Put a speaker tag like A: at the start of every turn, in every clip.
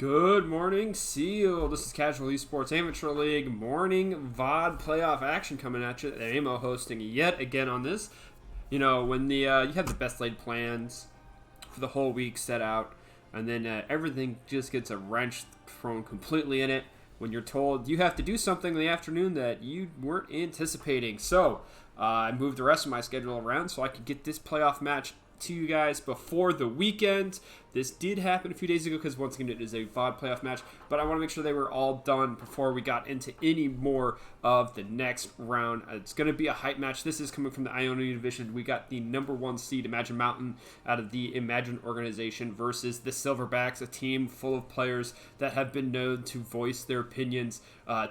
A: Good morning, Seal. This is Casual Esports Amateur League morning VOD playoff action coming at you. AMO hosting yet again on this. You know, when you have the best laid plans for the whole week set out, and then everything just gets a wrench thrown completely in it when you're told you have to do something in the afternoon that you weren't anticipating. So I moved the rest of my schedule around so I could get this playoff match to you guys before the weekend. This did happen a few days ago because once again it is a VOD playoff match, but I want to make sure they were all done before we got into any more of the next round. It's going to be a hype match. This is coming from the Ionia division. We got the number 1 seed Imagine Mountain out of the Imagine organization versus the Silverbacks, a team full of players that have been known to voice their opinions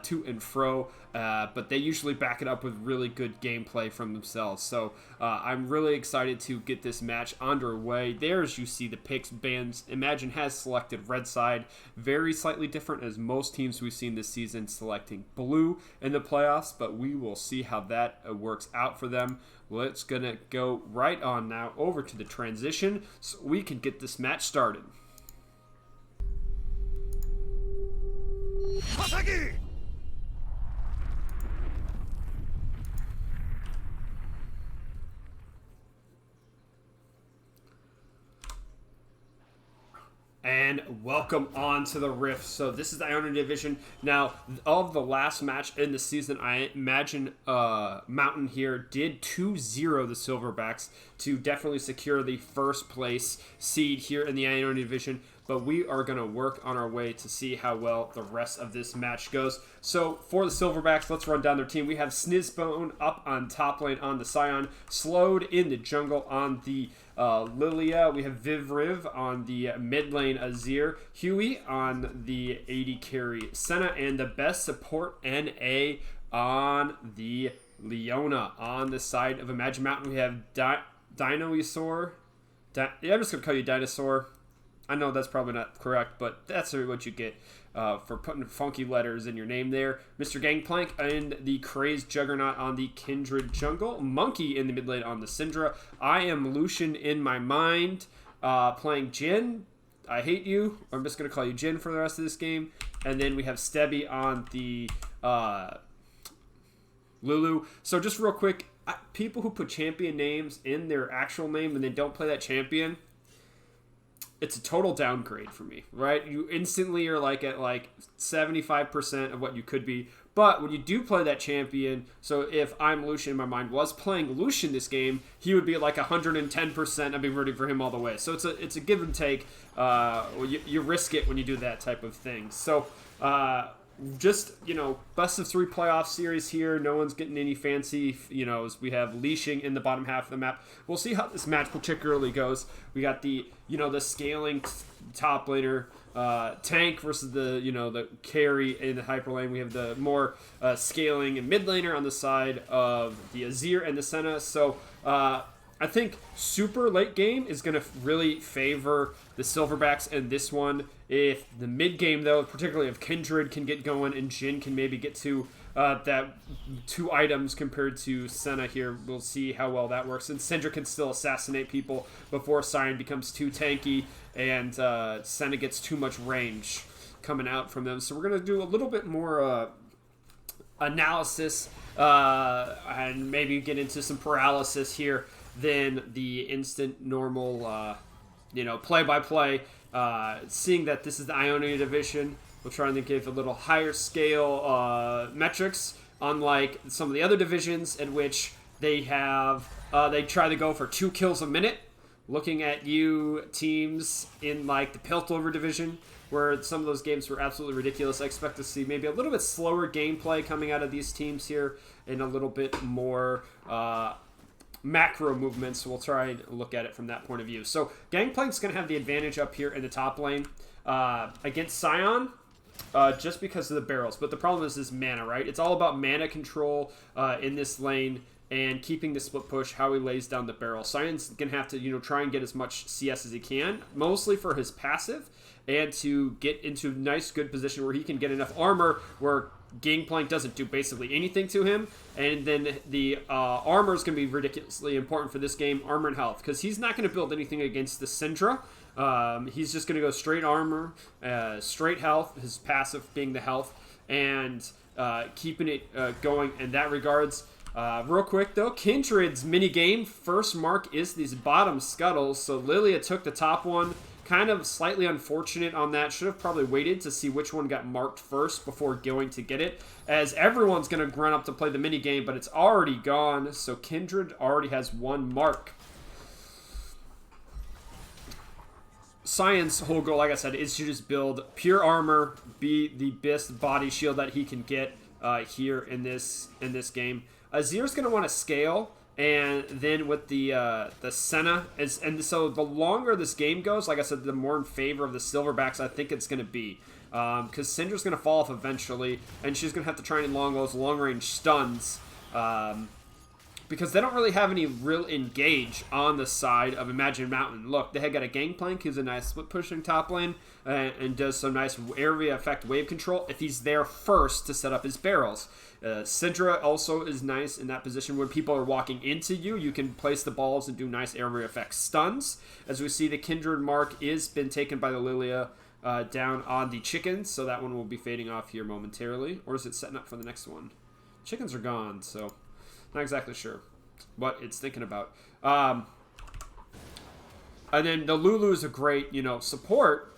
A: to and fro, but they usually back it up with really good gameplay from themselves. So I'm really excited to get this match underway. There's you see the picks. Bands Imagine has selected red side, very slightly different as most teams we've seen this season selecting blue in the playoffs, but we will see how that works out for them. Let's gonna go right on now over to the transition so we can get this match started. Masaki! And welcome on to the Rift. So this is the Ionia division. Now, of the last match in the season, I imagine Mountain here did 2-0 the Silverbacks to definitely secure the first place seed here in the Ionia division. But we are going to work on our way to see how well the rest of this match goes. So for the Silverbacks, let's run down their team. We have Snizbone up on top lane on the Scion, Slowed in the jungle on the Lilia. We have Vivriv on the mid lane Azir, Huey on the AD carry Senna, and the best support NA on the Leona. On the side of Imagine Mountain, we have Dinosaur. I'm just going to call you Dinosaur. I know that's probably not correct, but that's what you get for putting funky letters in your name there. Mr. Gangplank and the Crazed Juggernaut on the Kindred Jungle. Monkey in the mid lane on the Syndra. I am Lucian in my mind, playing Jin. I hate you. I'm just going to call you Jin for the rest of this game. And then we have Stebby on the Lulu. So just real quick, people who put champion names in their actual name and they don't play that champion, it's a total downgrade for me, right? You instantly are like at like 75% of what you could be. But when you do play that champion, so if I'm Lucian in my mind was playing Lucian this game, he would be at like 110%. I'd be rooting for him all the way. So it's a give and take. You risk it when you do that type of thing. So just, best of 3 playoff series here. No one's getting any fancy, as we have leashing in the bottom half of the map. We'll see how this match particularly goes. We got the, the scaling top laner tank versus the carry in the hyper lane. We have the more scaling and mid laner on the side of the Azir and the Senna. So I think super late game is going to really favor the Silverbacks in this one. If the mid game, though, particularly if Kindred can get going and Jin can maybe get to that 2 items compared to Senna here, we'll see how well that works. And Syndra can still assassinate people before Sion becomes too tanky and Senna gets too much range coming out from them. So we're going to do a little bit more analysis and maybe get into some paralysis here than the instant normal, play-by-play. Seeing that this is the Ionia division, we'll try and give a little higher scale metrics, unlike some of the other divisions in which they have they try to go for 2 kills a minute. Looking at you teams in like the Piltover division, where some of those games were absolutely ridiculous. I expect to see maybe a little bit slower gameplay coming out of these teams here and a little bit more macro movements. So we'll try and look at it from that point of view. So Gangplank's going to have the advantage up here in the top lane against Sion, just because of the barrels. But the problem is mana, right? It's all about mana control in this lane and keeping the split push, how he lays down the barrel. Sion's going to have to, try and get as much CS as he can, mostly for his passive, and to get into nice, good position where he can get enough armor where Gangplank doesn't do basically anything to him. And then the armor is going to be ridiculously important for this game, armor and health, because he's not going to build anything against the Syndra. He's just going to go straight armor, straight health, his passive being the health, and keeping it going in that regards. Real quick, though, Kindred's minigame, first mark is these bottom scuttles, so Lilia took the top one. Kind of slightly unfortunate on that. Should have probably waited to see which one got marked first before going to get it, as everyone's going to run up to play the minigame, but it's already gone, so Kindred already has one mark. Science's whole goal, like I said, is to just build pure armor, be the best body shield that he can get here in this game. Azir's going to want to scale, and then with the Senna, and so the longer this game goes, like I said, the more in favor of the Silverbacks I think it's going to be. Because Syndra's going to fall off eventually, and she's going to have to try and long those long-range stuns. Because they don't really have any real engage on the side of Imagine Mountain. Look, they had got a Gangplank who's a nice split-pushing top lane and does some nice area effect wave control if he's there first to set up his barrels. Syndra also is nice in that position when people are walking into you. You can place the balls and do nice area effect stuns. As we see, the Kindred mark is been taken by the Lilia down on the chickens, so that one will be fading off here momentarily. Or is it setting up for the next one? Chickens are gone, so not exactly sure what it's thinking about. And then the Lulu is a great, support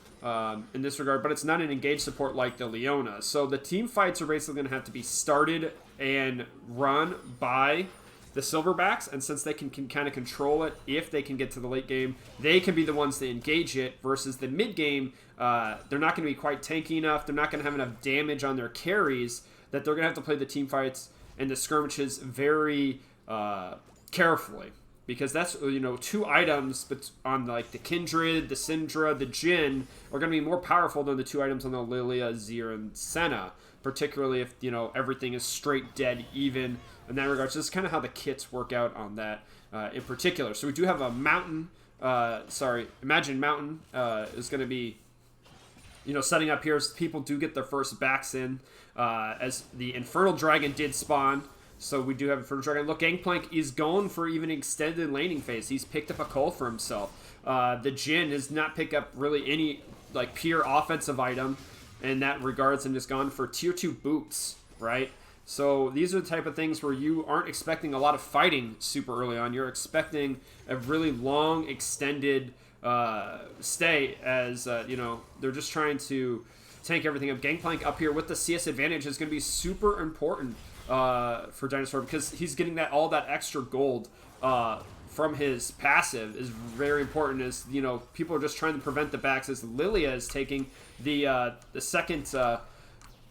A: in this regard, but it's not an engaged support like the Leona. So the team fights are basically going to have to be started and run by the Silverbacks, and since they can kind of control it, if they can get to the late game, they can be the ones to engage it, versus the mid game, they're not going to be quite tanky enough, they're not going to have enough damage on their carries, that they're going to have to play the team fights and the skirmishes very carefully, because that's, two items on like the Kindred, the Syndra, the Jhin are going to be more powerful than the two items on the Lilia, Azir, and Senna, particularly if everything is straight dead even in that regard. So this is kind of how the kits work out on that in particular. So we do have a Mountain, Imagine Mountain is going to be setting up here, as people do get their first backs in, as the Infernal Dragon did spawn. So we do have Infernal Dragon. Look, Gangplank is going for even extended laning phase. He's picked up a Cole for himself. The Jhin has not picked up really any pure offensive item in that regards, and just gone for tier 2 boots, right? So these are the type of things where you aren't expecting a lot of fighting super early on. You're expecting a really long, extended stay, as they're just trying to tank everything up. Gangplank up here with the CS advantage is going to be super important for Dinosaur, because he's getting all that extra gold from his passive is very important, as people are just trying to prevent the backs, as Lilia is taking the second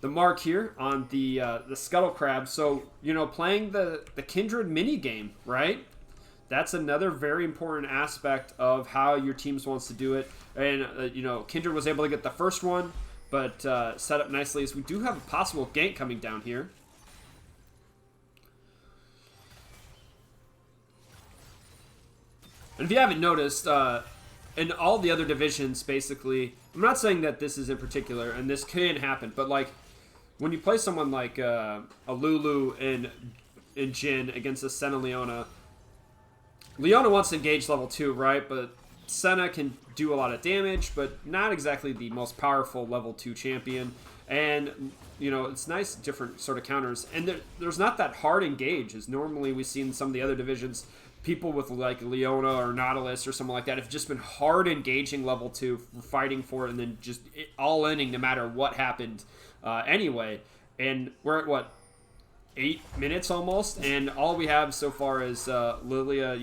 A: the mark here on the Scuttle Crab. So playing the Kindred mini game, right? That's another very important aspect of how your teams wants to do it. And Kindred was able to get the first one, but set up nicely, as we do have a possible gank coming down here. And if you haven't noticed, in all the other divisions, basically, I'm not saying that this is in particular, and this can happen, but when you play someone like a Lulu and Jhin against a Senna Leona, Leona wants to engage level 2, right? But Senna can do a lot of damage, but not exactly the most powerful level 2 champion. And, it's nice, different sort of counters. And there's not that hard engage, as normally we see in some of the other divisions. People with Leona or Nautilus or something like that have just been hard engaging level 2, fighting for it, and then just all inning no matter what happened anyway. And we're at 8 minutes almost, and all we have so far is Lilia,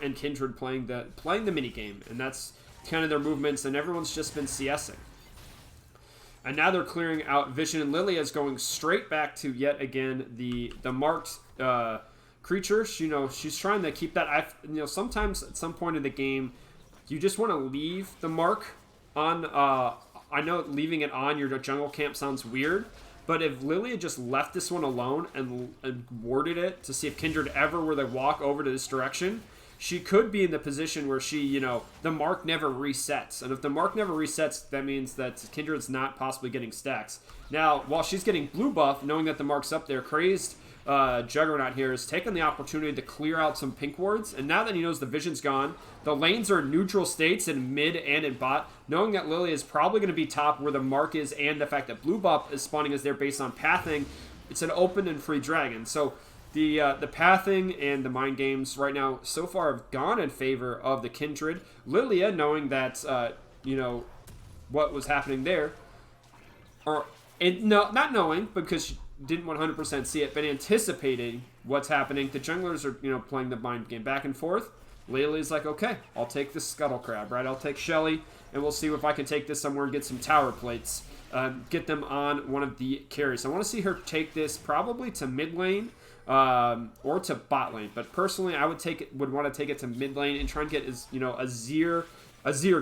A: and Kindred playing the mini game, and that's kind of their movements, and everyone's just been CSing. And now they're clearing out Vision, and Lilia is going straight back to yet again the marked creature. She's trying to keep that. Sometimes at some point in the game, you just want to leave the mark on. I know leaving it on your jungle camp sounds weird, but if Lilia just left this one alone and warded it to see if Kindred ever were to walk over to this direction, she could be in the position where she, the mark never resets. And if the mark never resets, that means that Kindred's not possibly getting stacks. Now, while she's getting blue buff, knowing that the mark's up there, Crazed Juggernaut here is taking the opportunity to clear out some pink wards, and now that he knows the vision's gone, the lanes are in neutral states in mid and in bot, knowing that Lilia is probably going to be top where the mark is, and the fact that blue buff is spawning as they're based on pathing, it's an open and free dragon. So the pathing and the mind games right now so far have gone in favor of the Kindred. Lilia, knowing that what was happening there, not knowing because she didn't 100% see it, but anticipating what's happening. The junglers are playing the mind game back and forth. Lilia's like, okay, I'll take this Scuttle Crab, right? I'll take Shelly, and we'll see if I can take this somewhere and get some tower plates. Get them on one of the carries. I want to see her take this probably to mid lane or to bot lane. But personally, I would want to take it to mid lane and try and get Azir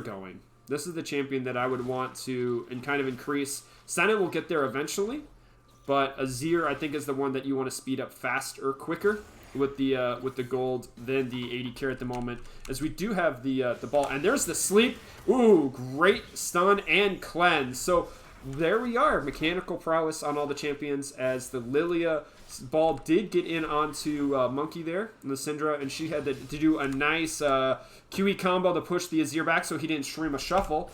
A: going. This is the champion that I would want to kind of increase. Senna will get there eventually, but Azir I think is the one that you want to speed up faster, quicker with the gold than the 80 carry at the moment. As we do have the ball, and there's the sleep. Ooh, great stun and cleanse. So there we are, mechanical prowess on all the champions as the Lilia ball did get in onto Monkey there, and the Syndra, and she had to do a nice QE combo to push the Azir back so he didn't stream a shuffle.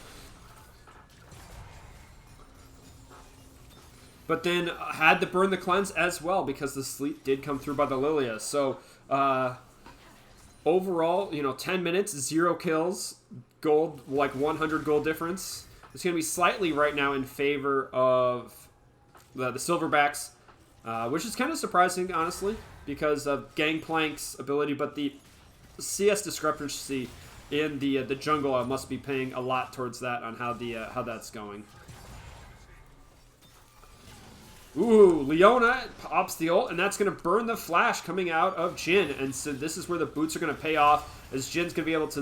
A: But then had to burn the cleanse as well because the sleep did come through by the Lilia. So overall, 10 minutes, 0 kills, gold, like 100 gold difference. It's going to be slightly right now in favor of the Silverbacks, which is kind of surprising, honestly, because of Gangplank's ability. But the CS discrepancy in the jungle, I must be paying a lot towards that on how that's going. Ooh, Leona pops the ult, and that's going to burn the flash coming out of Jhin. And so this is where the boots are going to pay off, as Jin's going to be able to,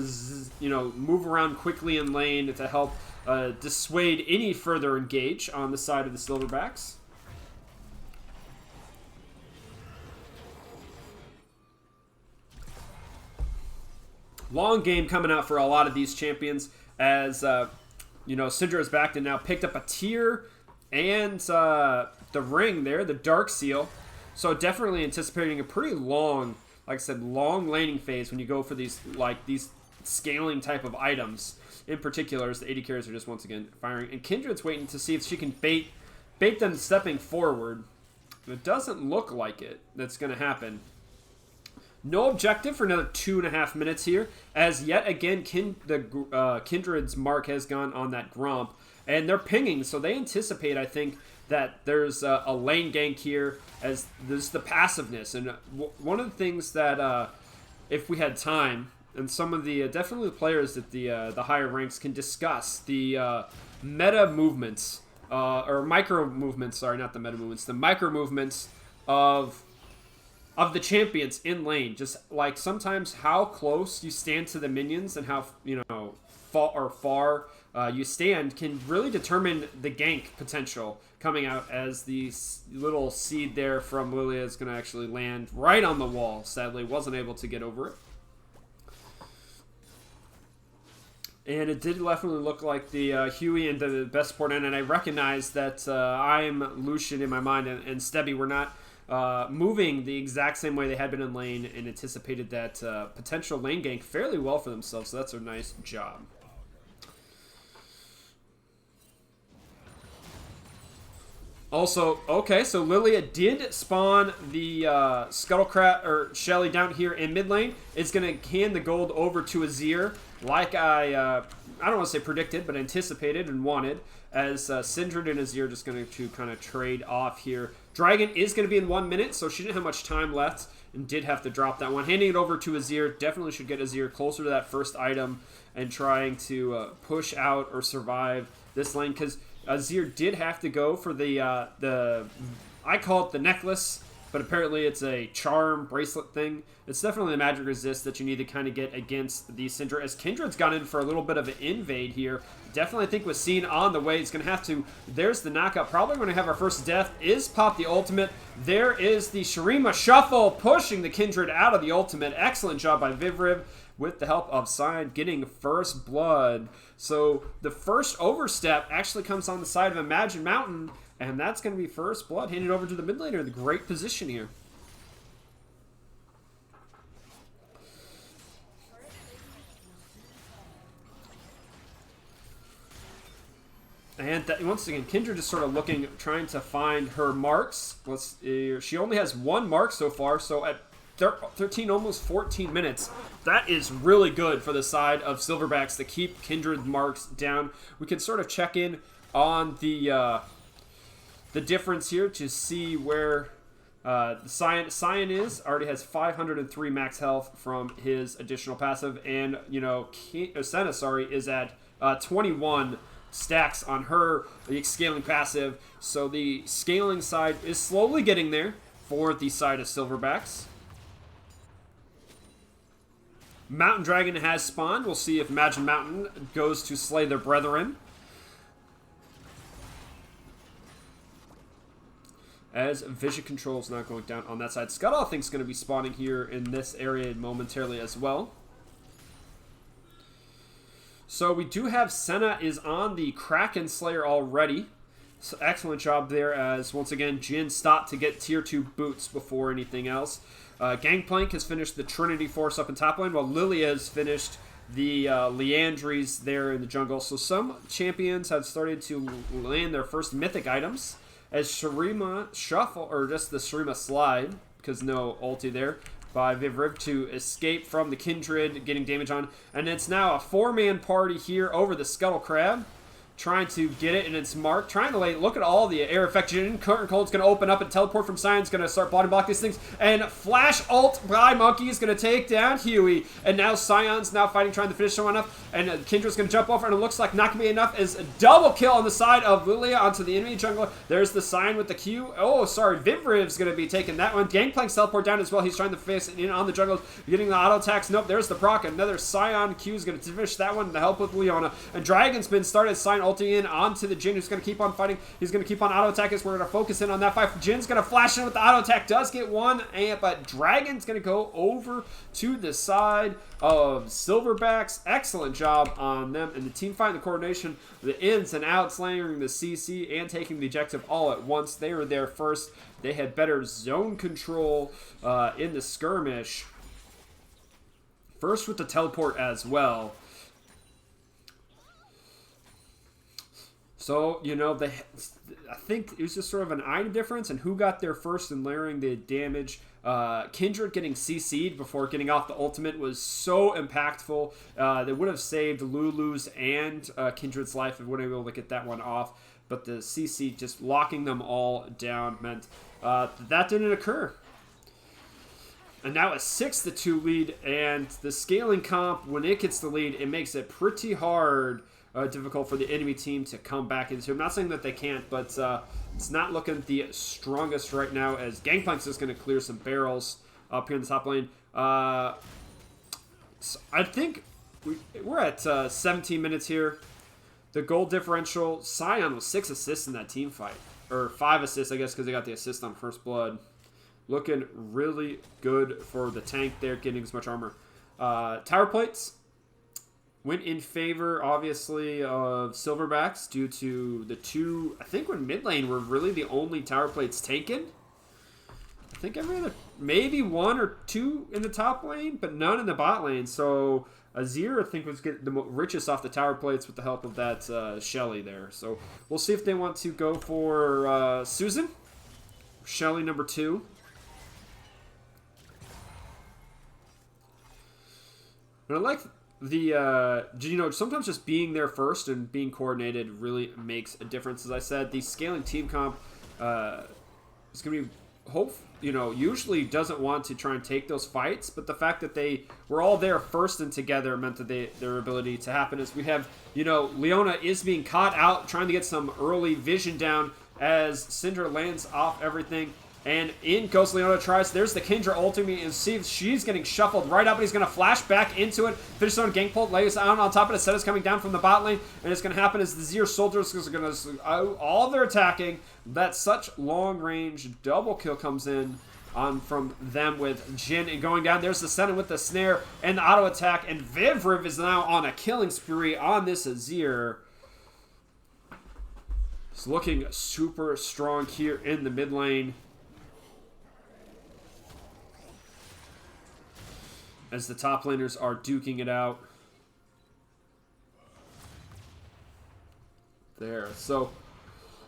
A: move around quickly in lane to help dissuade any further engage on the side of the Silverbacks. Long game coming out for a lot of these champions, as, Syndra is back and now picked up a tier and the ring there, the Dark Seal. So definitely anticipating a pretty long, like I said, long laning phase when you go for these scaling type of items. In particular, as the 80 carries are just once again firing. And Kindred's waiting to see if she can bait them stepping forward. It doesn't look like it. That's going to happen. No objective for another 2.5 minutes here, as yet again Kindred's mark has gone on that Gromp. And they're pinging, so they anticipate, I think, that there's a lane gank here, as there's the passiveness. And one of the things that, if we had time, and some of the, definitely the players at the higher ranks can discuss the meta movements, or micro movements, sorry, not the meta movements, the micro movements of the champions in lane. Just like sometimes how close you stand to the minions and how, far you stand can really determine the gank potential coming out, as the little seed there from Lilia is going to actually land right on the wall. Sadly, wasn't able to get over it. And it did definitely look like the Huey and the best support end, and I recognize that I'm Lucian in my mind, and Stebby were not moving the exact same way they had been in lane, and anticipated that potential lane gank fairly well for themselves, so that's a nice job. Also, okay, so Lilia did spawn the Scuttlecrat or Shelly down here in mid lane. It's going to hand the gold over to Azir, like I don't want to say predicted, but anticipated and wanted, as Syndra and Azir just going to kind of trade off here. Dragon is going to be in 1 minute, so she didn't have much time left and did have to drop that one. Handing it over to Azir, definitely should get Azir closer to that first item and trying to push out or survive this lane, because Azir did have to go for the I call it the necklace, but apparently it's a charm bracelet thing. It's definitely a magic resist that you need to kind of get against the Syndra, as Kindred's gone in for a little bit of an invade here. Definitely I think was seen on the way. It's going to have to, there's the knockout. Probably going to have our first death, is pop the ultimate. There is the Shurima Shuffle, pushing the Kindred out of the ultimate. Excellent job by Vivriv, with the help of Sign, getting first blood. So the first overstep actually comes on the side of Imagine Mountain, and that's going to be first blood, handed over to the mid laner in the great position here. And once again, Kindred is sort of looking, trying to find her marks. She only has 1 mark so far, so at 13, almost 14 minutes, that is really good for the side of Silverbacks to keep Kindred marks down. We can sort of check in on the difference here to see where Cyan is. Already has 503 max health from his additional passive, and Senna, is at 21 stacks on her scaling passive. So the scaling side is slowly getting there for the side of Silverbacks. Mountain Dragon has spawned. We'll see if Imagine Mountain goes to slay their brethren. As vision control is not going down on that side. Scuttle, I think, is going to be spawning here in this area momentarily as well. So we do have Senna is on the Kraken Slayer already. So excellent job there, as once again Jin stopped to get tier 2 boots before anything else. Gangplank has finished the Trinity Force up in top lane, while Lilia has finished the Leandries there in the jungle. So some champions have started to land their first mythic items, as Shurima Shuffle, or just the Shurima Slide, because no ulti there, by Vivriv to escape from the Kindred, getting damage on. And it's now a 4-man party here over the Scuttle Crab, trying to get it in its mark, trying to look at all the air effect. Current Cold's going to open up and teleport from Cyan's going to start body block these things, and flash ult by Monkey is going to take down Huey, and now Cyan's now fighting, trying to finish someone up, and Kindred's going to jump over, and it looks like not going to be enough, as a double kill on the side of Lilia onto the enemy jungler. There's the Cyan with the Q. Oh, sorry, Vivriv's going to be taking that one. Gangplank's teleport down as well. He's trying to face it in on the jungle, getting the auto attacks. Nope, there's the proc. Another Cyan Q is going to finish that one to help with Leona, and Dragon's been started. Cyan ulting in onto the Jin, who's going to keep on fighting. He's going to keep on auto attack as we're going to focus in on that fight. Jin's going to flash in with the auto attack, does get one, but Dragon's going to go over to the side of Silverbacks. Excellent job on them and the team fight and the coordination, the ins and outs, layering the CC and taking the objective all at once. They were there first. They had better zone control in the skirmish. First with the teleport as well. So, I think it was just sort of an item difference and who got there first in layering the damage. Kindred getting CC'd before getting off the ultimate was so impactful. They would have saved Lulu's and Kindred's life if we would have been able to get that one off. But the CC just locking them all down meant that didn't occur. And now a 6-2 lead, and the scaling comp, when it gets the lead, it makes it pretty hard. Difficult for the enemy team to come back into. I'm not saying that they can't, but it's not looking the strongest right now, as Gangplank's just going to clear some barrels up here in the top lane. So I think we're at 17 minutes here. The goal differential, Cyan was 6 assists in that team fight. Or 5 assists, I guess, because they got the assist on First Blood. Looking really good for the tank there, getting as much armor. Tower plates went in favor, obviously, of Silverbacks due to the two, I think when mid lane were really the only tower plates taken. I think every other, maybe 1 or 2 in the top lane, but none in the bot lane. So Azir, I think, was getting the richest off the tower plates with the help of that Shelly there. So we'll see if they want to go for Susan. Shelly number 2. And I like the, sometimes just being there first and being coordinated really makes a difference. As I said, the scaling team comp is going to be, usually doesn't want to try and take those fights, but the fact that they were all there first and together meant that their ability to happen is we have, Leona is being caught out, trying to get some early vision down as Syndra lands off everything. And in goes Leona, tries. There's the Kindra ultimate, and see if she's getting shuffled right up, but he's going to flash back into it. Finish on gank pull, lays down on top of it. Setta's coming down from the bot lane, and it's going to happen as the Zir soldiers are going to all their attacking. That such long range double kill comes in on from them with Jin and going down. There's the Senna with the snare and the auto attack, and Vivriv is now on a killing spree on this Azir. It's looking super strong here in the mid lane, as the top laners are duking it out. there. So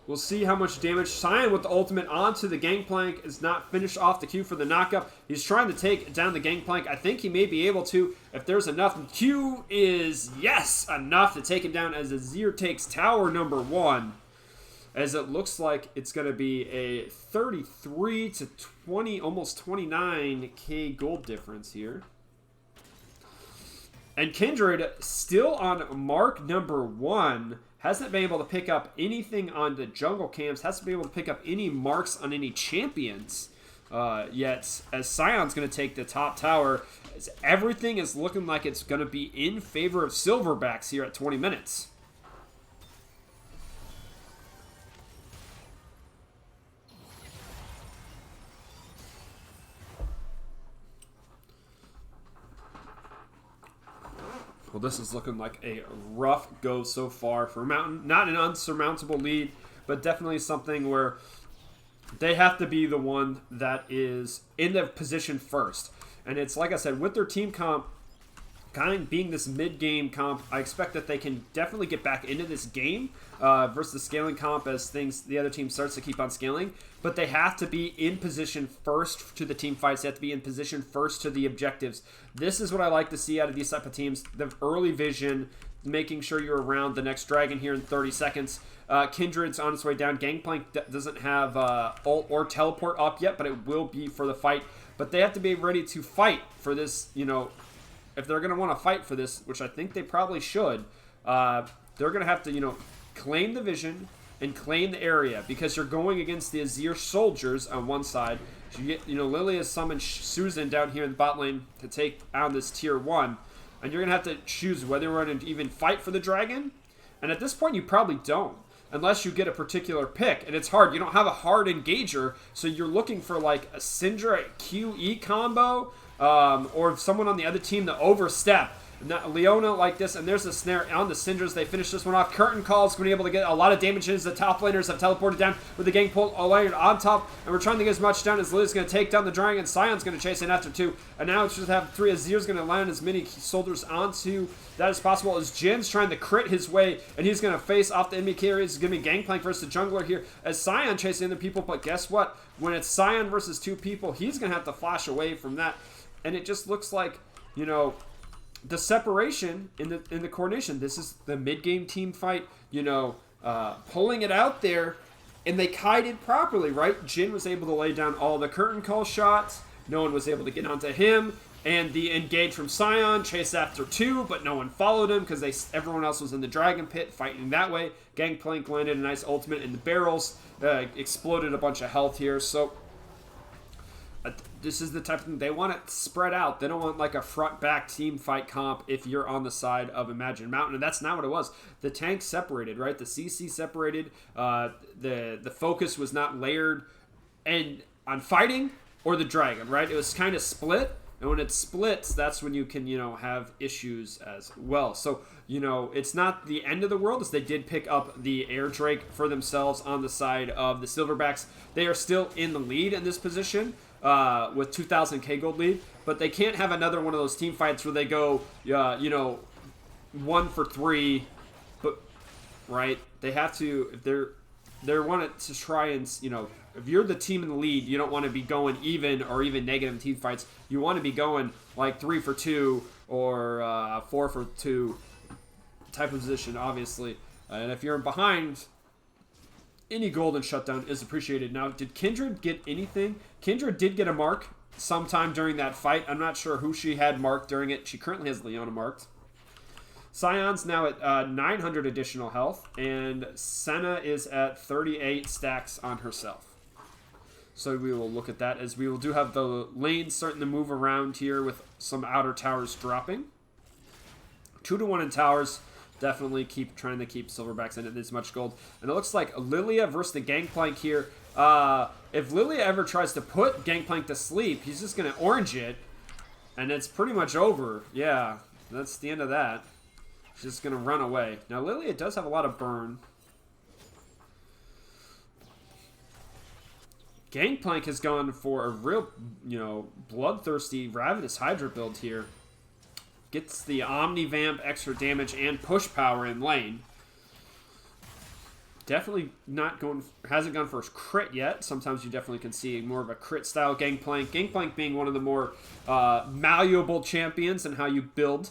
A: we'll see how much damage. Cyan with the ultimate onto the Gangplank is not finished off the Q for the knockup. He's trying to take down the Gangplank. I think he may be able to if there's enough. Q is, yes, enough to take him down as Azir takes tower number 1. As it looks like it's going to be a 33 to 20, almost 29k gold difference here. And Kindred still on mark number 1. Hasn't been able to pick up anything on the jungle camps. Hasn't been able to pick up any marks on any champions yet. As Sion's going to take the top tower. As everything is looking like it's going to be in favor of Silverbacks here at 20 minutes. Well, this is looking like a rough go so far for Mountain. Not an unsurmountable lead, but definitely something where they have to be the one that is in the position first. And it's like I said, with their team comp kind of being this mid-game comp, I expect that they can definitely get back into this game versus the scaling comp as the other team starts to keep on scaling. But they have to be in position first to the team fights. They have to be in position first to the objectives. This is what I like to see out of these type of teams. The early vision, making sure you're around the next dragon here in 30 seconds. Kindred's on its way down. Gangplank doesn't have ult or teleport up yet, but it will be for the fight. But they have to be ready to fight for this, you know, if they're going to want to fight for this, which I think they probably should, they're going to have to, you know, claim the vision and claim the area because you're going against the Azir soldiers on one side. You get, you know, Lily has summoned Susan down here in the bot lane to take on this tier 1. And you're going to have to choose whether you're going to even fight for the dragon. And at this point, you probably don't. Unless you get a particular pick. And it's hard. You don't have a hard engager. So you're looking for like a Syndra QE combo. Or someone on the other team to overstep. Leona like this, and there's a snare on the Syndras. They finish this one off. Curtain Call is going to be able to get a lot of damage in as the top laners have teleported down with the gang pull on top, and we're trying to get as much down as Lily's going to take down the dragon. Sion's going to chase in after 2, and now it's just have 3. Azir's going to land as many soldiers onto that as possible as Jin's trying to crit his way, and he's going to face off the enemy carriers. It's going to be Gangplank versus the jungler here as Sion chasing the people, but guess what? When it's Sion versus 2 people, he's going to have to flash away from that, and it just looks like, you know, the separation in the coordination. This is the mid-game team fight, you know, pulling it out there, and they kited properly, right? Jin was able to lay down all the curtain call shots. No one was able to get onto him, and the engage from Sion, chase after 2, but no one followed him because everyone else was in the dragon pit fighting that way. Gangplank landed a nice ultimate in the barrels, exploded a bunch of health here, so this is the type of thing they want it spread out. They don't want like a front-back team fight comp if you're on the side of Imagine Mountain, and that's not what it was. The tanks separated, right? The CC separated. The focus was not layered and on fighting or the dragon, right? It was kind of split, and when it splits, that's when you can, you know, have issues as well. So, you know, it's not the end of the world as they did pick up the Air Drake for themselves on the side of the Silverbacks. They are still in the lead in this position. With 2,000k gold lead, but they can't have another one of those team fights where they go, you know, 1 for 3, but right, they have to, if they want to try and, you know, if you're the team in the lead, you don't want to be going even or even negative team fights. You want to be going like 3 for 2 or 4 for 2 type of position, obviously. And if you're behind, any golden shutdown is appreciated. Now, did Kindred get anything? Kindred did get a mark sometime during that fight. I'm not sure who she had marked during it. She currently has Leona marked. Sion's now at 900 additional health, and Senna is at 38 stacks on herself. So we will look at that as we will do have the lanes starting to move around here with some outer towers dropping. 2-1 in towers. Definitely trying to keep Silverbacks in it as much gold. And it looks like Lilia versus the Gangplank here. If Lilia ever tries to put Gangplank to sleep, he's just going to orange it. And it's pretty much over. Yeah, that's the end of that. She's just going to run away. Now, Lilia does have a lot of burn. Gangplank has gone for a real, you know, bloodthirsty, ravenous Hydra build here. Gets the Omni Vamp extra damage and push power in lane. Definitely not going, hasn't gone for a crit yet. Sometimes you definitely can see more of a crit style Gangplank. Gangplank being one of the more malleable champions and how you build.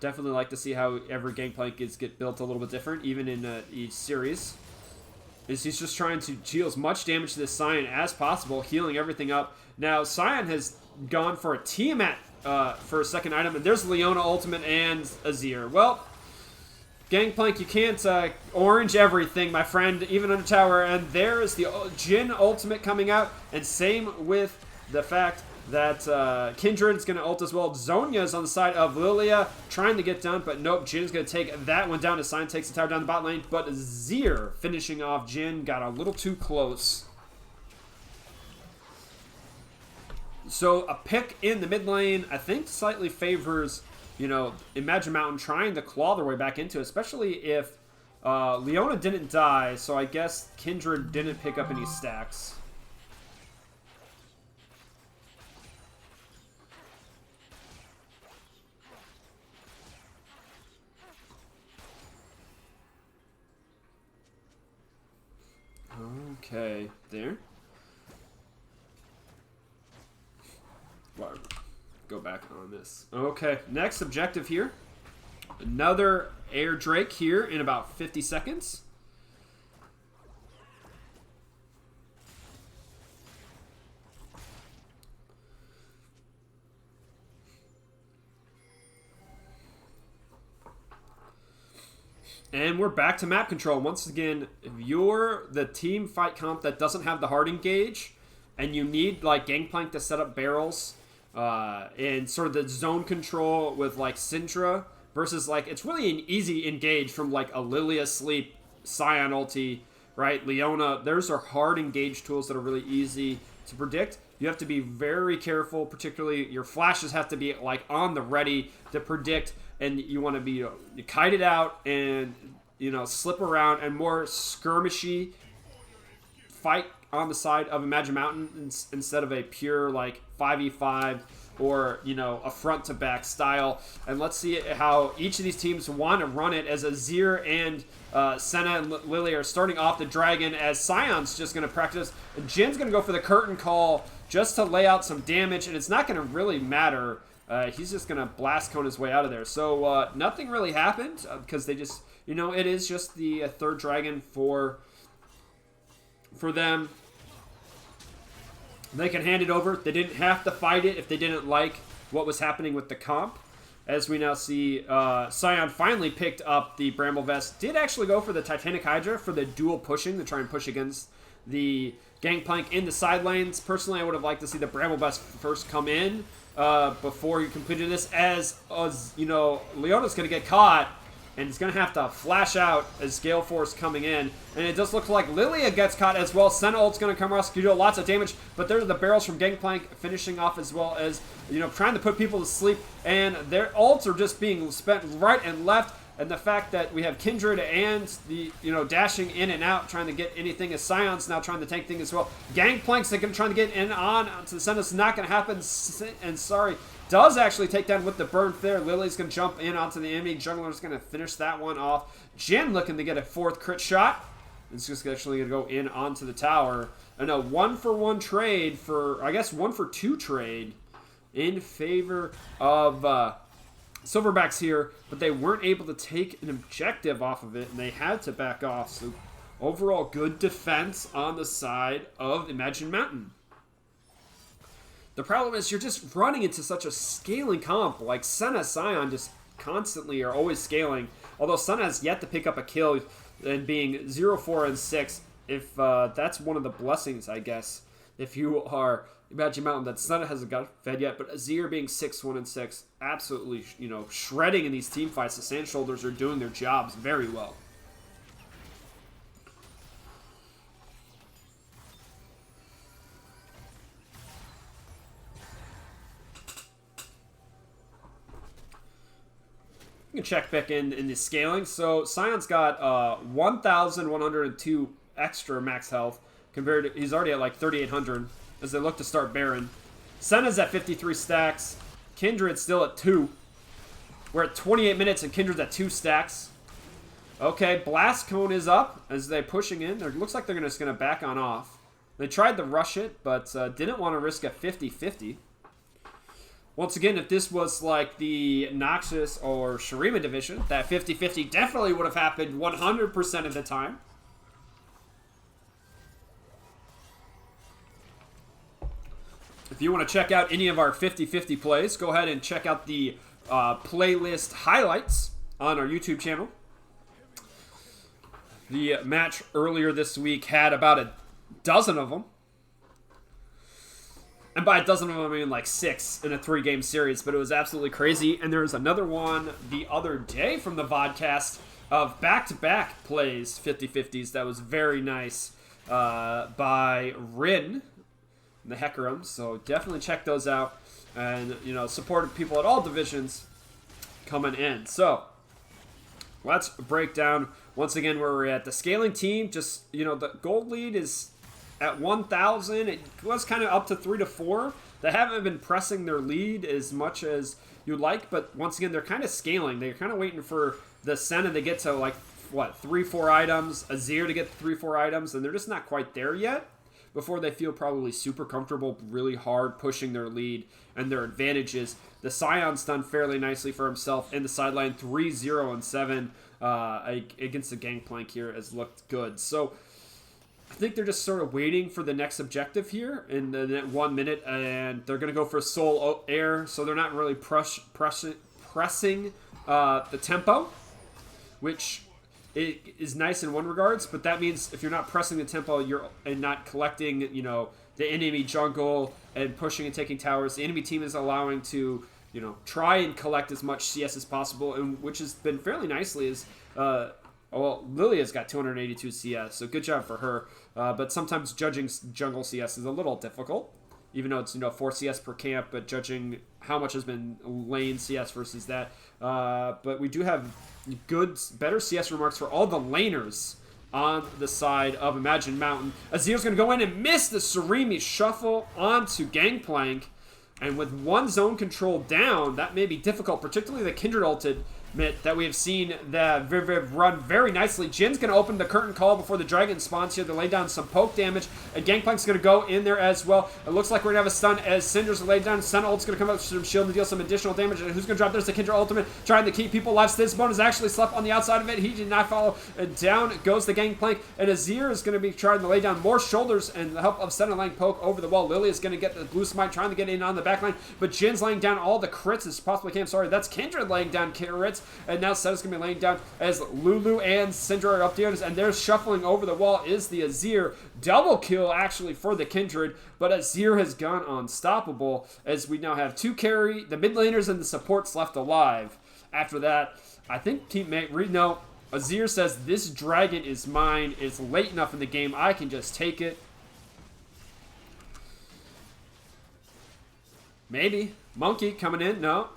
A: Definitely like to see how every Gangplank get built a little bit different, even in each series. He's just trying to deal as much damage to this Sion as possible, healing everything up. Now, Sion has gone for a Tiamat for a second item, and there's Leona ultimate and Azir. Well, Gangplank, you can't orange everything, my friend, even under tower. And there is the Jhin ultimate coming out, and same with the fact that Kindred's going to ult as well. Zonya's on the side of Lilia, trying to get down, but nope, Jin's going to take that one down as Sion takes the tower down the bot lane. But Azir finishing off Jhin, got a little too close. So a pick in the mid lane, I think, slightly favors, you know, Imagine Mountain trying to claw their way back into it, especially if Leona didn't die, so I guess Kindred didn't pick up any stacks. Okay, there. Go back on this. Okay, next objective here. Another Air Drake here in about 50 seconds. And we're back to map control. Once again, if you're the team fight comp that doesn't have the hard engage, and you need like Gangplank to set up barrels, and sort of the zone control with like Syndra, versus like, it's really an easy engage from like a Lilia Sleep, Sion ulti, right? Leona, those are hard engage tools that are really easy to predict. You have to be very careful, particularly your flashes have to be like on the ready to predict, and you want to be, you kite it out and, you know, slip around, and more skirmishy fight on the side of Imagine Mountain instead of a pure like 5v5 or, you know, a front to back style. And let's see how each of these teams want to run it, as Azir and Senna and Lily are starting off the dragon, as Sion's just going to practice. And Jin's going to go for the curtain call just to lay out some damage, and it's not going to really matter. He's just going to blast cone his way out of there. So nothing really happened because they just, you know, it is just the third dragon for them. They can hand it over. They didn't have to fight it if they didn't like what was happening with the comp. As we now see, Sion finally picked up the Bramble Vest. Did actually go for the Titanic Hydra for the dual pushing to try and push against the Gangplank in the side lanes. Personally, I would have liked to see the Bramble Vest first come in before you completed this, as you know, Leona's going to get caught, and he's going to have to flash out as Gale Force coming in. And it does look like Lilia gets caught as well. Senna ult's going to come rescue, do lots of damage. But there's the barrels from Gangplank finishing off, as well as, you know, trying to put people to sleep. And their ults are just being spent right and left. And the fact that we have Kindred and the, you know, dashing in and out, trying to get anything, as Sion's now trying to tank things as well. Gangplank's going to try to get in on to the Senna's not going to happen. And sorry, does actually take down with the burn there. Lily's going to jump in onto the enemy. Jungler's going to finish that one off. Jhin looking to get a fourth crit shot. It's just actually going to go in onto the tower. And a 1-for-1 trade for, I guess, 1-for-2 trade in favor of Silverbacks here, but they weren't able to take an objective off of it, and they had to back off. So overall, good defense on the side of Imagine Mountain. The problem is you're just running into such a scaling comp. Like Senna, Sion just constantly are always scaling. Although Senna has yet to pick up a kill, and being 0, 4, and 6. If that's one of the blessings, I guess, if you are Imagine Mountain, that Senna hasn't got fed yet. But Azir being 6, 1, and 6, absolutely, you know, shredding in these team fights. The Sand Shoulders are doing their jobs very well. You can check back in the scaling. So Sion's got 1,102 extra max health compared to, he's already at like 3,800 as they look to start Baron. Senna's at 53 stacks. Kindred's still at 2. We're at 28 minutes and Kindred's at 2 stacks. Okay, Blast Cone is up as they're pushing in. It looks like they're just going to back on off. They tried to rush it, but didn't want to risk a 50-50. Once again, if this was like the Noxus or Shurima division, that 50-50 definitely would have happened 100% of the time. If you want to check out any of our 50-50 plays, go ahead and check out the playlist highlights on our YouTube channel. The match earlier this week had about a dozen of them. And by a dozen of them, I mean like 6 in a 3-game series, but it was absolutely crazy. And there was another one the other day from the vodcast of back-to-back plays, 50-50s, that was very nice by Rin, the Heckerums. So definitely check those out. And, you know, support people at all divisions coming in. So let's break down once again where we're at. The scaling team, just, you know, the gold lead is at 1,000. It was kind of up to 3 to 4. They haven't been pressing their lead as much as you'd like, but once again, they're kind of scaling. They're kind of waiting for the Senna to get to, like, what, 3-4 items, Azir to get 3-4 items, and they're just not quite there yet before they feel probably super comfortable, really hard pushing their lead and their advantages. The Scion's done fairly nicely for himself in the sideline, 3-0-7 against the Gangplank here has looked good. So I think they're just sort of waiting for the next objective here in the 1 minute, and they're going to go for Soul Air, so they're not really pressing the tempo, which is nice in one regards, but that means if you're not pressing the tempo and not collecting, you know, the enemy jungle and pushing and taking towers, the enemy team is allowing to, you know, try and collect as much CS as possible, and which has been fairly nicely as well, Lilia's got 282 CS, so good job for her. But sometimes judging jungle CS is a little difficult, even though it's, you know, 4 CS per camp, but judging how much has been lane CS versus that. But we do have better CS remarks for all the laners on the side of Imagine Mountain. Azir's going to go in and miss the Surimi shuffle onto Gangplank. And with one zone control down, that may be difficult, particularly the Kindred ulted that we have seen the Viv run very nicely. Jin's going to open the curtain call before the Dragon spawns here to lay down some poke damage. And Gangplank's going to go in there as well. It looks like we're going to have a stun as Cinder's laid down. Senna ult's going to come up with some shield to deal some additional damage. And who's going to drop? There's the Kindred ultimate, trying to keep people alive. Stizzbone is actually slept on the outside of it. He did not follow. And down goes the Gangplank. And Azir is going to be trying to lay down more shoulders and the help of Senna laying poke over the wall. Lily is going to get the blue smite, trying to get in on the backline. But Jin's laying down all the crits as possibly can. Sorry, that's Kindred laying down crits. And now Senna's going to be laying down as Lulu and Syndra are up there, and they're shuffling over the wall is the Azir. Double kill actually for the Kindred, but Azir has gone unstoppable as we now have 2 carry, the mid laners and the supports left alive. After that, I think teammate Reno, Azir says, this dragon is mine. It's late enough in the game. I can just take it. Maybe. Monkey coming in. No.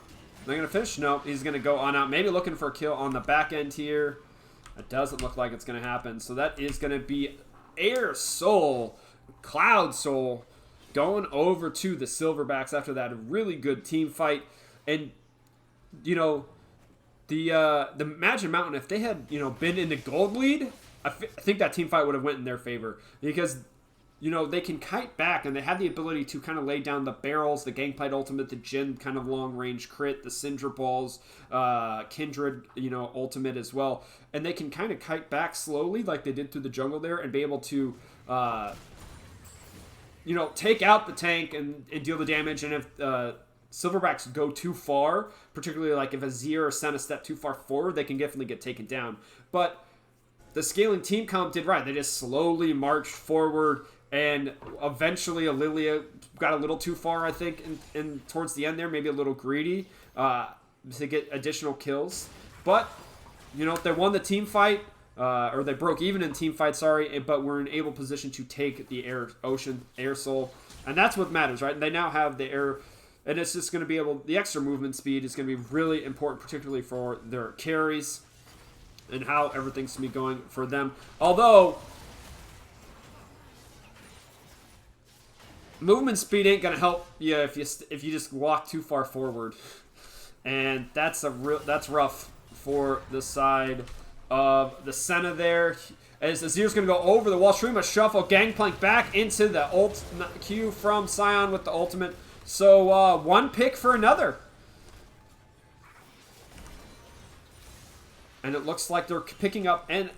A: They're going to finish? No, he's going to go on out. Maybe looking for a kill on the back end here. It doesn't look like it's going to happen. So that is going to be Air Soul, Cloud Soul, going over to the Silverbacks after that. A really good team fight. And, you know, the Imagine Mountain, if they had, you know, been in the gold lead, I think that team fight would have went in their favor. Because, you know, they can kite back, and they have the ability to kind of lay down the barrels, the Gangplank ultimate, the Jin kind of long-range crit, the Syndra balls, Kindred, you know, ultimate as well. And they can kind of kite back slowly like they did through the jungle there and be able to, you know, take out the tank and deal the damage. And if Silverbacks go too far, particularly like if Azir or Senna step too far forward, they can definitely get taken down. But the scaling team comp did right. They just slowly marched forward. And eventually, Lilia got a little too far, I think, in towards the end there, maybe a little greedy to get additional kills. But, you know, they won the team fight, or they broke even in team fight, sorry, but were in able position to take the Air Soul. And that's what matters, right? They now have the Air, and it's just going to be able, the extra movement speed is going to be really important, particularly for their carries and how everything's going to be going for them. Although movement speed ain't gonna help you if you just walk too far forward, and that's rough for the side of the Senna there. As Azir's going to go over the wall. Shrima shuffle, Gangplank back into the ult Q from Sion with the ultimate. So one pick for another. And it looks like they're picking up. And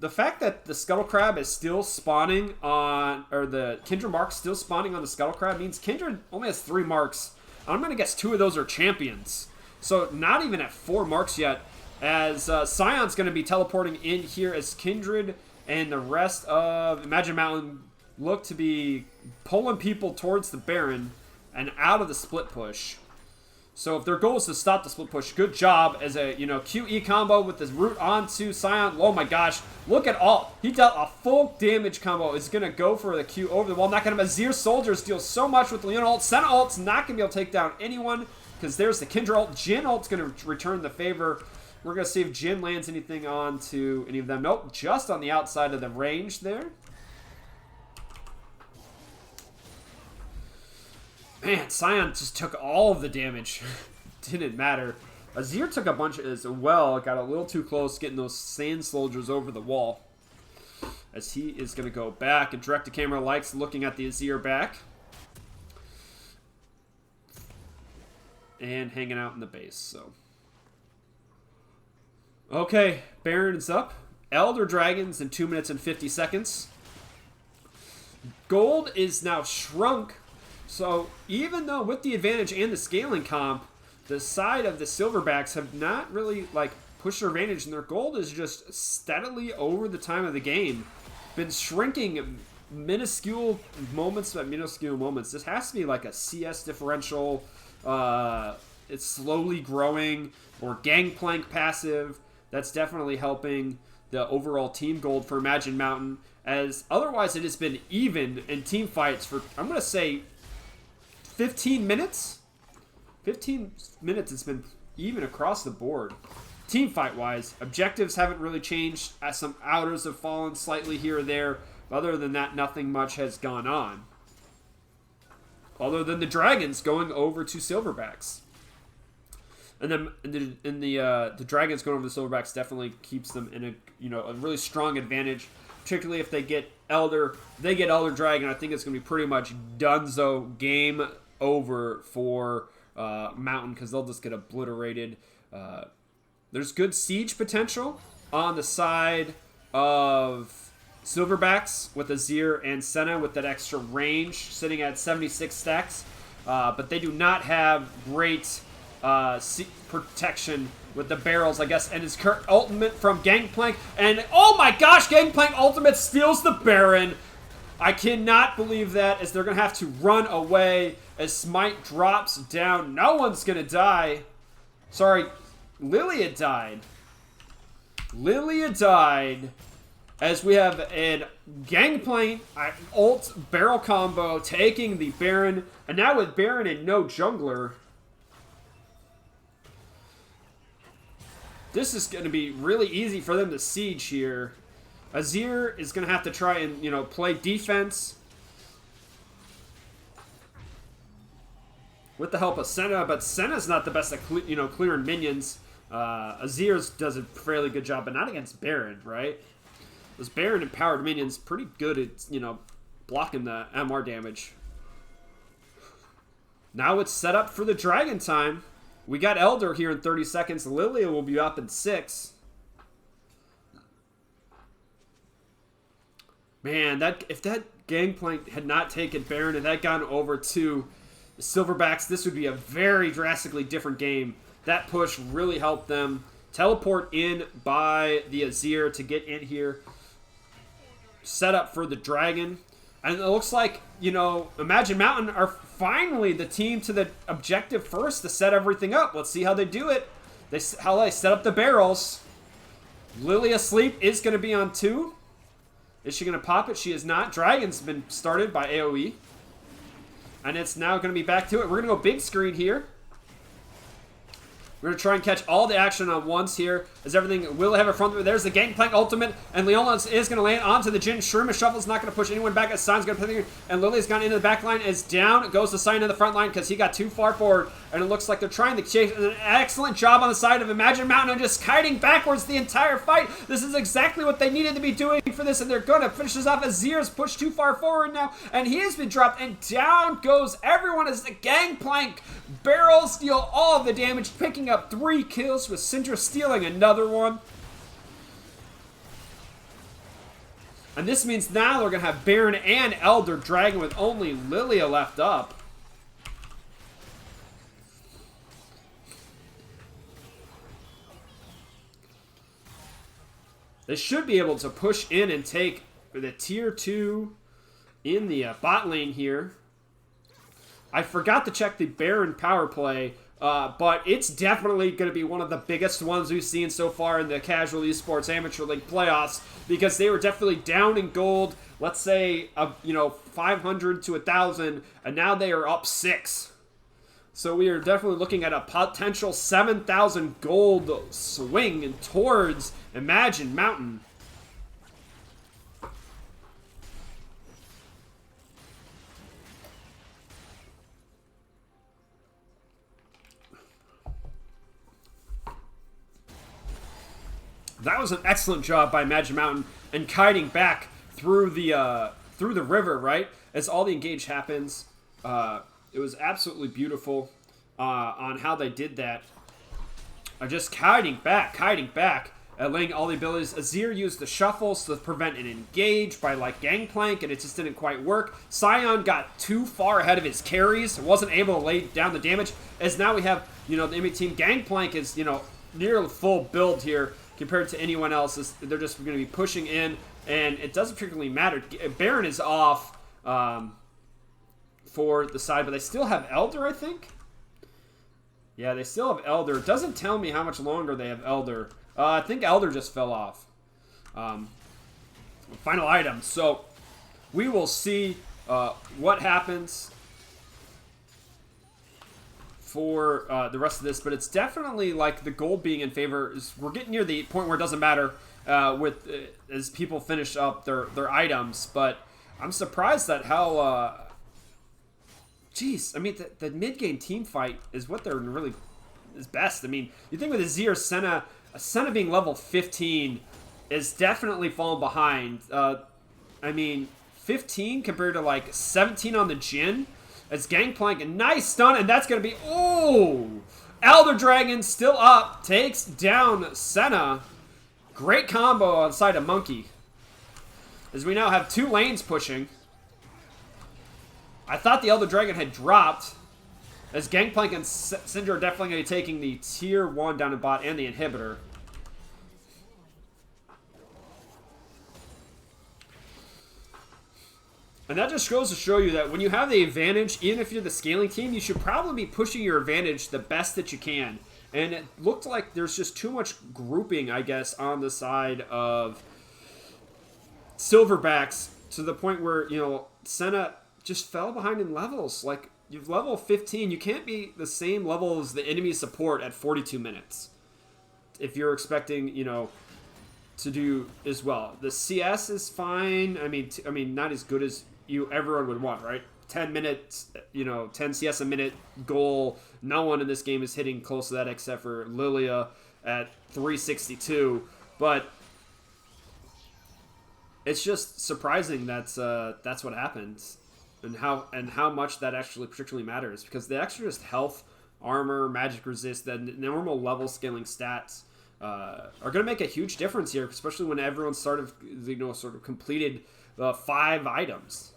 A: the fact that the Scuttle Crab is still spawning on, or the Kindred mark still spawning on the Scuttle Crab means Kindred only has 3 marks. I'm going to guess 2 of those are champions. So not even at 4 marks yet. As Sion's going to be teleporting in here as Kindred and the rest of Imagine Mountain look to be pulling people towards the Baron and out of the split push. So if their goal is to stop the split push, good job as a, QE combo with this root onto Sion. Oh my gosh, look at all. He dealt a full damage combo. Is going to go for the Q over the wall. Not going to Azir Soldiers deal so much with the Leona ult. Senna ult's not going to be able to take down anyone because there's the Kindred ult. Jhin ult's going to return the favor. We're going to see if Jhin lands anything onto any of them. Nope, just on the outside of the range there. Man, Sion just took all of the damage. Didn't matter. Azir took a bunch as well. Got a little too close getting those Sand Soldiers over the wall. As he is going to go back. And direct to camera likes looking at the Azir back. And hanging out in the base, so... Okay, Baron's up. Elder Dragons in 2 minutes and 50 seconds. Gold is now shrunk. So even though with the advantage and the scaling comp, the side of the Silverbacks have not really pushed their advantage, and their gold is just steadily over the time of the game been shrinking minuscule moments by minuscule moments. This has to be like a CS differential. It's slowly growing, or Gangplank passive. That's definitely helping the overall team gold for Imagine Mountain, as otherwise it has been even in team fights for, I'm going to say, 15 minutes? 15 minutes it's been even across the board. Team fight-wise, objectives haven't really changed, as some outers have fallen slightly here or there. Other than that, nothing much has gone on. Other than the Dragons going over to Silverbacks. And then the Dragons going over the Silverbacks definitely keeps them in a really strong advantage, particularly if they get Elder. They get Elder Dragon. I think it's going to be pretty much donezo, game over for Mountain, because they'll just get obliterated. There's good siege potential on the side of Silverbacks with Azir and Senna with that extra range, sitting at 76 stacks. But they do not have great protection with the barrels, I guess, and his current ultimate from Gangplank, and oh my gosh, Gangplank ultimate steals the Baron. I cannot believe that, as they're gonna have to run away as Smite drops down. No one's gonna die. Sorry, Lilia died. Lilia died, as we have a Gangplank ult barrel combo taking the Baron, and now with Baron and no jungler, this is going to be really easy for them to siege here. Azir is going to have to try and, play defense with the help of Senna, but Senna's not the best at, clearing minions. Azir does a fairly good job, but not against Baron, right? Those Baron empowered minions pretty good at, blocking the MR damage. Now it's set up for the Dragon time. We got Elder here in 30 seconds. Lilia will be up in 6. Man, if that Gangplank had not taken Baron and had gone over to the Silverbacks, this would be a very drastically different game. That push really helped them teleport in by the Azir to get in here. Set up for the Dragon. And it looks like, Imagine Mountain are finally the team to the objective first to set everything up. Let's see how they do it. How they set up the barrels. Lilia Sleep is going to be on 2. Is she going to pop it? She is not. Dragon's been started by AoE. And it's now going to be back to it. We're going to go big screen here. We're going to try and catch all the action on once here. As everything will have a front. There's the Gangplank ultimate. And Leona is going to land onto the Jin. Shroomish Shuffle's not going to push anyone back. As Sign's going to put it. And Lily's gone into the back line. As down goes the Sign in the front line because he got too far forward. And it looks like they're trying to chase. An excellent job on the side of Imagine Mountain and just kiting backwards the entire fight. This is exactly what they needed to be doing for this. And they're going to finish this off as Zier's pushed too far forward now. And he has been dropped. And down goes everyone as the Gangplank barrels deal all of the damage, picking up 3 kills with Syndra stealing another one. And this means now they're going to have Baron and Elder Dragon with only Lilia left up. They should be able to push in and take the tier 2 in the bot lane here. I forgot to check the Baron power play, but it's definitely going to be one of the biggest ones we've seen so far in the Casual Esports Amateur League playoffs, because they were definitely down in gold, let's say, 500 to 1,000, and now they are up 6. So we are definitely looking at a potential 7,000 gold swing towards Imagine Mountain. That was an excellent job by Imagine Mountain and kiting back through the river, right? As all the engage happens. It was absolutely beautiful on how they did that. Just kiting back, laying all the abilities. Azir used the shuffles to prevent an engage by Gangplank, and it just didn't quite work. Sion got too far ahead of his carries, wasn't able to lay down the damage. As now we have, the enemy team Gangplank is, nearly full build here. Compared to anyone else, they're just going to be pushing in, and it doesn't particularly matter. Baron is off for the side, but they still have Elder, I think? Yeah, they still have Elder. It doesn't tell me how much longer they have Elder. I think Elder just fell off. Final item. So, we will see what happens for the rest of this, but it's definitely the gold being in favor. We're getting near the point where it doesn't matter as people finish up their items, but I'm surprised at how geez, I mean the mid-game team fight is what they're really is best. I mean, you think with Azir, Senna being level 15 is definitely falling behind. I mean 15 compared to 17 on the Jhin. As Gangplank, a nice stun, and that's going to be... Oh! Elder Dragon still up, takes down Senna. Great combo on the side of Monkey. As we now have 2 lanes pushing. I thought the Elder Dragon had dropped. As Gangplank and Syndra are definitely going to be taking the tier 1 down in bot and the inhibitor. And that just goes to show you that when you have the advantage, even if you're the scaling team, you should probably be pushing your advantage the best that you can. And it looked like there's just too much grouping, I guess, on the side of Silverbacks to the point where, Senna just fell behind in levels. You've level 15. You can't be the same level as the enemy support at 42 minutes if you're expecting, to do as well. The CS is fine. I mean, not as good as everyone would want, right? 10 minutes, 10 CS a minute goal. No one in this game is hitting close to that except for Lilia at 362. But it's just surprising that's what happens, and how much that actually particularly matters, because the extra just health, armor, magic resist, the normal level scaling stats are going to make a huge difference here, especially when everyone sort of completed 5 items.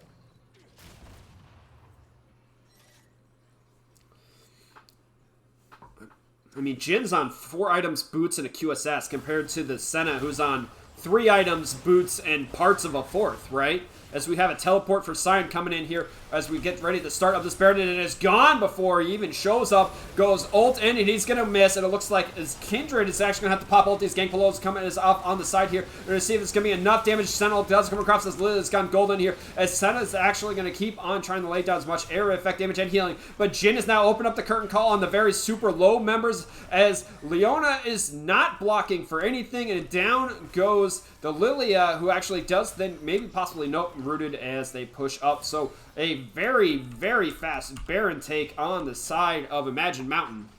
A: I mean, Jin's on 4 items, boots, and a QSS, compared to the Senna, who's on 3 items, boots, and parts of a 4th, right? as we have a teleport for Sion coming in here as we get ready to start up this Baron, and it is gone before he even shows up. Goes ult in, and he's going to miss, and it looks like as Kindred is actually going to have to pop ult. These Gangpalos coming is off on the side here. We're going to see if it's going to be enough damage. Sentinel does come across as Lily's gone golden here, as Senna is actually going to keep on trying to lay down as much area effect damage and healing, but Jin has now opened up the curtain call on the very super low members, as Leona is not blocking for anything, and down goes the Lilia, who actually does then maybe possibly rooted as they push up. So a very, very fast Baron take on the side of Imagine Mountain.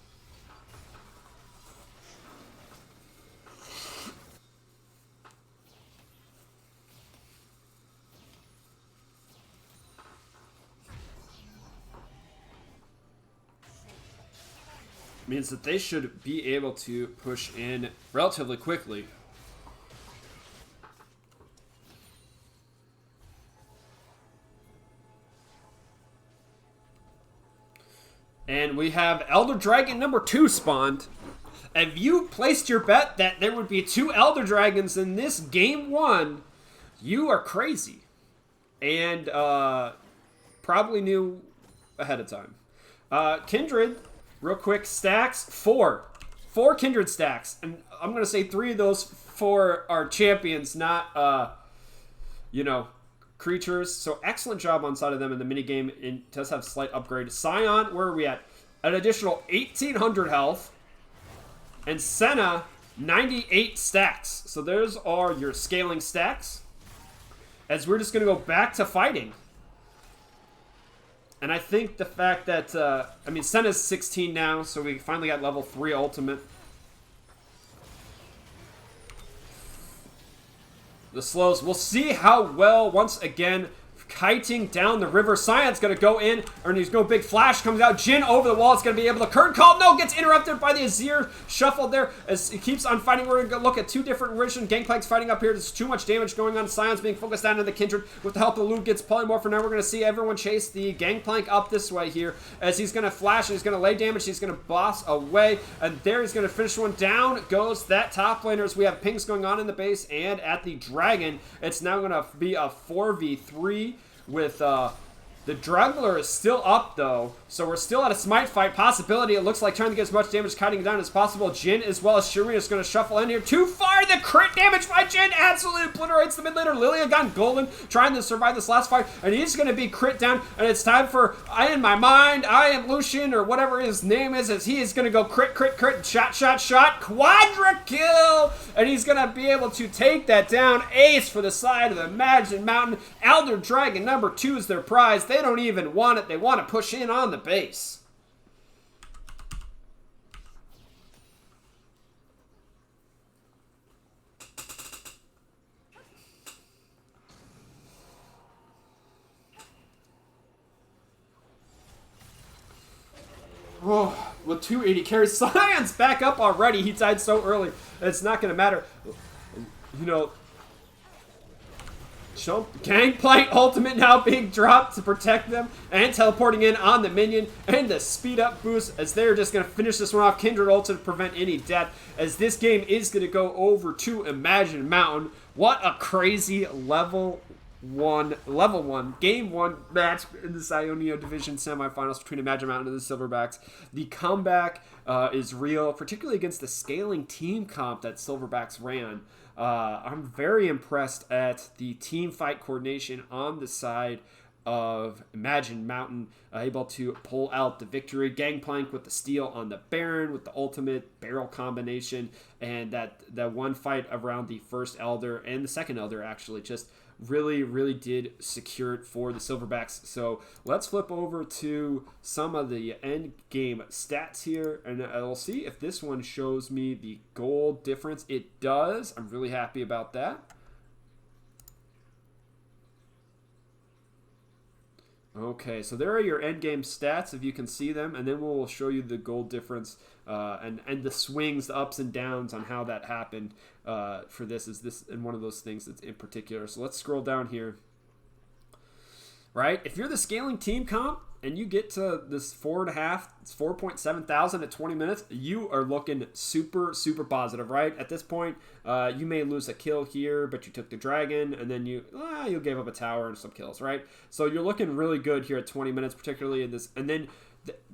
A: Means that they should be able to push in relatively quickly. And we have Elder Dragon number 2 spawned. If you placed your bet that there would be 2 Elder Dragons in this game 1, you are crazy. And probably knew ahead of time. Kindred, real quick, stacks 4. 4 Kindred stacks. And I'm going to say 3 of those 4 are champions, not, creatures. So excellent job on side of them in the minigame. It does have slight upgrade. Sion, where are we at? An additional 1,800 health. And Senna, 98 stacks. So those are your scaling stacks. As we're just going to go back to fighting. And I think the fact that, Senna's 16 now, so we finally got level 3 ultimate. The slows. We'll see how well, once again, kiting down the river. Sion's going to go in, and he's going big flash, comes out. Jin over the wall. It's going to be able to curtain call. No, gets interrupted by the Azir shuffled there as he keeps on fighting. We're going to look at 2 different Rishon Gangplanks fighting up here. There's too much damage going on. Sion's being focused down into the Kindred with the help of Luke. Gets polymorph for now. We're going to see everyone chase the Gangplank up this way here as he's going to flash and he's going to lay damage. He's going to boss away, and there he's going to finish one. Down goes that top laner as we have pings going on in the base and at the Dragon. It's now going to be a 4v3 with the Juggler is still up though, so we're still at a smite fight possibility. It looks like trying to get as much damage kiting down as possible. Jin as well as Shireen is going to shuffle in here. Too far, the crit damage by Jin absolutely obliterates the mid laner. Lilia gone golden, trying to survive this last fight, and he's going to be crit down, and it's time for I am Lucian, or whatever his name is, as he is going to go crit, shot, quadra kill, and he's going to be able to take that down. Ace for the side of the Imagine Mountain. Elder Dragon number 2 is their prize. They don't even want it. They want to push in on the base. Oh, with 280 carries. Sion's back up already. He died so early. It's not going to matter. You know, Gangplank ultimate now being dropped to protect them and teleporting in on the minion, and the speed up boost as they're just going to finish this one off. Kindred ult to prevent any death, as this game is going to go over to Imagine Mountain. What a crazy level 1 game 1 match in the Ionia division semifinals between Imagine Mountain and the Silverbacks. The comeback is real, particularly against the scaling team comp that Silverbacks ran. I'm very impressed at the team fight coordination on the side of Imagine Mountain, able to pull out the victory. Gangplank with the steal on the Baron with the ultimate barrel combination, and that one fight around the first Elder and the second Elder actually just really did secure it for the Silverbacks. So let's flip over to some of the end game stats here, and I'll see if this one shows me the gold difference. It does. I'm really happy about that. Okay, so there are your end game stats if you can see them, and then we'll show you the gold difference and the swings, the ups and downs on how that happened for this. Is this in one of those things that's in particular? So let's scroll down here. Right, if you're the scaling team comp and you get to this 4.5, it's 4.7 thousand at 20 minutes, you are looking super, super positive, right? At this point, you may lose a kill here, but you took the dragon, and then you gave up a tower and some kills, right? So you're looking really good here at 20 minutes, particularly in this, and then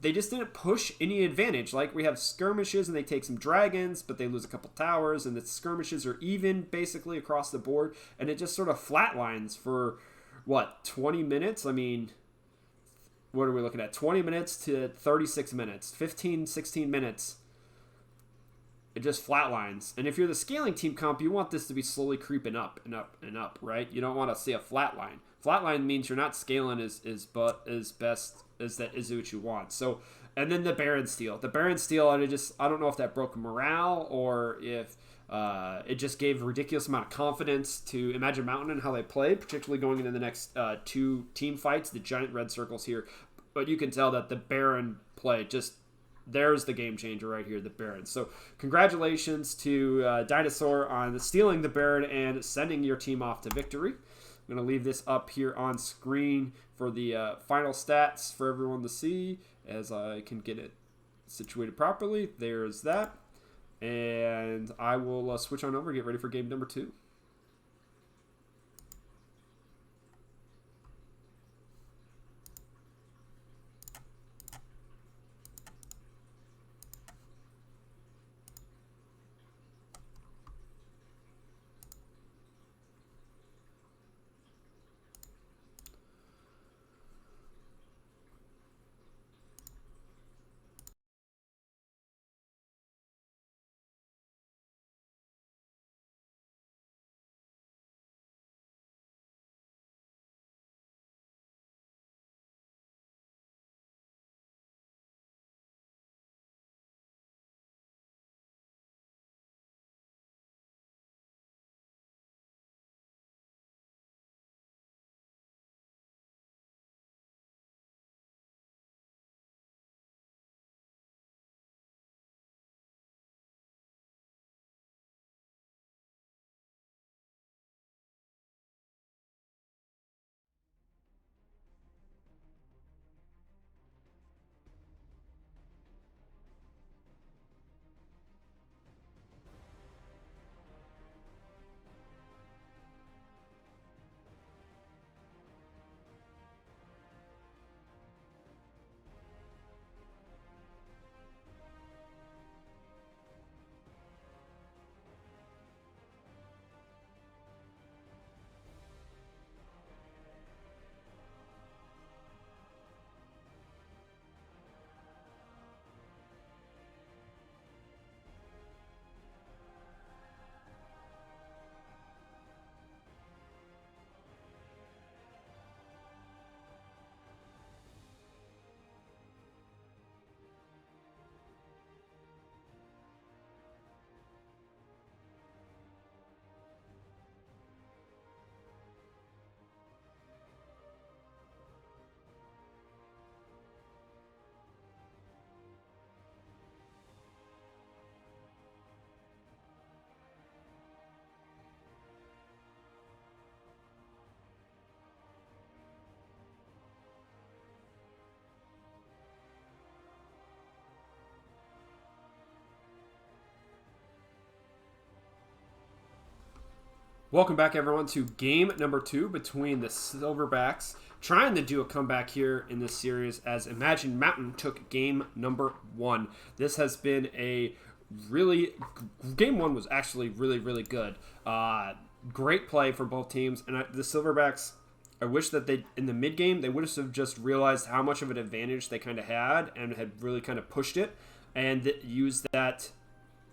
A: they just didn't push any advantage. Like, we have skirmishes, and they take some dragons, but they lose a couple towers, and the skirmishes are even, basically, across the board, and it just sort of flatlines for, what, 20 minutes? I mean, what are we looking at? 20 minutes to 36 minutes. 15, 16 minutes. It just flatlines. And if you're the scaling team comp, you want this to be slowly creeping up and up and up, right? You don't want to see a flat line. Flat line means you're not scaling as best as that is what you want. So, and then the Baron steal. The Baron steal, I don't know if that broke morale or if it just gave a ridiculous amount of confidence to Imagine Mountain and how they played, particularly going into the next 2 team fights, the giant red circles here. But you can tell that the Baron play there's the game changer right here, the Baron. So congratulations to Dinosaur on stealing the Baron and sending your team off to victory. I'm going to leave this up here on screen for the final stats for everyone to see as I can get it situated properly. There's that. And I will switch on over and get ready for game number 2. Welcome back, everyone, to game number 2 between the Silverbacks, trying to do a comeback here in this series as Imagine Mountain took game number 1. This has been a game 1 was actually really, really good. Great play for both teams, and the Silverbacks, I wish that they, in the mid-game, they would have just realized how much of an advantage they kind of had and had really kind of pushed it and used that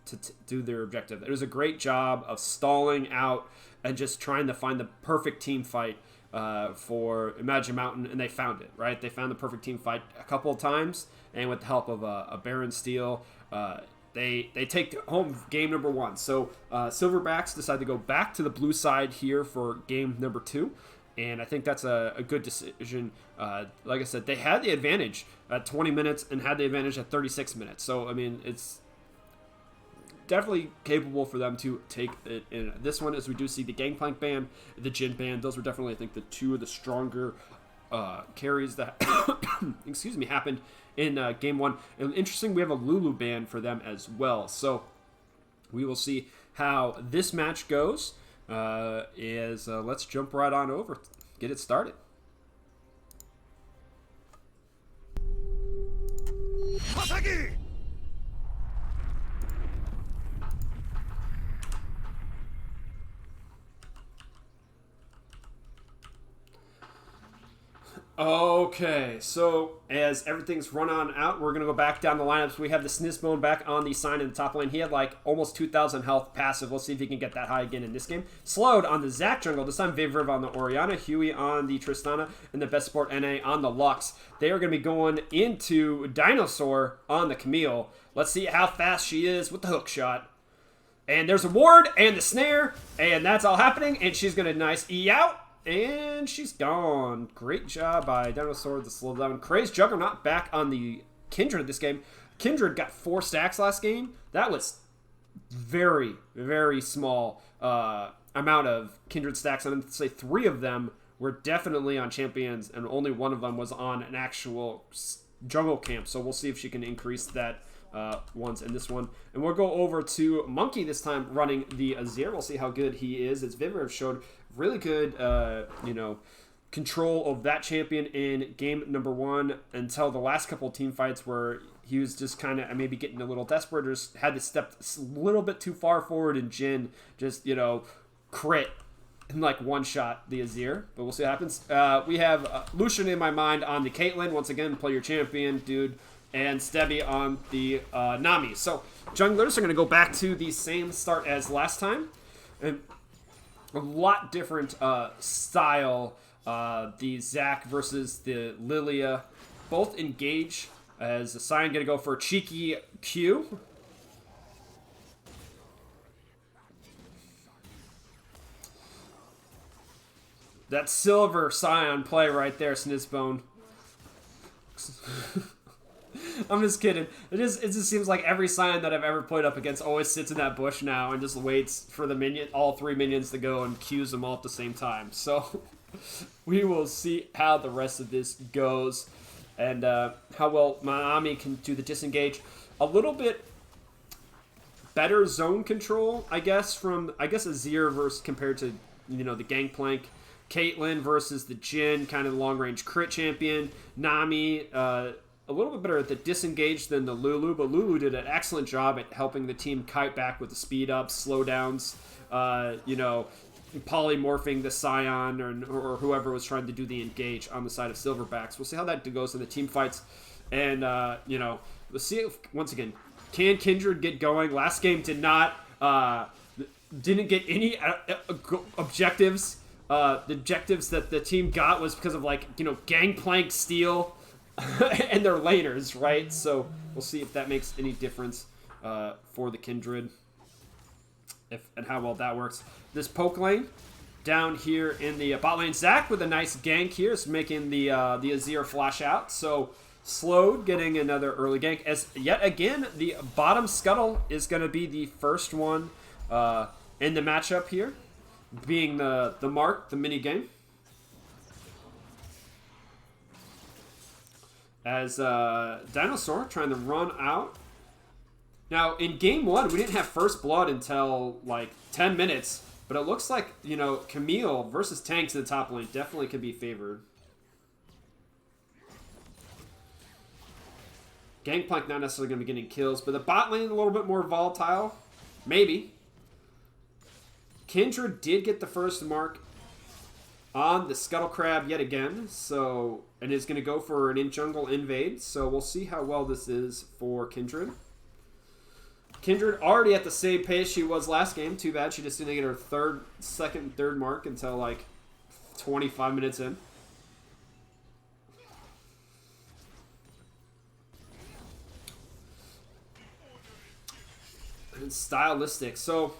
A: to do their objective. It was a great job of stalling out and just trying to find the perfect team fight for Imagine Mountain, and they found it, right? They found the perfect team fight a couple of times, and with the help of a Baron steal, they take home game number 1. So Silverbacks decide to go back to the blue side here for game number 2. And I think that's a good decision. Like I said, they had the advantage at 20 minutes and had the advantage at 36 minutes. So, I mean, it's definitely capable for them to take it in this one, as we do see the Gangplank ban, the Jin ban. Those were definitely, I think, the 2 of the stronger carries that excuse me, happened in game 1. And interesting, we have a Lulu ban for them as well. So we will see how this match goes. Let's jump right on over, get it started. Masaki! Okay, so as everything's run on out, we're going to go back down the lineups. We have the Snisbone back on the sign in the top lane. He had like almost 2,000 health passive. We'll see if he can get that high again in this game. Slowed on the Zac jungle. This time Vivriv on the Orianna, Huey on the Tristana, and the Best Sport NA on the Lux. They are going to be going into Dinosaur on the Camille. Let's see how fast she is with the hook shot. And there's a ward and the snare, and that's all happening. And she's going to nice E out. And she's gone. Great job by Dinosaur to slow down. Crazed Juggernaut back on the Kindred this game. Kindred got 4 stacks last game. That was very, very small amount of Kindred stacks. And I'd say 3 of them were definitely on champions, and only 1 of them was on an actual jungle camp. So we'll see if she can increase that once in this one. And we'll go over to Monkey this time running the Azir. We'll see how good he is. As Vivriv showed really good, control of that champion in game number 1 until the last couple of team fights where he was just kind of maybe getting a little desperate or just had to step a little bit too far forward, and Jin just, crit and like one-shot the Azir. But we'll see what happens. We have Lucian in my mind on the Caitlyn. Once again, play your champion, dude. And Stebby on the Nami. So junglers are going to go back to the same start as last time. And a lot different style. The Zac versus the Lilia. Both engage as the Sion going to go for a cheeky Q. That silver Sion play right there, Snisbone. I'm just kidding. It just seems like every Sion that I've ever played up against always sits in that bush now and just waits for the all 3 minions to go and Qs them all at the same time. So we will see how the rest of this goes and how well Miami can do the disengage. A little bit better zone control, I guess, from Azir versus compared to the Gangplank. Caitlyn versus the Jhin, kind of the long-range crit champion. Nami, a little bit better at the disengage than the Lulu, but Lulu did an excellent job at helping the team kite back with the speed ups, slowdowns, polymorphing the Scion or whoever was trying to do the engage on the side of Silverbacks. We'll see how that goes in the team fights. And, we'll see if, once again, can Kindred get going? Last game did not, didn't get any objectives. The objectives that the team got was because of, Gangplank steal and their laners, right? So we'll see if that makes any difference for the Kindred and how well that works. This poke lane down here in the bot lane. Zac with a nice gank here is making the Azir flash out. So Slowed getting another early gank. As yet again, the bottom scuttle is going to be the first one in the matchup here, being the mark, the mini game. As Dinosaur trying to run out. Now, in game 1, we didn't have first blood until, 10 minutes. But it looks like, Camille versus tanks in the top lane definitely could be favored. Gangplank not necessarily going to be getting kills. But the bot lane a little bit more volatile. Maybe. Kindred did get the first mark on the Scuttle Crab yet again, and is going to go for an in-jungle invade, so we'll see how well this is for Kindred. Kindred already at the same pace she was last game. Too bad she just didn't get her second and third mark until 25 minutes in. And stylistic, so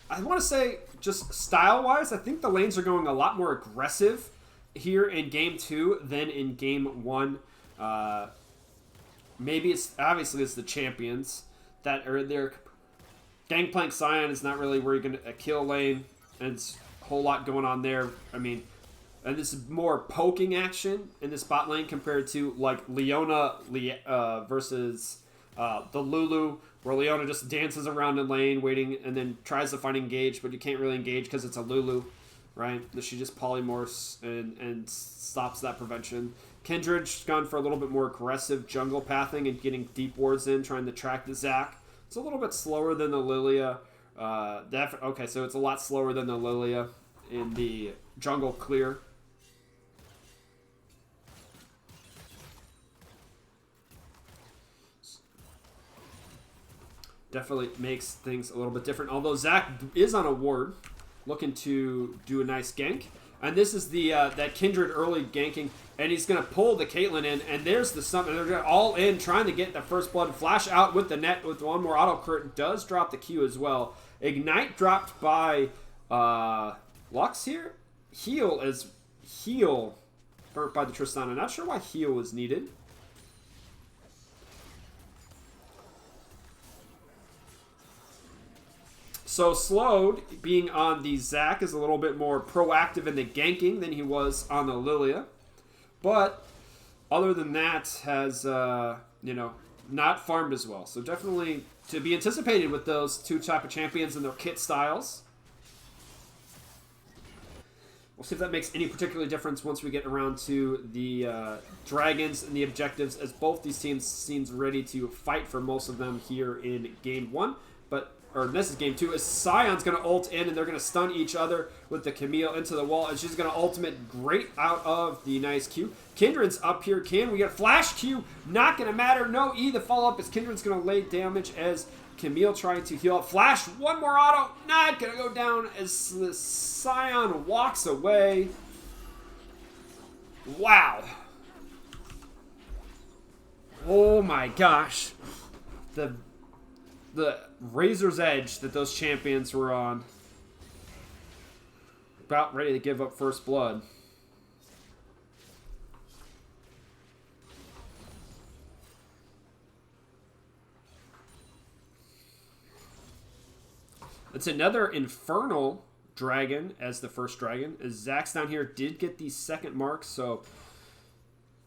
A: I want to say, just style-wise, I think the lanes are going a lot more aggressive here in Game 2 than in Game 1. Maybe it's the champions that are there. Gangplank Scion is not really where you're going to kill lane, and it's a whole lot going on there. I mean, And this is more poking action in this bot lane compared to like Leona versus the Lulu, where Leona just dances around in lane waiting and then tries to find engage, but you can't really engage because it's a Lulu, right? She just polymorphs and stops that prevention. Kindred's gone for a little bit more aggressive jungle pathing and getting deep wards in, trying to track the Zac. It's a little bit slower than the Lilia. Okay, so it's a lot slower than the Lilia in the jungle clear. Definitely makes things a little bit different. Although Zac is on a ward, looking to do a nice gank. And this is the that Kindred early ganking, and he's going to pull the Caitlyn in, and there's the summon. They're all in, trying to get the first blood. Flash out with the net with one more auto crit. Does drop the Q as well. Ignite dropped by Lux here. Heal burnt by the Tristana. Not sure why heal was needed. So Slowed, being on the Zac, is a little bit more proactive in the ganking than he was on the Lilia. But other than that, has, not farmed as well. So definitely to be anticipated with those two type of champions and their kit styles. We'll see if that makes any particular difference once we get around to the Dragons and the objectives, as both these teams seems ready to fight for most of them here in Game 1. Or this is Game 2, is Sion's going to ult in, and they're going to stun each other with the Camille into the wall, and she's going to ultimate great out of the nice Q. Kindred's up here. Can we get Flash Q? Not going to matter. No E. The follow-up is Kindred's going to lay damage as Camille trying to heal up. Flash, one more auto. Not going to go down as the Sion walks away. Wow. Oh my gosh. The razor's edge that those champions were on. About ready to give up first blood. It's another Infernal Dragon as the first dragon. As Zac's down here did get the second mark, so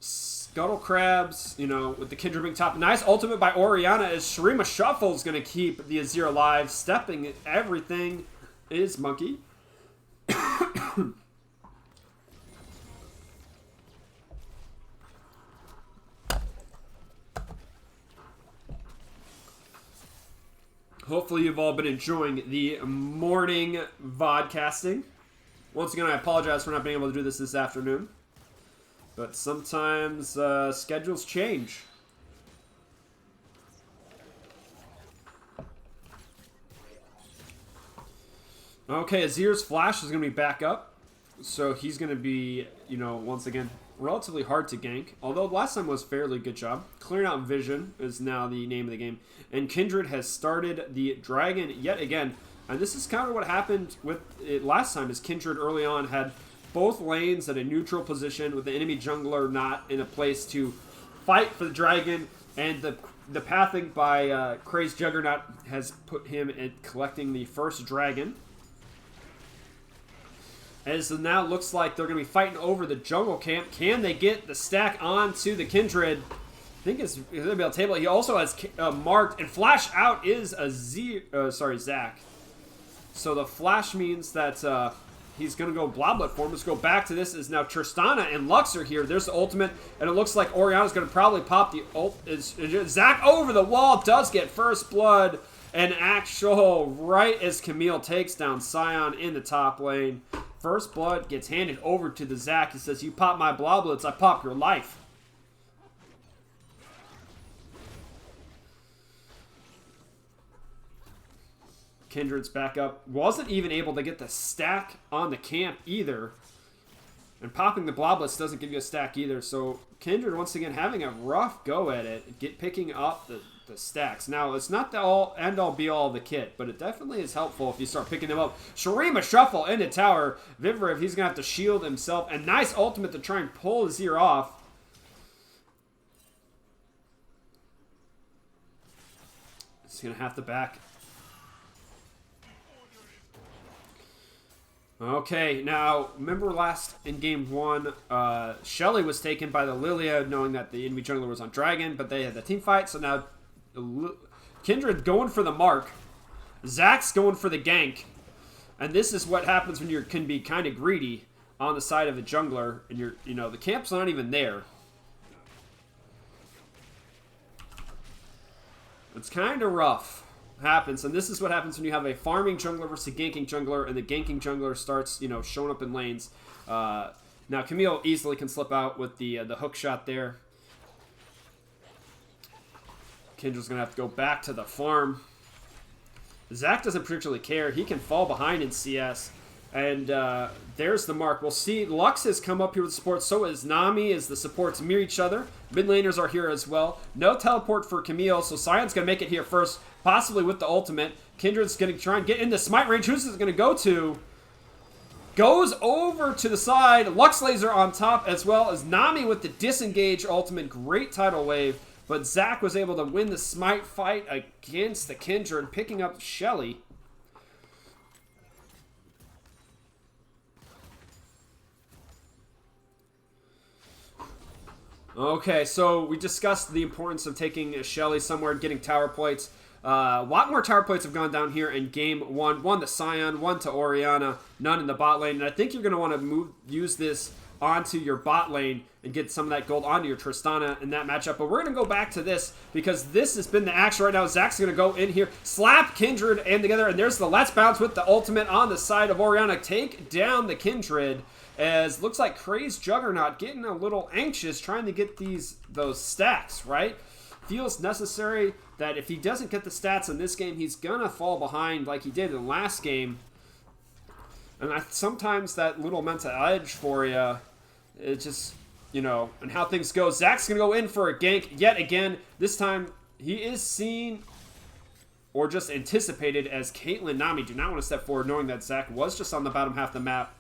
A: Scuttle Crabs, with the Kindred being top. Nice ultimate by Orianna as Shurima Shuffle is going to keep the Azir alive. Stepping everything is Monkey. Hopefully you've all been enjoying the morning vodcasting. Once again, I apologize for not being able to do this afternoon. But sometimes schedules change. Okay, Azir's Flash is going to be back up. So he's going to be, once again, relatively hard to gank. Although last time was fairly good job. Clearing out Vision is now the name of the game. And Kindred has started the Dragon yet again. And this is kind of what happened with it last time, is Kindred early on had both lanes at a neutral position with the enemy jungler not in a place to fight for the dragon, and the pathing by Crazed Juggernaut has put him in collecting the first dragon. As it now looks like they're going to be fighting over the jungle camp. Can they get the stack onto the Kindred? I think it's going to be on the table. He also has marked, and Flash out is a Zac. So the Flash means that he's going to go Bloblet form. Let's go back to this. Is now Tristana and Lux are here. There's the ultimate, and it looks like Orianna's going to probably pop the ult. Zac over the wall does get first blood, and actual right as Camille takes down Sion in the top lane. First blood gets handed over to the Zac. He says, "You pop my Bloblets, I pop your life." Kindred's back up. Wasn't even able to get the stack on the camp either. And popping the Bloblets doesn't give you a stack either. So Kindred, once again, having a rough go at it. Picking up the stacks. Now, it's not the end-all be-all of the kit, but it definitely is helpful if you start picking them up. Shurima Shuffle into tower. Vivrev, he's going to have to shield himself. And nice ultimate to try and pull Azir off. He's going to have to back. Okay, now, remember last in game 1, Shelly was taken by the Lilia, knowing that the enemy jungler was on Dragon, but they had the team fight, so now Kindred going for the mark, Zach's going for the gank, and this is what happens when you can be kind of greedy on the side of a jungler, and the camp's not even there. It's kind of rough. Happens, and this is what happens when you have a farming jungler versus a ganking jungler, and the ganking jungler starts, showing up in lanes. Now Camille easily can slip out with the hook shot there. Kindred's gonna have to go back to the farm. Zach doesn't particularly care. He can fall behind in CS. And there's the mark. We'll see. Lux has come up here with support. So is Nami, as the supports mirror each other. Mid laners are here as well. No teleport for Camille, so Sion's going to make it here first, possibly with the ultimate. Kindred's going to try and get into smite range. Who's it going to go to? Goes over to the side. Lux Laser on top, as well as Nami with the disengage ultimate. Great tidal wave. But Zach was able to win the smite fight against the Kindred, picking up Shelly. Okay, so we discussed the importance of taking a Shelly somewhere and getting tower plates. A lot more tower plates have gone down here in game 1. One to Sion, one to Orianna, none in the bot lane. And I think you're going to want to use this onto your bot lane and get some of that gold onto your Tristana in that matchup. But we're going to go back to this because this has been the action right now. Zach's going to go in here, slap Kindred and together, and there's the Let's Bounce with the ultimate on the side of Orianna. Take down the Kindred. As looks like Crazed Juggernaut getting a little anxious trying to get those stats, right? Feels necessary that if he doesn't get the stats in this game, he's going to fall behind like he did in the last game. And sometimes that little mental edge for you, it just, and how things go. Zach's going to go in for a gank yet again. This time, he is seen or just anticipated as Caitlyn Nami do not want to step forward, knowing that Zach was just on the bottom half of the map.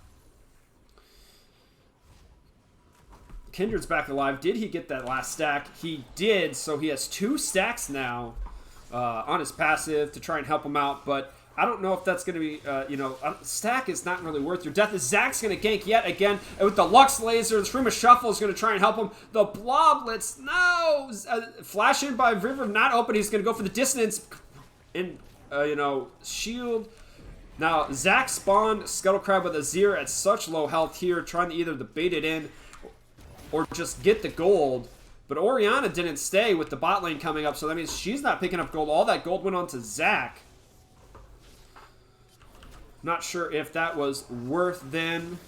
A: Kindred's back alive. Did he get that last stack? He did, so he has 2 stacks now on his passive to try and help him out, but I don't know if that's going to be, stack is not really worth your death. Zach's going to gank yet again, and with the Lux Laser, the Stream of Shuffle is going to try and help him. The Bloblets, no! Flash in by River, not open. He's going to go for the dissonance and, shield. Now, Zach spawned Scuttlecrab with Azir at such low health here, trying to either bait it in or just get the gold. But Orianna didn't stay with the bot lane coming up, so that means she's not picking up gold. All that gold went on to Zach. Not sure if that was worth then.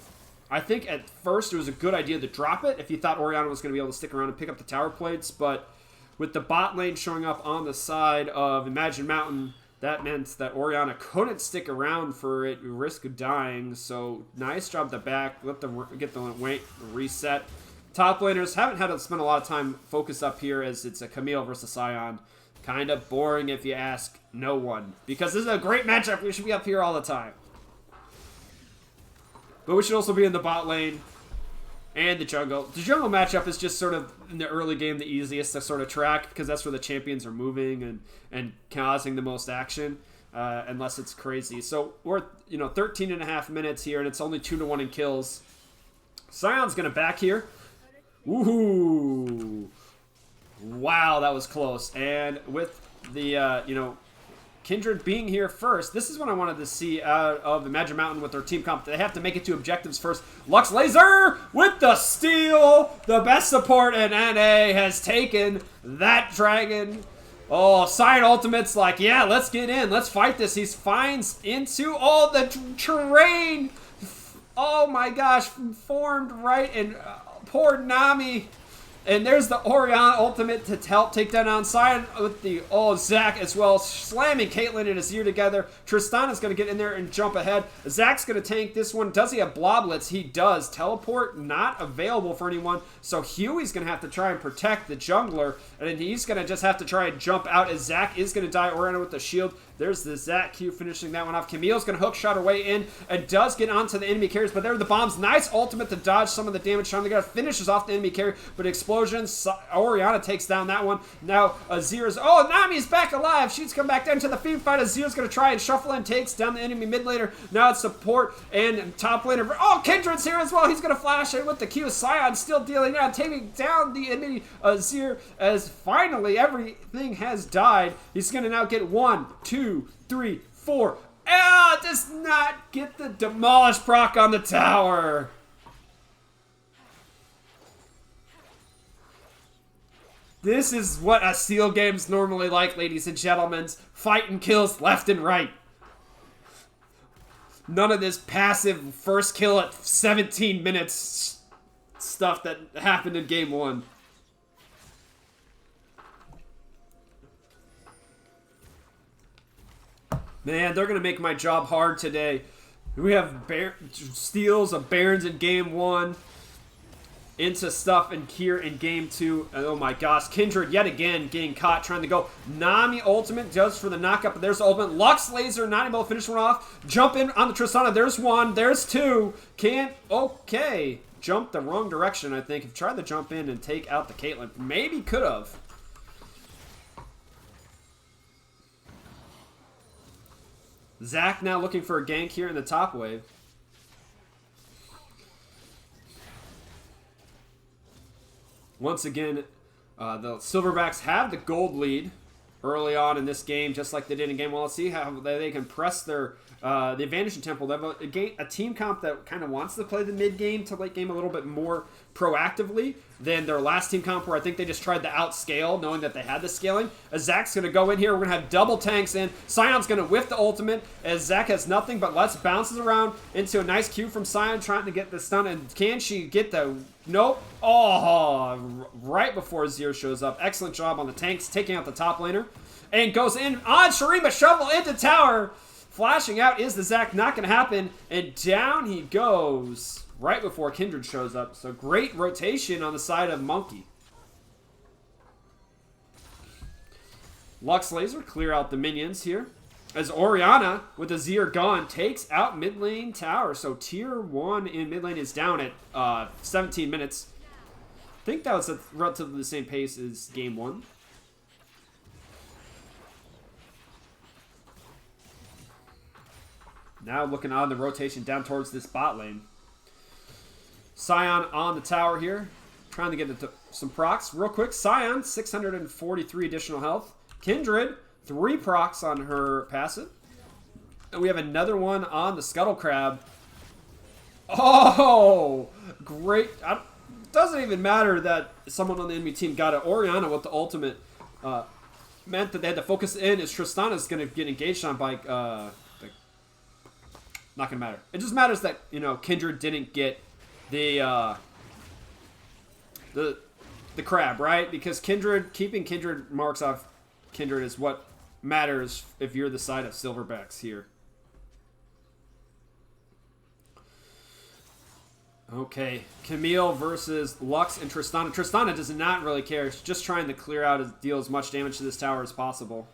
A: I think at first it was a good idea to drop it if you thought Orianna was going to be able to stick around and pick up the tower plates, but with the bot lane showing up on the side of Imagine Mountain, that meant that Orianna couldn't stick around for it, risk of dying, so nice job at the back, let them get the weight reset. Top laners haven't had to spend a lot of time focused up here as it's a Camille versus Sion. Kind of boring if you ask no one. Because this is a great matchup. We should be up here all the time. But we should also be in the bot lane and the jungle. The jungle matchup is just sort of, in the early game, the easiest to sort of track because that's where the champions are moving and causing the most action. Unless it's crazy. So we're 13 and a half minutes here and it's only 2-1 in kills. Sion's going to back here. Ooh. Wow, that was close. And with the, Kindred being here first, this is what I wanted to see out of Imagine Mountain with their team comp. They have to make it to objectives first. Lux Laser with the steal. The best support in NA has taken that dragon. Oh, Sion Ultimate's like, yeah, let's get in. Let's fight this. He finds into all the terrain. Oh my gosh, formed right and poor Nami. And there's the Orianna ultimate to help take down on Sion with the Zach as well, slamming Caitlyn and Azir together. Tristana's going to get in there and jump ahead. Zach's going to tank this one. Does he have Bloblets? He does. Teleport not available for anyone, so Huey's going to have to try and protect the jungler, and then he's going to just have to try and jump out as Zach is going to die. Orianna with the shield. There's the Zach Q finishing that one off. Camille's going to hook shot her way in and does get onto the enemy carriers, but there are the bombs. Nice ultimate to dodge some of the damage. Trying to get finishes off the enemy carrier, but explodes explosions. Oriana takes down that one. Now Azir's, oh, Nami's back alive. She's come back down to the feed fight. Azir's going to try and shuffle and takes down the enemy mid laner. Now it's support and top laner. Oh, Kindred's here as well. He's going to flash in with the Q. Sion still dealing out, taking down the enemy Azir as finally everything has died. He's going to now get 1, 2, 3, 4. Ah, does not get the demolish proc on the tower. This is what a Seal game's normally like, ladies and gentlemen. Fighting kills left and right. None of this passive first kill at 17 minutes stuff that happened in game 1. Man, they're going to make my job hard today. We have steals of Barons in game 1. Into stuff and here in game 2. Oh my gosh. Kindred yet again getting caught trying to go. Nami ultimate just for the knockup. But there's the ultimate. Lux laser not able to finish one off. Jump in on the Tristana. There's 1. There's 2. Can't. Okay. Jumped the wrong direction, I think. If tried to jump in and take out the Caitlyn. Maybe could have. Zac now looking for a gank here in the top wave. Once again, the Silverbacks have the gold lead early on in this game, just like they did in game 1. Let's see how they can press their the advantage in Temple. They have a team comp that kind of wants to play the mid game to late game a little bit more proactively than their last team comp, where I think they just tried to outscale, knowing that they had the scaling. As Zac's going to go in here, we're going to have double tanks in. Sion's going to whiff the ultimate, as Zac has nothing but Let's bounces around into a nice Q from Sion, trying to get the stun. And can she get the... Nope. Oh, right before Zero shows up. Excellent job on the tanks, taking out the top laner. And goes in on Shurima, shovel into tower. Flashing out is the Zac, not going to happen. And down he goes right before Kindred shows up. So great rotation on the side of Monkey. Lux Laser clear out the minions here. As Oriana, with the Azir gone, takes out mid lane tower. So tier 1 in mid lane is down at 17 minutes. I think that was at relatively the same pace as game 1. Now looking on the rotation down towards this bot lane. Sion on the tower here, trying to get into some procs. Real quick, Sion, 643 additional health. Kindred, 3 procs on her passive. And we have another one on the Scuttle Crab. Oh, great. It doesn't even matter that someone on the enemy team got it. Oriana with the ultimate meant that they had to focus in, as Tristana's going to get engaged on by... not going to matter. It just matters that, you know, Kindred didn't get the crab, right? Because Kindred, keeping Kindred marks off Kindred is what matters if you're the side of Silverbacks here. Okay, Camille versus Lux and Tristana. Tristana does not really care. She's just trying to clear out, deal as much damage to this tower as possible.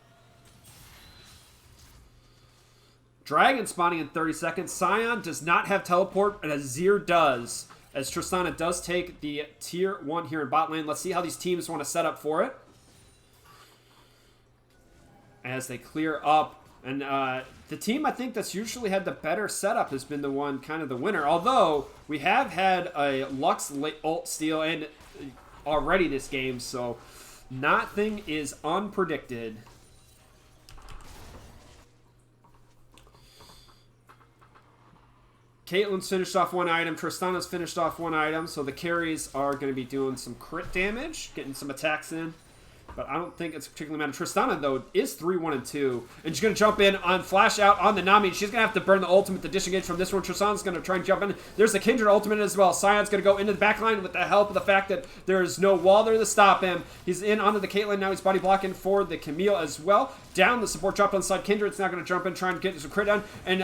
A: Dragon spawning in 30 seconds. Sion does not have teleport, and Azir does. As Tristana does take the tier 1 here in bot lane. Let's see how these teams want to set up for it. As they clear up. And the team, I think, that's usually had the better setup has been the one, kind of the winner. Although, we have had a Lux ult steal and already this game, so nothing is unpredicted. Caitlyn's finished off 1 item. Tristana's finished off 1 item. So the carries are going to be doing some crit damage, getting some attacks in. But I don't think it's particularly matter. Tristana, though, is 3-1-2. And she's going to jump in on Flash Out on the Nami. She's going to have to burn the ultimate to disengage from this one. Tristana's going to try and jump in. There's the Kindred ultimate as well. Sion's going to go into the backline with the help of the fact that there's no wall there to stop him. He's in onto the Caitlyn. Now he's body blocking for the Camille as well. Down the support drop on the side. Kindred's now going to jump in, try and get some crit down. And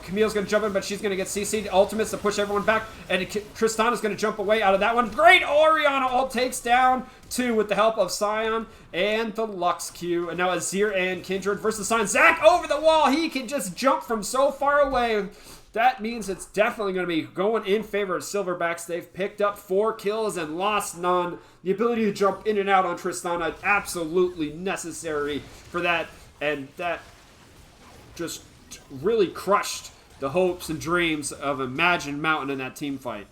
A: Camille's going to jump in, but she's going to get CC'd. Ultimates to push everyone back. And Tristana's going to jump away out of that one. Great Oriana ult takes down 2 with the help of Sion and the Lux Q. And now Azir and Kindred versus Sion. Zac over the wall. He can just jump from so far away. that means it's definitely going to be going in favor of Silverbacks. They've picked up 4 kills and lost none. The ability to jump in and out on Tristana, absolutely necessary for that. And that just really crushed the hopes and dreams of Imagine Mountain in that team fight.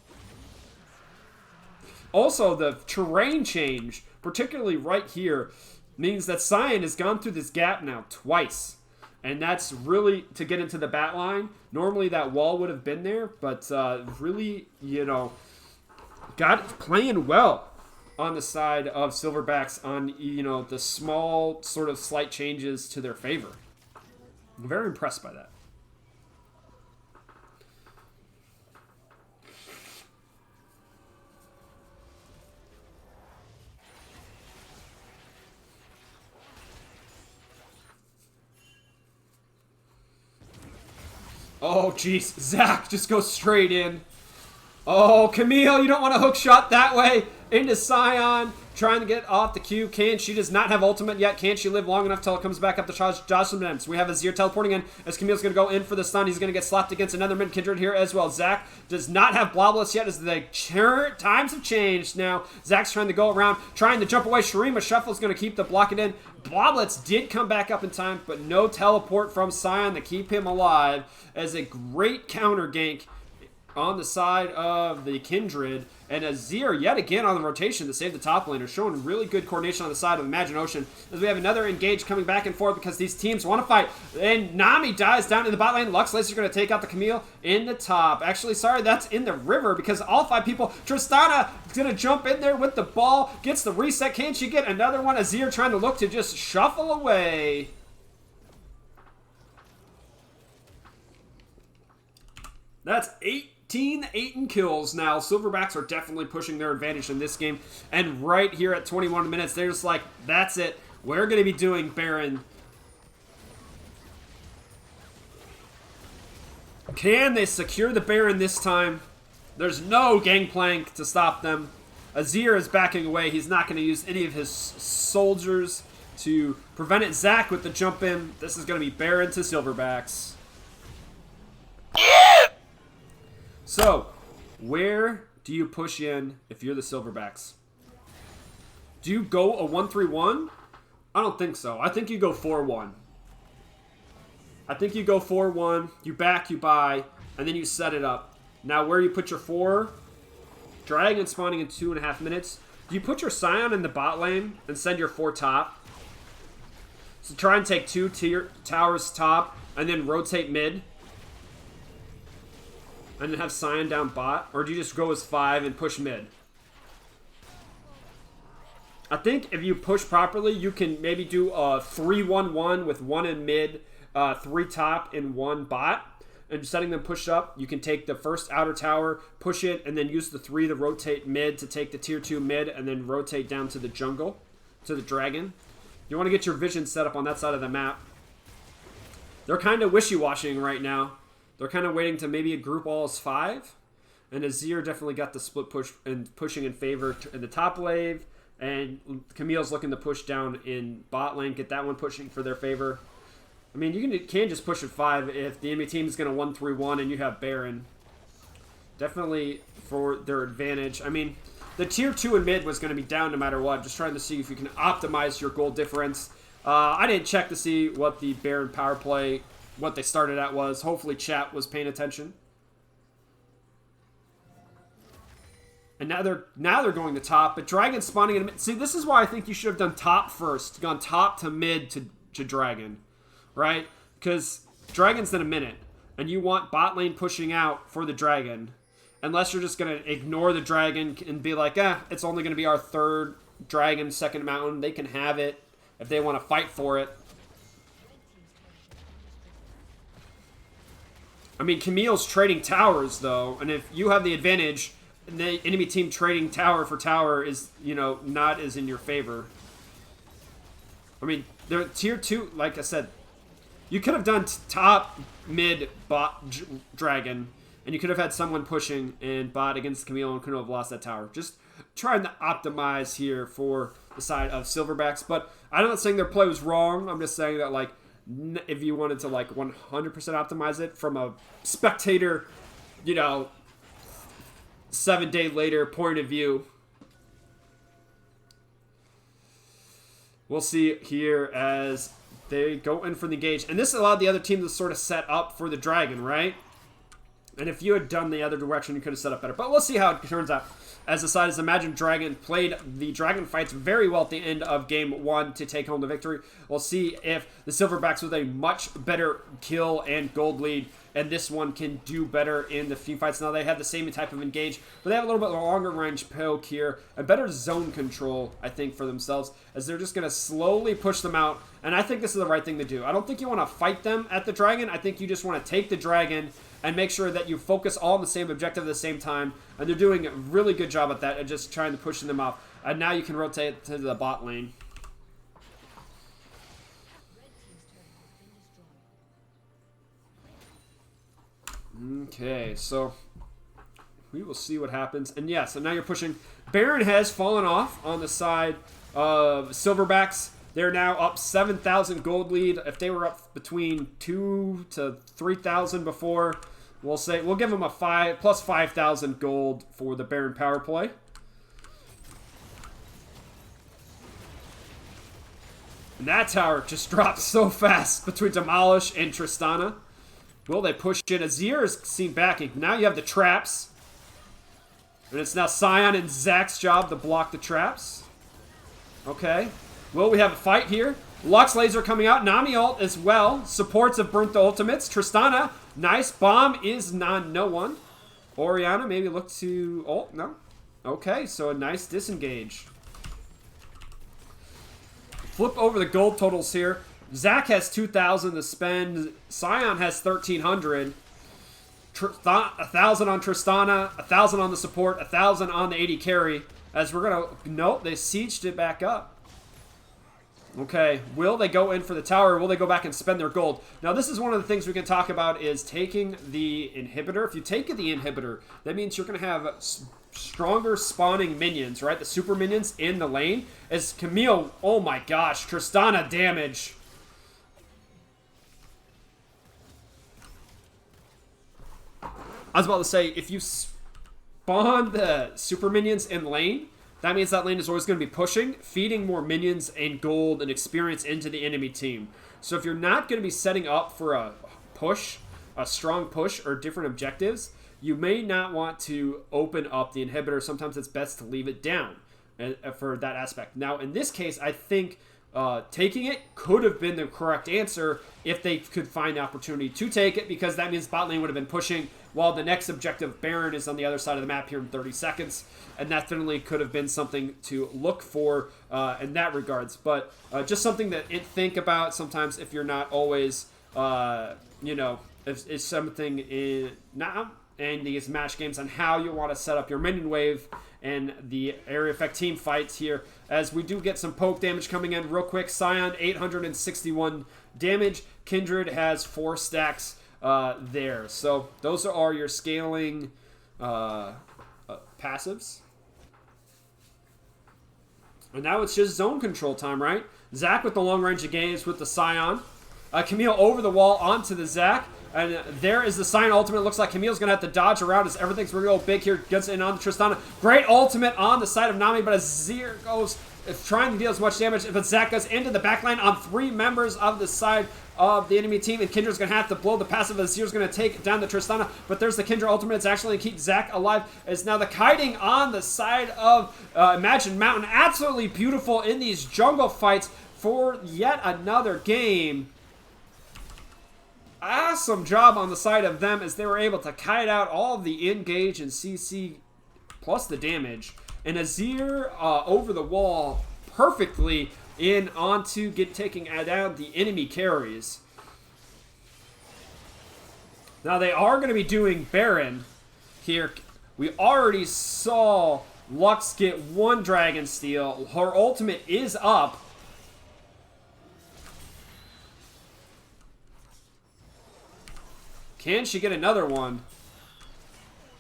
A: Also, the terrain change, particularly right here, means that Cyan has gone through this gap now twice. And that's really to get into the bat line. Normally that wall would have been there, but really, you know, got playing well on the side of Silverbacks on, you know, the small sort of slight changes to their favor. I'm very impressed by that. Oh, jeez. Zach just goes straight in. Oh, Camille, you don't want a hook shot that way into Scion. Trying to get off the Q. Can she does not have ultimate yet. Can she live long enough till it comes back up to Josh from them? So we have Azir teleporting in as Camille's going to go in for the stun. He's going to get slapped against another mid-kindred here as well. Zach does not have Blobless yet as the times have changed now. Zach's trying to go around, trying to jump away. Shurima Shuffle's going to keep the block it in. Bloblets did come back up in time, but no teleport from Scion to keep him alive as a great counter gank on the side of the Kindred. And Azir, yet again on the rotation to save the top laner, showing really good coordination on the side of Imagine Ocean. As we have another engage coming back and forth because these teams want to fight. And Nami dies down in the bot lane. Lux Laser's going to take out the Camille in the top. Actually, sorry, that's in the river because all 5 people. Tristana is going to jump in there with the ball. Gets the reset. Can she get another one? Azir trying to look to just shuffle away. That's 8 kills now. Silverbacks are definitely pushing their advantage in this game. And right here at 21 minutes, they're just like, that's it. We're going to be doing Baron. Can they secure the Baron this time? There's no gangplank to stop them. Azir is backing away. He's not going to use any of his soldiers to prevent it. Zach with the jump in. This is going to be Baron to Silverbacks. So, where do you push in if you're the Silverbacks? Do you go a 1-3-1? I don't think so. I think you go 4-1. I think you go 4-1, you back, you buy, and then you set it up. Now, where you put your 4, Dragon spawning in 2.5 minutes. Do you put your Scion in the bot lane and send your 4 top? So try and take 2 towers top, and then rotate mid. And then have Scion down bot? Or do you just go as 5 and push mid? I think if you push properly, you can maybe do a 3-1-1 with 1 in mid, 3 top, and 1 bot. And setting them pushed up, you can take the first outer tower, push it, and then use the 3 to rotate mid to take the tier 2 mid, and then rotate down to the jungle, to the dragon. You want to get your vision set up on that side of the map. They're kind of wishy-washying right now. They're kind of waiting to maybe a group all as 5. And Azir definitely got the split push and pushing in favor in the top wave. And Camille's looking to push down in bot lane, get that one pushing for their favor. I mean, you can just push at 5 if the enemy team is going to 1-3-1 and you have Baron. Definitely for their advantage. I mean, the tier 2 in mid was going to be down no matter what. Just trying to see if you can optimize your goal difference. I didn't check to see what the Baron power play, what they started at was. Hopefully chat was paying attention. And now they're going to top, but Dragon spawning in mid. See, this is why I think you should have done top first. Gone top to mid to Dragon. Right? Because Dragon's in a minute. And you want bot lane pushing out for the Dragon. Unless you're just going to ignore the Dragon and be like, it's only going to be our 3rd Dragon, 2nd mountain. They can have it if they want to fight for it. I mean, Camille's trading towers, though. And if you have the advantage, the enemy team trading tower for tower is, you know, not as in your favor. I mean, they're tier 2, like I said. You could have done top, mid, bot, Dragon. And you could have had someone pushing in bot against Camille and could have lost that tower. Just trying to optimize here for the side of Silverbacks. But I'm not saying their play was wrong. I'm just saying that, like, if you wanted to like 100% optimize it from a spectator, you know, 7-day later point of view. We'll see here as they go in for the engage. And this allowed the other team to sort of set up for the dragon, right? And if you had done the other direction, you could have set up better. But we'll see how it turns out. As the side is Imagine Dragon played the Dragon fights very well at the end of Game 1 to take home the victory. We'll see if the Silverbacks with a much better kill and gold lead, and this one can do better in the team fights. Now they have the same type of engage, but they have a little bit longer range poke here, a better zone control, I think, for themselves, as they're just going to slowly push them out. And I think this is the right thing to do. I don't think you want to fight them at the Dragon. I think you just want to take the Dragon and make sure that you focus all on the same objective at the same time. And they're doing a really good job at that and just trying to push them up. And now you can rotate to the bot lane. Okay, so we will see what happens. And yes, so now you're pushing. Baron has fallen off on the side of Silverbacks. They're now up 7,000 gold lead. If they were up between 2 to 3,000 before, we'll give them a plus 5,000 gold for the Baron power play. And that tower just dropped so fast between Demolish and Tristana. Will they push it? Azir is seen backing. Now you have the traps. And it's now Sion and Zach's job to block the traps. Okay. Will we have a fight here? Lux Laser coming out. Nami ult as well. Supports have burnt the ultimates. Tristana, nice. Bomb is no one. Orianna maybe look to ult. No. Okay, so a nice disengage. Flip over the gold totals here. Zach has 2,000 to spend. Sion has 1,300. 1,000 on Tristana. 1,000 on the support. 1,000 on the AD carry. As we're going to... Nope, they sieged it back up. Okay, will they go in for the tower, or will they go back and spend their gold? Now, this is one of the things we can talk about is taking the inhibitor. If you take the inhibitor, that means you're going to have stronger spawning minions, right? The super minions in the lane. As Camille, oh my gosh, Tristana damage. I was about to say, if you spawn the super minions in lane, that means that lane is always going to be pushing, feeding more minions and gold and experience into the enemy team. So if you're not going to be setting up for a push, a strong push, or different objectives, you may not want to open up the inhibitor. Sometimes it's best to leave it down for that aspect. Now, in this case, I think taking it could have been the correct answer if they could find the opportunity to take it, because that means bot lane would have been pushing while the next objective, Baron, is on the other side of the map here in 30 seconds. And that definitely could have been something to look for in that regards. But just something to think about sometimes if you're not always, you know, if something in these match games on how you want to set up your minion wave and the area effect team fights here. As we do get some poke damage coming in real quick. Sion, 861 damage. Kindred has 4 stacks there. So those are your scaling passives. And now it's just zone control time, right? Zach with the long range engage with the Sion. Camille over the wall onto the Zach. And there is the Sion ultimate. Looks like Camille's going to have to dodge around as everything's real big here. Gets in on the Tristana. Great ultimate on the side of Nami, but Azir goes trying to deal as much damage. But Zach goes into the backline on 3 members of the side of the enemy team, and Kindred's going to have to blow the passive. Azir's going to take down the Tristana, but there's the Kindred ultimate. It's actually going to keep Zach alive. It's now the kiting on the side of Imagine Mountain. Absolutely beautiful in these jungle fights for yet another game. Awesome job on the side of them as they were able to kite out all of the engage and CC plus the damage. And Azir over the wall perfectly in onto taking down the enemy carries. Now they are going to be doing Baron here. We already saw Lux get 1 Dragon Steel. Her ultimate is up. Can she get another one?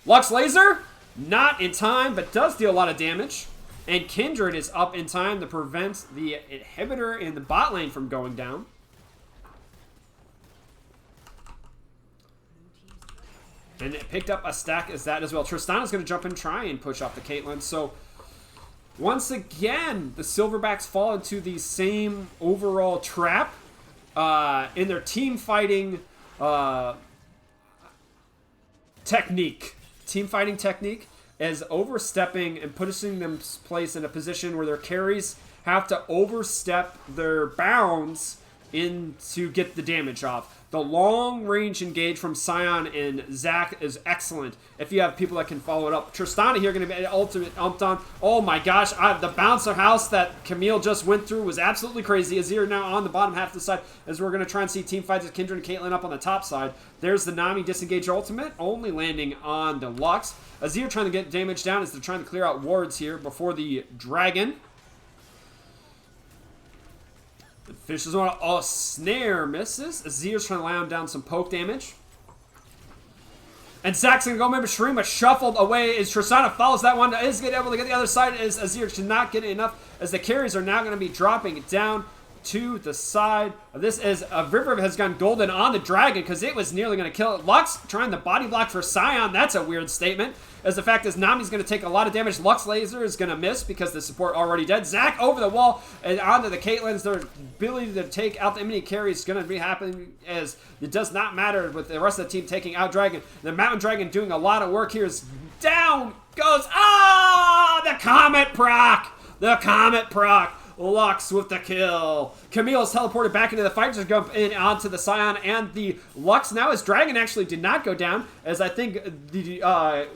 A: Lux Laser? Not in time, but does deal a lot of damage. And Kindred is up in time to prevent the inhibitor in the bot lane from going down. And it picked up a stack as that as well. Tristana's going to jump in and try and push off the Caitlyn. So, once again, the Silverbacks fall into the same overall trap in their team fighting technique. Team fighting technique as overstepping and putting them place in a position where their carries have to overstep their bounds in to get the damage off. The long range engage from Sion and Zach is excellent if you have people that can follow it up. Tristana here going to be an ultimate umped on. Oh my gosh, the bouncer house that Camille just went through was absolutely crazy. Azir now on the bottom half of the side as we're going to try and see team fights with Kindred and Caitlyn up on the top side. There's the Nami disengage ultimate, only landing on the Lux. Azir trying to get damage down as they're trying to clear out wards here before the Dragon. The fish is on a snare, misses. Azir's trying to land down some poke damage. And Zach's going to go, maybe Shreema shuffled away as Tristana follows that one. Is going to be able to get the other side as Azir should not get enough as the carries are now going to be dropping down to the side. This is River has gone golden on the Dragon because it was nearly going to kill it. Lux trying the body block for Sion. That's a weird statement. As the fact is Nami's going to take a lot of damage. Lux Laser is going to miss because the support already dead. Zach over the wall and onto the Caitlyn's. Their ability to take out the enemy carry is going to be happening as it does not matter with the rest of the team taking out Dragon. The Mountain Dragon doing a lot of work here is down goes. The Comet proc. The Comet proc. Lux with the kill. Camille's teleported back into the fight. Just jump in onto the Sion and the Lux. Now his Dragon actually did not go down as I think the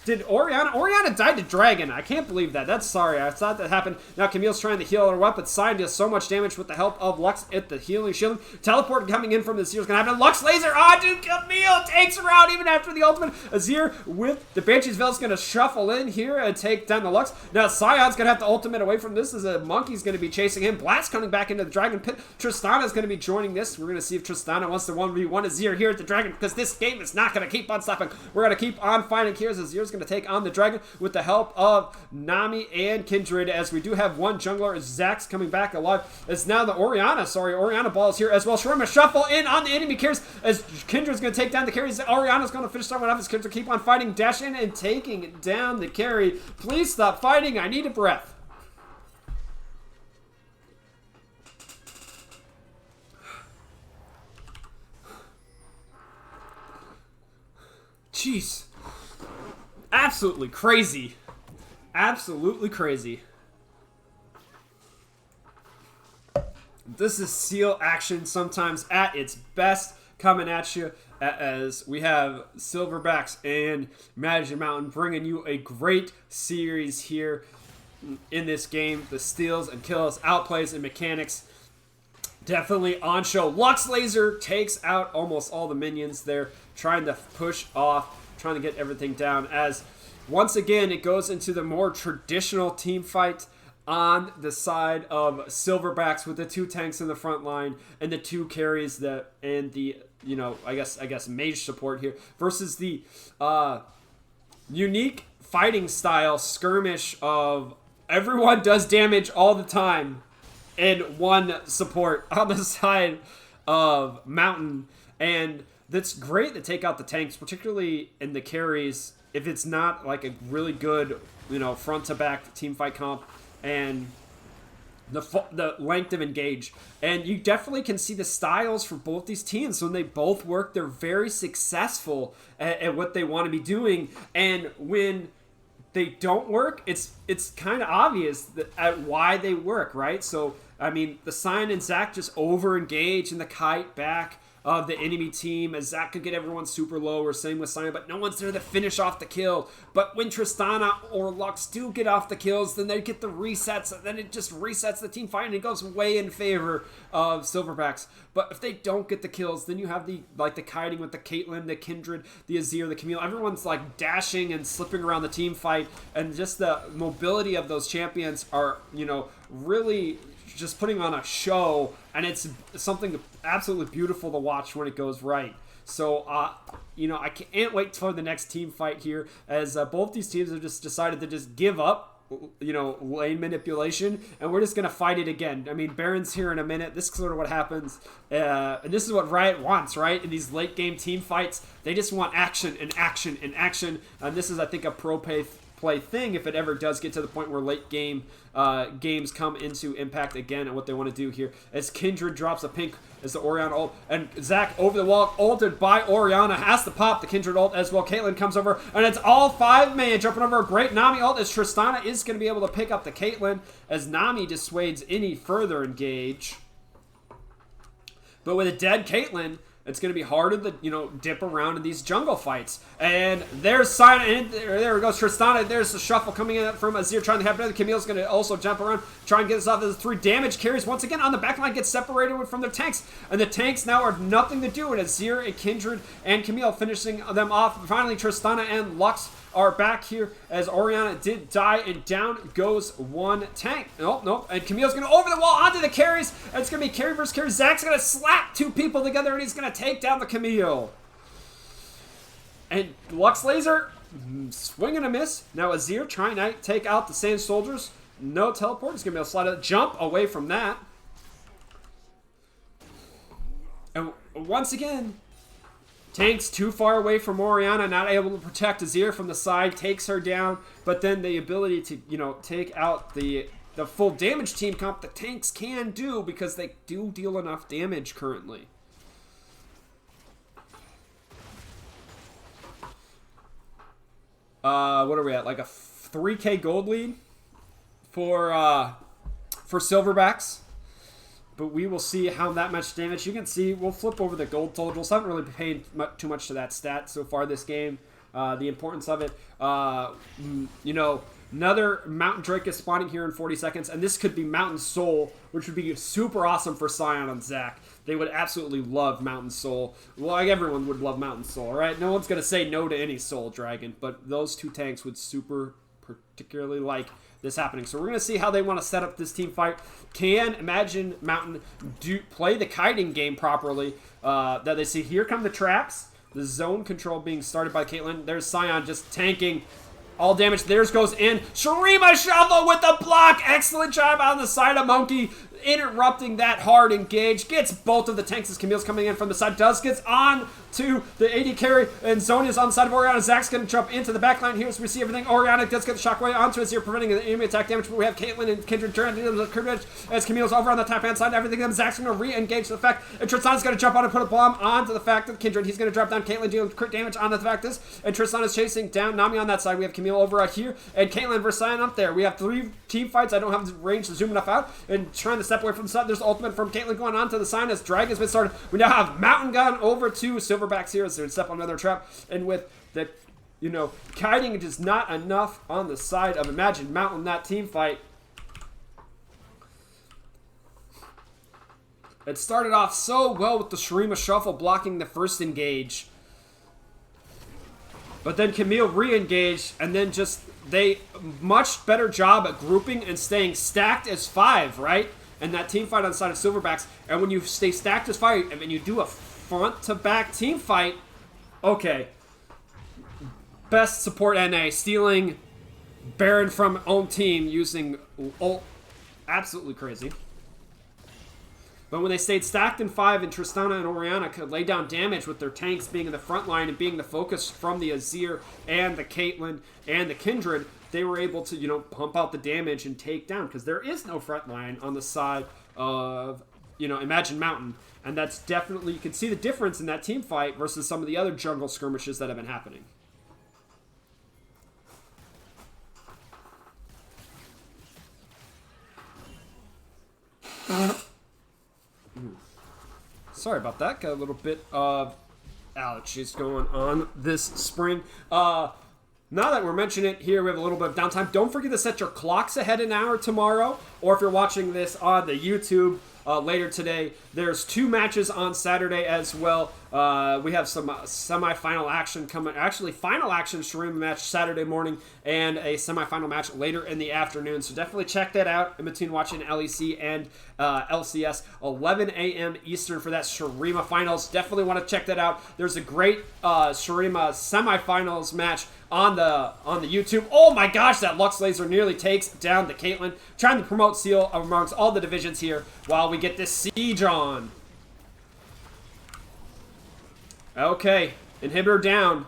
A: did Orianna died to Dragon. I can't believe that. That's sorry. I thought that happened. Now Camille's trying to heal her up, but Sion does so much damage with the help of Lux at the healing shield. Teleport coming in from the Azir is going to happen. Lux laser onto Camille. Takes her out even after the ultimate. Azir with the Banshee's Veil is going to shuffle in here and take down the Lux. Now Sion's going to have the ultimate away from this as a Monkey's going to be chasing him. Blast coming back into the Dragon Pit. Tristana's going to be joining this. We're going to see if Tristana wants to 1v1 Azir here at the Dragon because this game is not going to keep on stopping. We're going to keep on fighting here as Azir's going to take on the Dragon with the help of Nami and Kindred as we do have one jungler as Zach's coming back alive as now the Orianna ball is here as well. Shurima shuffle in on the enemy carries as Kindred's going to take down the carries. Orianna's going to finish someone off as Kindred keep on fighting, dash in and taking down the carry. Please stop fighting. I need a breath. Jeez. Absolutely crazy. Absolutely crazy. This is SEAL action sometimes at its best coming at you as we have Silverbacks and Magic Mountain bringing you a great series here in this game. The steals and kills, outplays, and mechanics definitely on show. Lux Laser takes out almost all the minions there, trying to push off, trying to get everything down as once again it goes into the more traditional team fight on the side of Silverbacks with the two tanks in the front line and the two carries that and the I guess mage support here versus the unique fighting style skirmish of everyone does damage all the time and one support on the side of Mountain. And that's great to take out the tanks, particularly in the carries, if it's not like a really good, front to back team fight comp and the length of engage. And you definitely can see the styles for both these teams. When they both work, they're very successful at what they want to be doing. And when they don't work, it's kind of obvious at why they work, right? So, I mean, the Sion and Zach just over-engage in the kite back of the enemy team as Zach could get everyone super low, or same with Sion, but no one's there to finish off the kill. But when Tristana or Lux do get off the kills, then they get the resets, and then it just resets the team fight, and it goes way in favor of Silverbacks. But if they don't get the kills, then you have the kiting with the Caitlyn, the Kindred, the Azir, the Camille. Everyone's like dashing and slipping around the team fight, and just the mobility of those champions are, really just putting on a show, and it's something absolutely beautiful to watch when it goes right. So, I can't wait for the next team fight here, as both these teams have just decided to just give up lane manipulation, and we're just going to fight it again. I mean, Baron's here in a minute. This is sort of what happens. And this is what Riot wants, right? In these late game team fights, they just want action and action and action. And this is, I think, a pro play thing if it ever does get to the point where late game games come into impact again, and what they want to do here as Kindred drops a pink as the Orianna ult, and Zach over the wall, ulted by Orianna, has to pop the Kindred ult as well. Caitlyn comes over, and it's all 5-man jumping over a great Nami ult as Tristana is going to be able to pick up the Caitlyn as Nami dissuades any further engage. But with a dead Caitlyn, it's going to be harder to, dip around in these jungle fights. And there's Sion, and there goes Tristana. There's the shuffle coming in from Azir trying to have it. Camille's going to also jump around, try and get this off. There's 3 damage carries once again on the backline, gets separated from their tanks. And the tanks now are nothing to do. And Azir and Kindred and Camille finishing them off. Finally, Tristana and Lux are back here as Orianna did die, and down goes one tank. Nope. And Camille's going to over the wall onto the carries, and it's going to be carry versus carry. Zach's going to slap 2 people together, and he's going to take down the Camille. And Lux Laser, swing and a miss. Now Azir trying to take out the Sand Soldiers. No teleport. He's going to be able to slide a jump away from that. And once again, tanks too far away from Orianna, not able to protect Azir from the side, takes her down. But then the ability to, take out the full damage team comp, the tanks can do because they do deal enough damage currently. What are we at? Like a 3k gold lead for Silverbacks. But we will see how that much damage. You can see, we'll flip over the gold totals. I haven't really paid too much to that stat so far this game. The importance of it. Another Mountain Drake is spawning here in 40 seconds. And this could be Mountain Soul, which would be super awesome for Sion and Zach. They would absolutely love Mountain Soul. Well, like everyone would love Mountain Soul, right? No one's going to say no to any Soul Dragon. But those 2 tanks would super particularly like this happening. So we're going to see how they want to set up this team fight. Can Imagine Mountain play the kiting game properly? That they see here come the traps. The zone control being started by Caitlyn. There's Sion just tanking all damage. Theirs goes in. Shurima Shuffle with the block. Excellent job on the side of Monkey. Interrupting that hard engage. Gets both of the tanks as Camille's coming in from the side. Gets on to the AD carry. And Zonia's on the side of Orianna. Zach's going to jump into the backline here as we see everything. Orianna does get the shockwave onto Azir, preventing the enemy attack damage. But we have Caitlyn and Kindred turn into the curve as Camille's over on the top hand side. Everything. Zach's going to re-engage the fact. And Tristana's going to jump on and put a bomb onto the fact of Kindred. He's going to drop down Caitlyn, dealing crit damage onto the fact is. And Tristana's chasing down Nami on that side. We have Camille over here. And Caitlyn versus Sion up there. We have 3 team fights. I don't have the range to zoom enough out. And trying to step away from the side. There's ultimate from Caitlyn going on to the Sion as drag has been started. We now have Mountain Gun over to Silverbacks here as they step on another trap. And with the, kiting just not enough on the side of Imagine Mountain, that team fight. It started off so well with the Shurima Shuffle blocking the first engage. But then Camille re-engaged, and then they much better job at grouping and staying stacked as 5, right? And that team fight on the side of Silverbacks. And when you stay stacked as 5, and then you do a front-to-back team fight, okay. Best support NA, stealing Baron from own team using ult. Absolutely crazy. But when they stayed stacked in 5 and Tristana and Orianna could lay down damage with their tanks being in the front line and being the focus from the Azir and the Caitlyn and the Kindred, they were able to, pump out the damage and take down, because there is no front line on the side of, Imagine Mountain. And that's definitely, you can see the difference in that team fight versus some of the other jungle skirmishes that have been happening. Sorry about that. Got a little bit of allergies going on this spring. Now that we're mentioning it here, we have a little bit of downtime. Don't forget to set your clocks ahead an hour tomorrow, or if you're watching this on the YouTube later today, there's 2 matches on Saturday as well. We have some semifinal action coming. Actually, final action Shurima match Saturday morning and a semifinal match later in the afternoon. So definitely check that out in between watching LEC and LCS. 11 a.m. Eastern for that Shurima finals. Definitely want to check that out. There's a great Shurima semifinals match on the YouTube. Oh my gosh, that Lux Laser nearly takes down the Caitlyn. Trying to promote Seal amongst all the divisions here while we get this siege on. Okay, inhibitor down.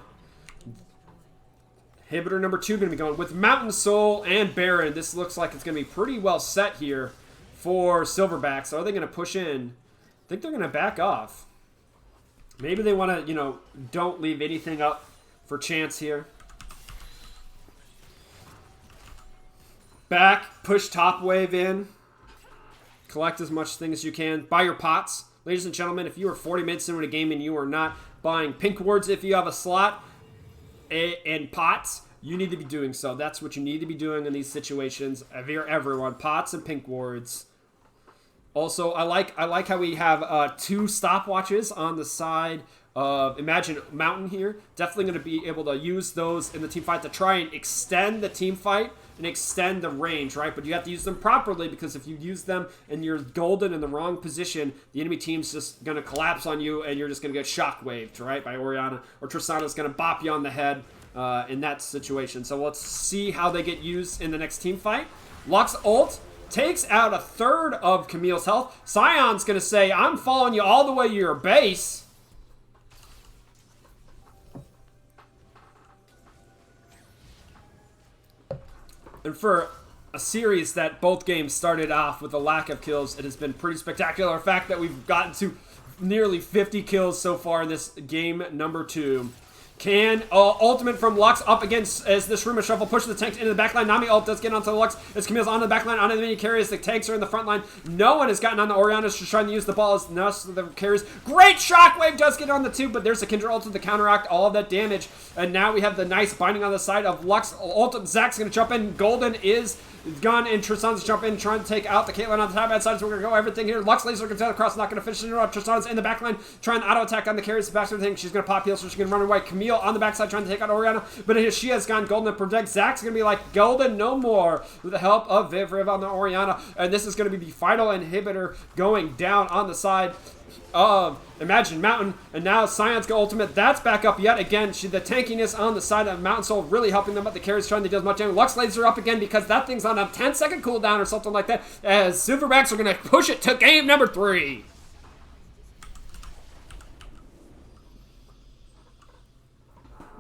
A: Inhibitor number 2 going to be going with Mountain Soul and Baron. This looks like it's going to be pretty well set here for Silverbacks. Are they going to push in? I think they're going to back off. Maybe they want to, you know, don't leave anything up for chance here. Back, push top wave in. Collect as much thing as you can. Buy your pots. Ladies and gentlemen, if you are 40 minutes into a game and you are not buying pink wards if you have a slot and pots, you need to be doing so. That's what you need to be doing in these situations. Everyone, pots and pink wards. Also, I like how we have 2 stopwatches on the side of Imagine Mountain here. Definitely going to be able to use those in the team fight to try and extend the team fight and extend the range, right? But you have to use them properly, because if you use them and you're golden in the wrong position, the enemy team's just going to collapse on you and you're just going to get shockwaved, right, by Orianna. Or Tristana's going to bop you on the head in that situation. So let's see how they get used in the next team fight. Lux ult takes out a third of Camille's health. Sion's going to say, I'm following you all the way to your base. And for a series that both games started off with a lack of kills, it has been pretty spectacular. The fact that we've gotten to nearly 50 kills so far in this game number 2. Can ultimate from Lux up against as this Shurima Shuffle pushes the tanks into the backline. Nami ult does get onto the Lux as Camille's onto the backline, onto the mini carries. The tanks are in the front line. No one has gotten on the Orianna. Just trying to use the ball as the carries. Great shockwave does get on the 2, but there's a Kindred ult to counteract all of that damage. And now we have the nice binding on the side of Lux ult. Zach's going to jump in. Golden is gone, and Tristan's jump in, trying to take out the Caitlyn on the top side. So we're going to go everything here. Lux laser comes out across, not going to finish it off. Tristan's in the backline, trying to auto attack on the carries. The backside thing. She's going to pop heal, so she's going to run away. Camille on the backside trying to take out Orianna, but she has gone golden to protect. Zach's going to be like, golden no more, with the help of Viv on the Orianna. And this is going to be the final inhibitor going down on the side of Imagine Mountain. And now Sion's got ultimate. That's back up yet again. The tankiness on the side of Mountain Soul really helping them, but the carries trying to do as much damage. Lux laser up again because that thing's on a 10-second cooldown or something like that, as Silverbacks are going to push it to game number 3.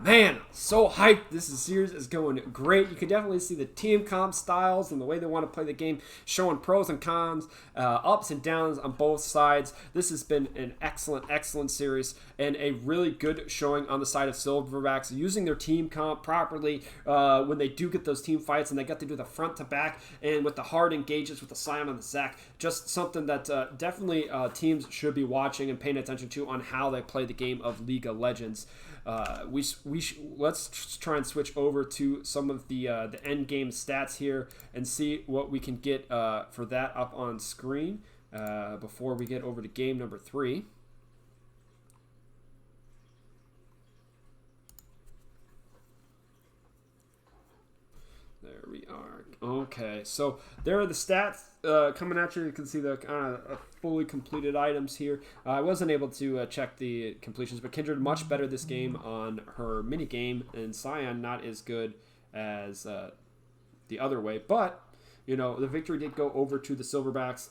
A: Man, so hyped. This series is going great. You can definitely see the team comp styles and the way they want to play the game, showing pros and cons, ups and downs on both sides. This has been an excellent series and a really good showing on the side of Silverbacks, using their team comp properly when they do get those team fights, and they get to do the front to back and with the hard engages with the Sion and the Zac. Just something that definitely teams should be watching and paying attention to on how they play the game of League of Legends. Let's try and switch over to some of the end game stats here and see what we can get for that up on screen before we get over to game number 3. There we are. Okay, so there are the stats coming at you. You can see the fully completed items here. I wasn't able to check the completions, but Kindred much better this game on her mini game, and Sion not as good as the other way. But you know, the victory did go over to the Silverbacks.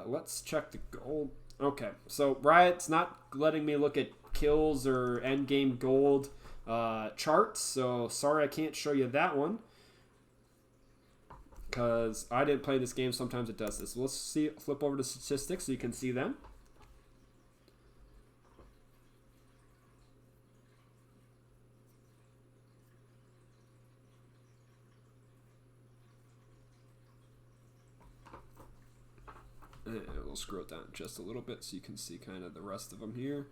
A: Let's check the gold. Okay, so Riot's not letting me look at kills or end game gold charts, so sorry I can't show you that one, because I didn't play this game. Sometimes it does this. Let's flip over to statistics so you can see them. And we'll scroll down just a little bit so you can see kind of the rest of them here.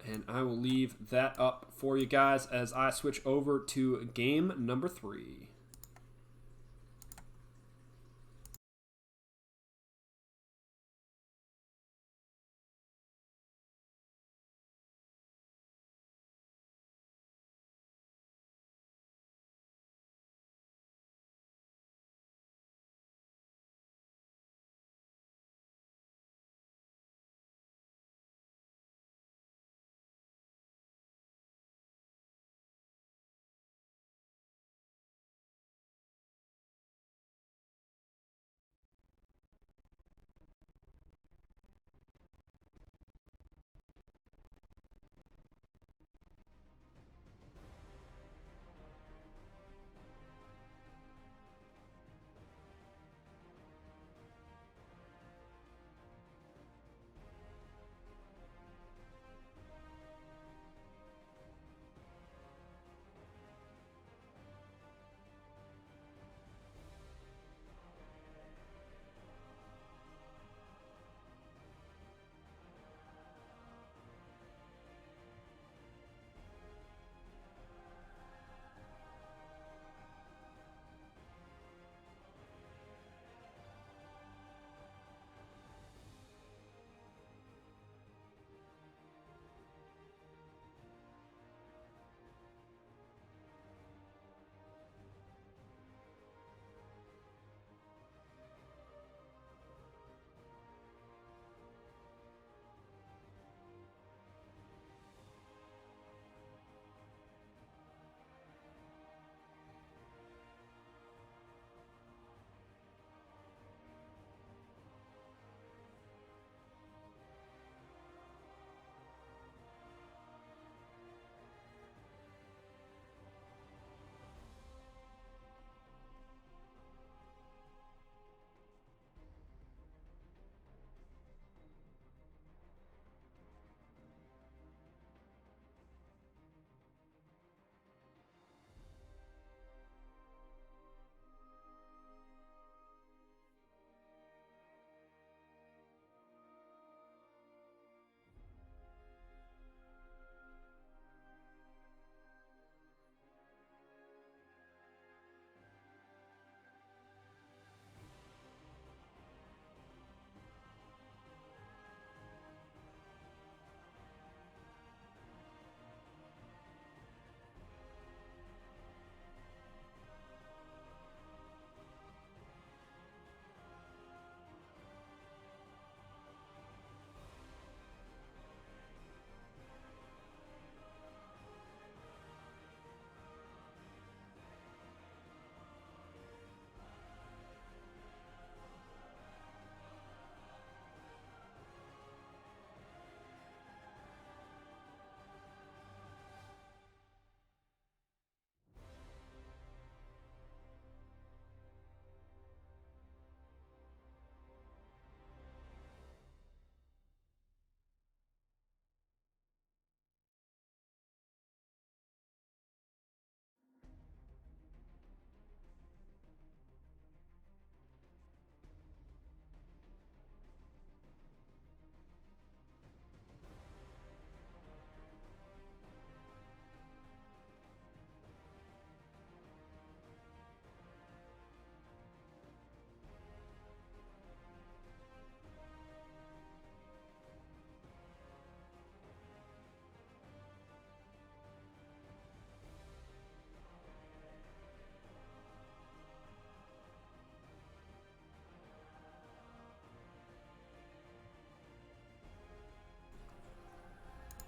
A: And I will leave that up for you guys as I switch over to game number 3.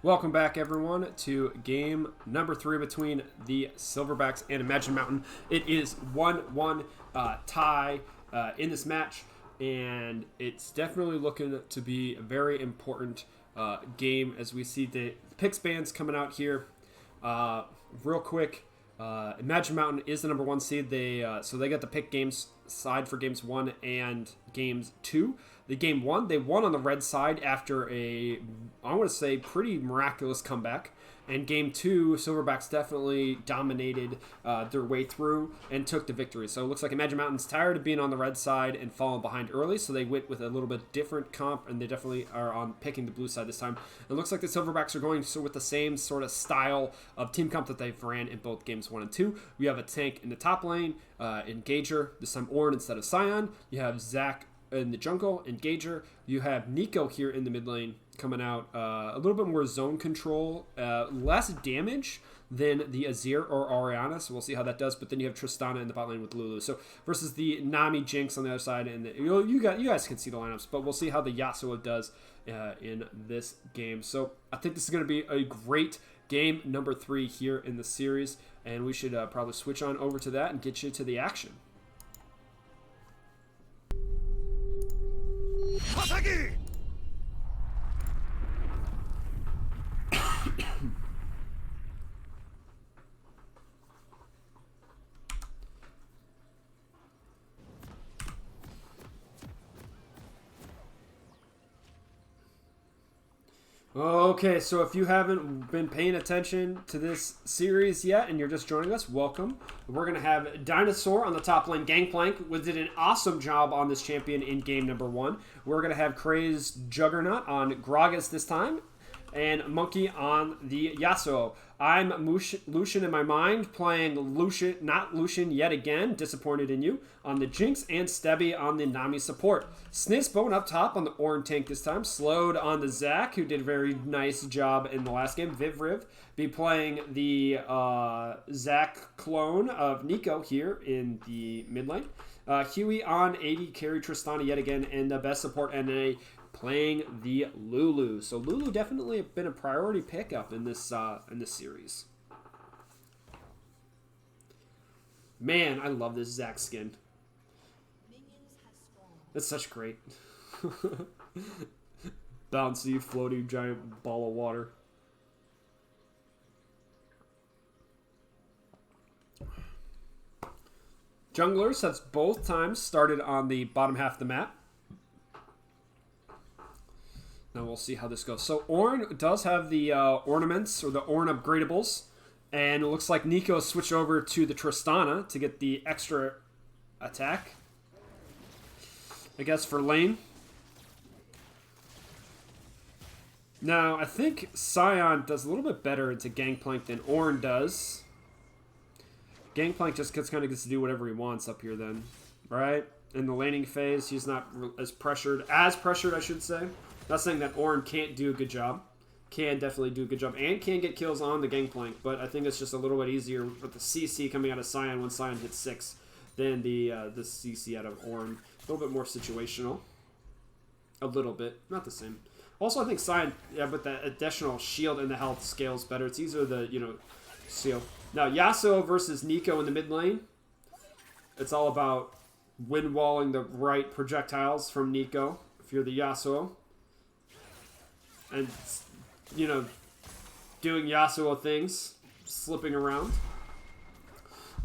A: Welcome back, everyone, to game number 3 between the Silverbacks and Imagine Mountain. It is 1-1 tie in this match, and it's definitely looking to be a very important game as we see the picks bands coming out here. Real quick, Imagine Mountain is the number 1 seed. So they got the pick games side for games 1 and games 2. The game 1, they won on the red side after I want to say, pretty miraculous comeback. And game 2, Silverbacks definitely dominated their way through and took the victory. So it looks like Imagine Mountain's tired of being on the red side and falling behind early, so they went with a little bit different comp, and they definitely are on picking the blue side this time. It looks like the Silverbacks are going with the same sort of style of team comp that they've ran in both games 1 and 2. We have a tank in the top lane, Engager, this time Ornn instead of Sion. You have Zach in the jungle, Engager. You have Nico here in the mid lane coming out, a little bit more zone control, less damage than the Azir or Orianna, so we'll see how that does. But then you have Tristana in the bot lane with Lulu. So versus the Nami Jinx on the other side, and you guys can see the lineups, but we'll see how the Yasuo does in this game. So I think this is going to be a great game number 3 here in the series, and we should probably switch on over to that and get you to the action. Okay, so if you haven't been paying attention to this series yet and you're just joining us, welcome. We're going to have Dinosaur on the top lane, Gangplank, who did an awesome job on this champion in game number 1. We're going to have Crazed Juggernaut on Gragas this time, and Monkey on the Yasuo. I'm Lucian in my mind, playing Lucian, not Lucian yet again, disappointed in you, on the Jinx, and Stebby on the Nami support. Snisbone up top on the Ornn tank this time, slowed on the Zac, who did a very nice job in the last game. Vivriv be playing the Zac clone of Nico here in the mid lane. Huey on AD, carry Tristana yet again, and the best support NA playing the Lulu. So Lulu definitely been a priority pickup in this series. Man, I love this Zac skin. That's such great. Bouncy, floaty, giant ball of water. Junglers have both times started on the bottom half of the map. Now we'll see how this goes. So Ornn does have the ornaments, or the Ornn upgradables, and it looks like Nico switched over to the Tristana to get the extra attack, I guess, for lane. Now, I think Sion does a little bit better into Gangplank than Ornn does. Gangplank just kind of gets to do whatever he wants up here then, right? In the laning phase, he's not as pressured, I should say. Not saying that Ornn can't do a good job. Can definitely do a good job. And can get kills on the Gangplank. But I think it's just a little bit easier with the CC coming out of Sion when Sion hits 6 than the CC out of Ornn. A little bit more situational. A little bit. Not the same. Also, I think Sion, with the additional shield and the health, scales better. It's easier to, seal. Now, Yasuo versus Nico in the mid lane. It's all about wind-walling the right projectiles from Nico, if you're the Yasuo. And, doing Yasuo things, slipping around.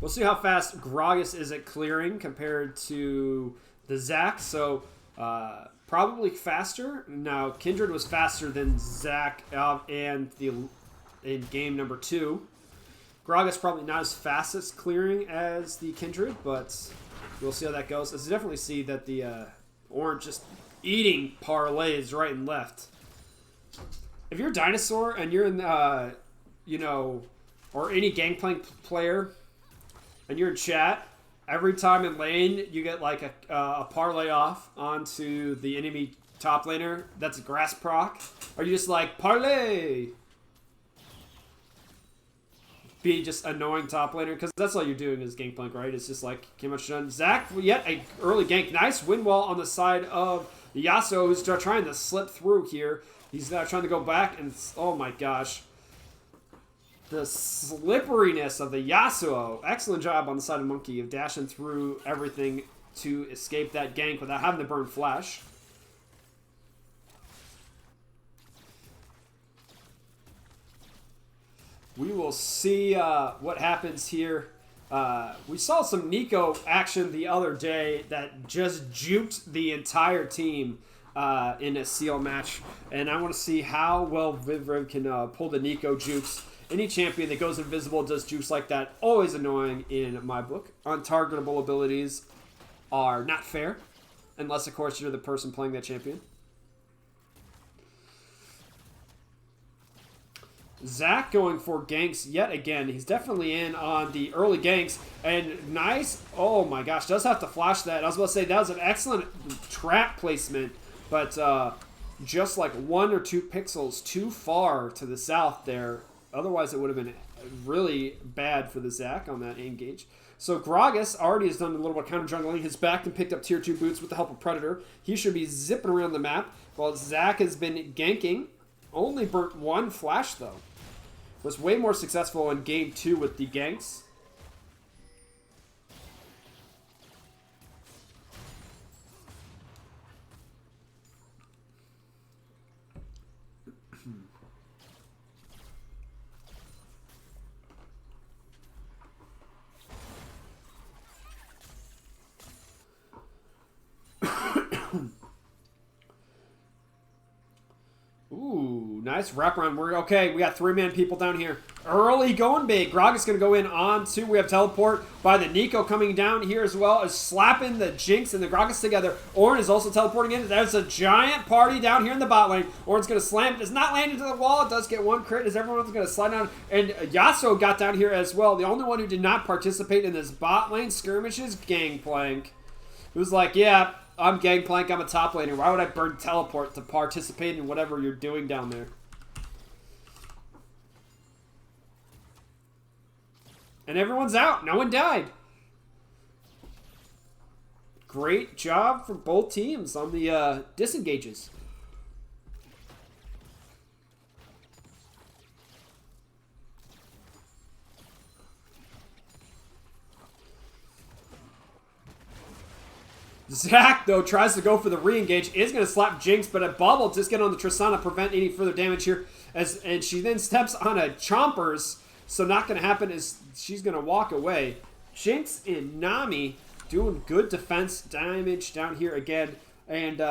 A: We'll see how fast Gragas is at clearing compared to the Zac. So, probably faster. Now, Kindred was faster than Zac in game number 2. Gragas probably not as fast as clearing as the Kindred, but we'll see how that goes. As you definitely see that the Ornn just eating parlays right and left. If you're a Dinosaur and you're in, or any Gangplank player, and you're in chat, every time in lane you get like a parlay off onto the enemy top laner that's a grass proc, are you just like, parlay? Be just annoying top laner, because that's all you're doing is Gangplank, right? It's just like, came much done. Zac, yet a early gank. Nice wind wall on the side of the Yasuo, who's trying to slip through here. He's not trying to go back, and oh my gosh. The slipperiness of the Yasuo. Excellent job on the side of Monkey of dashing through everything to escape that gank without having to burn flash. We will see what happens here. We saw some Nico action the other day that just juked the entire team in a seal match. And I want to see how well Vivriv can pull the Nico jukes. Any champion that goes invisible does jukes like that. Always annoying in my book. Untargetable abilities are not fair. Unless, of course, you're the person playing that champion. Zach going for ganks yet again. He's definitely in on the early ganks. And nice. Oh my gosh. Does have to flash that. I was about to say that was an excellent trap placement. But just like 1 or 2 pixels too far to the south there. Otherwise, it would have been really bad for the Zach on that engage. So Gragas already has done a little bit of counter jungling. He's back and picked up tier 2 boots with the help of Predator. He should be zipping around the map. While Zach has been ganking. Only burnt 1 flash, though. Was way more successful in game 2 with the ganks. Ooh, nice wraparound. We're okay. We got 3-man people down here. Early going big. Grog is going to go in on 2. We have teleport by the Nico coming down here as well as slapping the Jinx and the Gragas together. Ornn is also teleporting in. There's a giant party down here in the bot lane. Ornn's going to slam. Does not land into the wall. It does get 1 crit as everyone's going to slide down. And Yasuo got down here as well. The only one who did not participate in this bot lane skirmish is Gangplank. Who's like, yeah, I'm Gangplank, I'm a top laner. Why would I burn teleport to participate in whatever you're doing down there? And everyone's out. No one died. Great job for both teams on the disengages. Zach, though, tries to go for the re-engage. Is going to slap Jinx, but a bubble just get on the Tristana, prevent any further damage here. And she then steps on a Chompers. So not going to happen is she's going to walk away. Jinx and Nami doing good defense damage down here again. And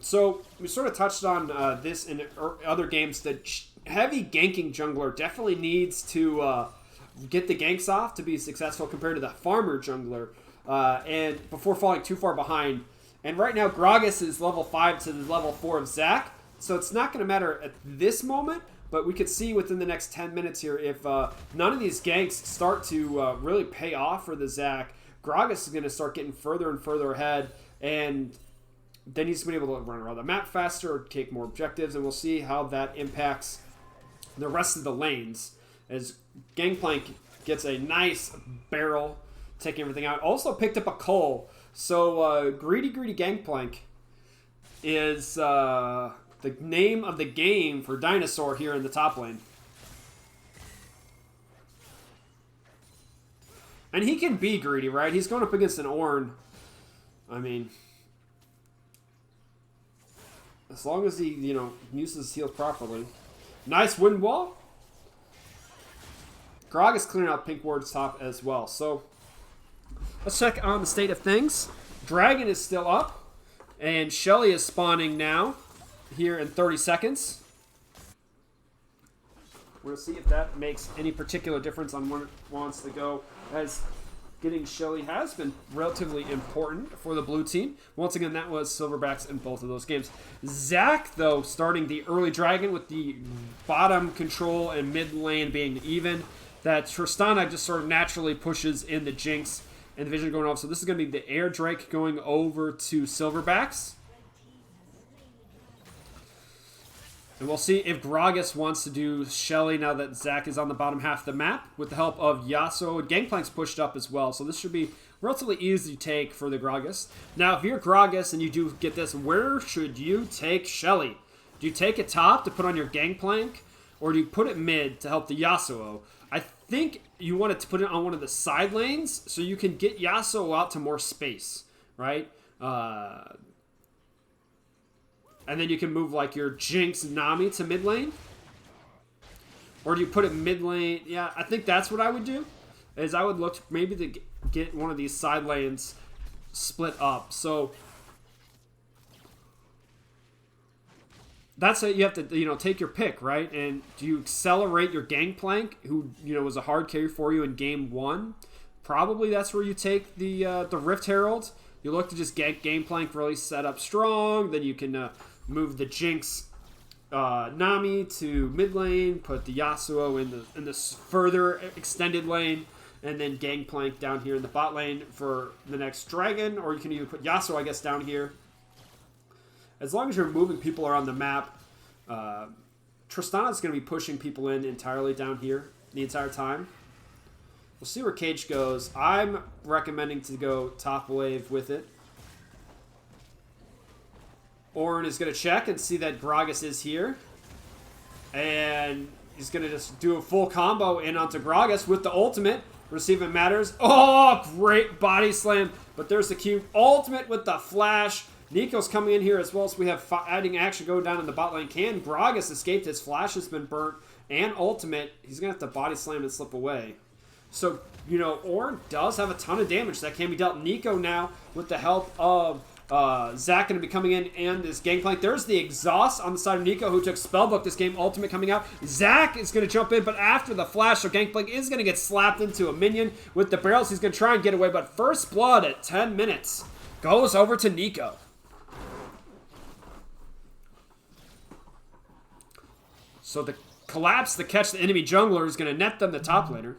A: so we sort of touched on this in other games. The heavy ganking jungler definitely needs to get the ganks off to be successful compared to the farmer jungler. And before falling too far behind. And right now, Gragas is level 5 to the level 4 of Zach. So it's not going to matter at this moment. But we could see within the next 10 minutes here, if none of these ganks start to really pay off for the Zach, Gragas is going to start getting further and further ahead. And then he's going to be able to run around the map faster or take more objectives. And we'll see how that impacts the rest of the lanes. As Gangplank gets a nice barrel, taking everything out. Also picked up a Cull. So Greedy Gangplank is the name of the game for Dinosaur here in the top lane. And he can be greedy, right? He's going up against an Ornn. I mean, as long as he, uses his heals properly. Nice wind wall. Grog is clearing out Pink Ward's top as well. So let's check on the state of things. Dragon is still up. And Shelly is spawning now. Here in 30 seconds. We'll see if that makes any particular difference on when it wants to go, as getting Shelly has been relatively important for the blue team. Once again, that was Silverbacks in both of those games. Zach, though, starting the early Dragon with the bottom control and mid lane being even. That Tristana just sort of naturally pushes in the Jinx and the Vision going off. So this is going to be the Air Drake going over to Silverbacks. And we'll see if Gragas wants to do Shelly now that Zach is on the bottom half of the map with the help of Yasuo. Gangplank's pushed up as well, so this should be relatively easy to take for the Gragas. Now, if you're Gragas and you do get this, where should you take Shelly? Do you take it top to put on your Gangplank, or do you put it mid to help the Yasuo? I think you want it to put it on one of the side lanes so you can get Yasuo out to more space, right? And then you can move like your Jinx Nami to mid lane. Or do you put it mid lane? Yeah, I think that's what I would do. Is I would look maybe to get one of these side lanes split up. So that's it. You have to, take your pick, right? And do you accelerate your Gangplank, who, was a hard carry for you in game 1? Probably that's where you take the Rift Herald. You look to just get Gangplank really set up strong. Then you can move the Jinx Nami to mid lane, put the Yasuo in the further extended lane, and then Gangplank down here in the bot lane for the next dragon. Or you can even put Yasuo, I guess, down here. As long as you're moving people around the map, Tristana's going to be pushing people in entirely down here the entire time. We'll see where Cage goes. I'm recommending to go top wave with it. Orin is going to check and see that Gragas is here. And he's going to just do a full combo in onto Gragas with the ultimate. Receiving matters. Oh, great body slam. But there's the Q. Ultimate with the flash. Nico's coming in here as well, so we have adding action going down in the bot lane. Can Gragas escape? His flash has been burnt. And ultimate. He's going to have to body slam and slip away. So, Orin does have a ton of damage that can be dealt. Nico now, with the help of Zach, going to be coming in and this Gangplank. There's the exhaust on the side of Nico, who took Spellbook this game. Ultimate coming out. Zach is going to jump in, but after the flash, so Gangplank is going to get slapped into a minion with the barrels. He's going to try and get away, but first blood at 10 minutes goes over to Nico. So the collapse to catch the enemy jungler is going to net them the top laner.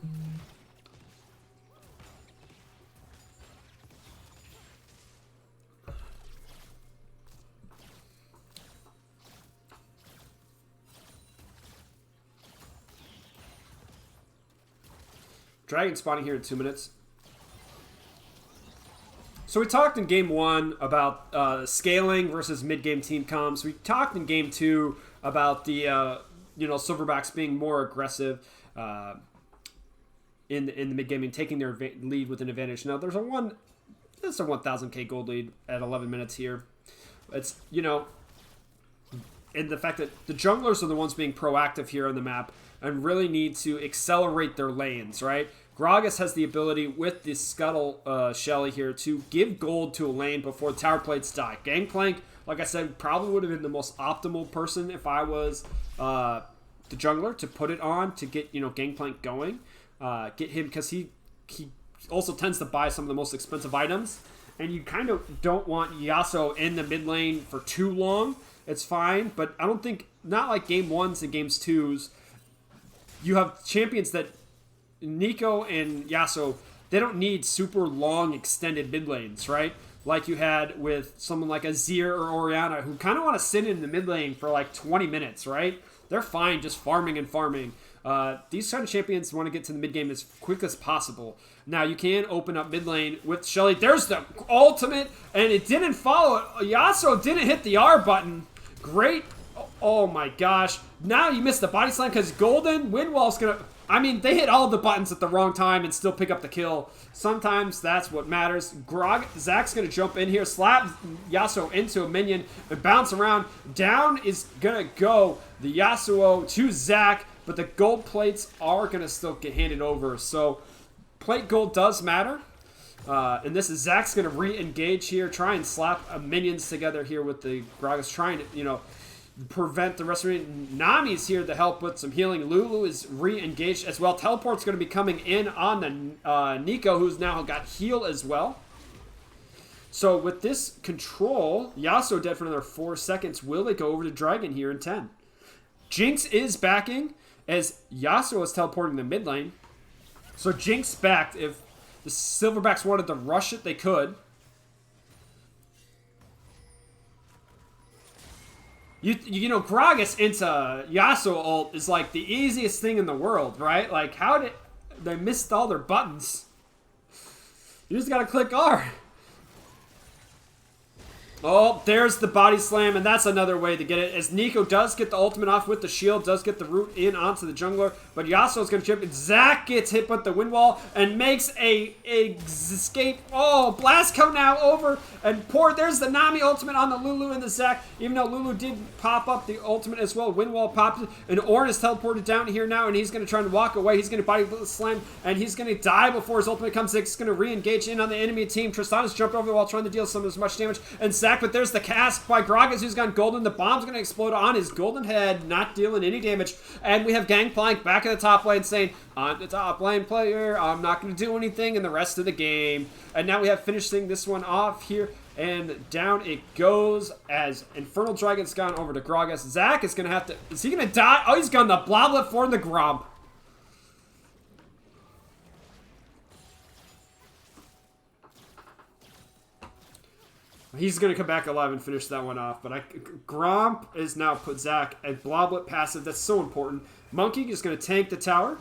A: Dragon spawning here in 2 minutes. So we talked in game 1 about scaling versus mid-game team comps. We talked in game 2 about the Silverbacks being more aggressive in the mid-game and taking their lead with an advantage. Now there's a 1,000k gold lead at 11 minutes here. It's and the fact that the junglers are the ones being proactive here on the map and really need to accelerate their lanes, right? Gragas has the ability with the Scuttle Shelly here to give gold to a lane before tower plates die. Gangplank, like I said, probably would have been the most optimal person if I was the jungler to put it on to get Gangplank going. Get him, because he also tends to buy some of the most expensive items. And you kind of don't want Yasuo in the mid lane for too long. It's fine, but I don't think, not like game 1s and games 2s, you have champions that Nico and Yasuo, they don't need super long extended mid lanes, right? Like you had with someone like Azir or Orianna, who kind of want to sit in the mid lane for like 20 minutes, right? They're fine just farming and farming. These kind of champions want to get to the mid game as quick as possible. Now you can open up mid lane with Shelly. There's the ultimate, and it didn't follow. Yasuo didn't hit the R button. Great. Oh my gosh. Now you missed the body slam because Golden Windwall's going to... I mean, they hit all the buttons at the wrong time and still pick up the kill. Sometimes that's what matters. Zach's going to jump in here, slap Yasuo into a minion, and bounce around. Down is going to go the Yasuo to Zach, but the gold plates are going to still get handed over. So plate gold does matter. And this is Zach's going to re-engage here, try and slap minions together here with the Gragas, trying to, prevent the rest of it. Nami's here to help with some healing. Lulu is re-engaged as well. Teleport's going to be coming in on the Nico, who's now got heal as well. So with this control, Yasuo dead for another 4 seconds. Will they go over to Dragon here in 10? Jinx is backing as Yasuo is teleporting the mid lane. So Jinx backed. If the Silverbacks wanted to rush it, they could. Gragas into Yasuo ult is like the easiest thing in the world, right? Like, how did they missed all their buttons? You just gotta click R. Oh, there's the body slam, and that's another way to get it. As Nico does get the ultimate off with the shield, does get the root in onto the jungler, but Yasuo's going to chip it. Zac gets hit with the wind wall and makes a escape. Oh, Blasco now over, and there's the Nami ultimate on the Lulu and the Zac, even though Lulu did pop up the ultimate as well. Wind wall popped, and Ornn is teleported down here now, and he's going to try and walk away. He's going to body slam, and he's going to die before his ultimate comes. He's going to re-engage in on the enemy team. Tristana's jumped over the wall trying to deal some as much damage, and Zac, but there's the cast by Gragas, who's gone golden. The bomb's going to explode on his golden head, not dealing any damage. And we have Gangplank back at the top lane saying, I'm the top lane player, I'm not going to do anything in the rest of the game. And now we have finishing this one off here, and down it goes as Infernal Dragon's gone over to Gragas. Zac is going to have to, is he going to die? Oh, he's gone the Bloblet for the Gromp. He's going to come back alive and finish that one off. But Gromp is now put Zac at Bloblet passive. That's so important. Monkey is going to tank the tower.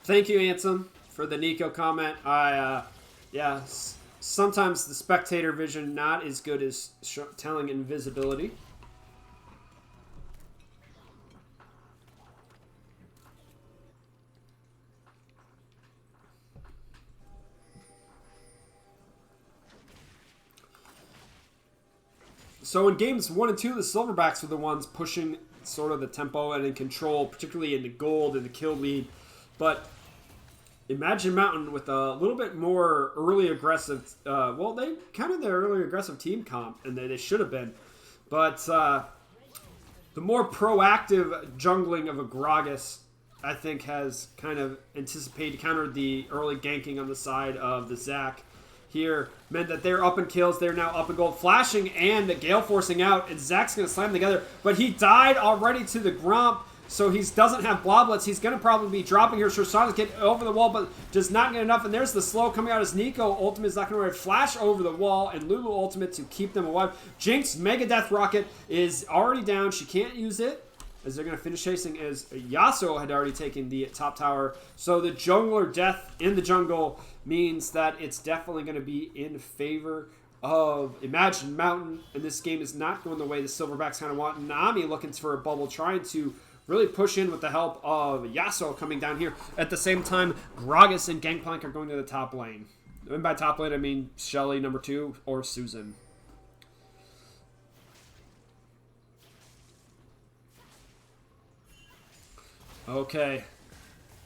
A: Thank you, Ansem, for the Nico comment. Yeah, sometimes the spectator vision not as good as telling invisibility. So in games 1 and 2, the Silverbacks were the ones pushing sort of the tempo and in control, particularly in the gold and the kill lead. But Imagine Mountain with a little bit more early aggressive, well, they kind of their early aggressive team comp, and they should have been. But the more proactive jungling of a Gragas, I think, has kind of anticipated, countered the early ganking on the side of the Zac. Here meant that they're up in kills, they're now up in gold, flashing and the Gale forcing out, and Zac's going to slam together, but he died already to the Gromp, so he doesn't have Bloblets. He's going to probably be dropping here. Tristana's getting over the wall, but does not get enough, and there's the slow coming out as Nico ultimate is not going to flash over the wall, and Lulu ultimate to keep them alive. Jinx Mega Death Rocket is already down. She can't use it, as they're going to finish chasing, as Yasuo had already taken the top tower. So the jungler death in the jungle means that it's definitely going to be in favor of Imagine Mountain, and this game is not going the way the Silverbacks kind of want. Nami looking for a bubble, trying to really push in with the help of Yasuo coming down here. At the same time, Gragas and Gangplank are going to the top lane. And by top lane, I mean Shelly number 2 or Susan. Okay.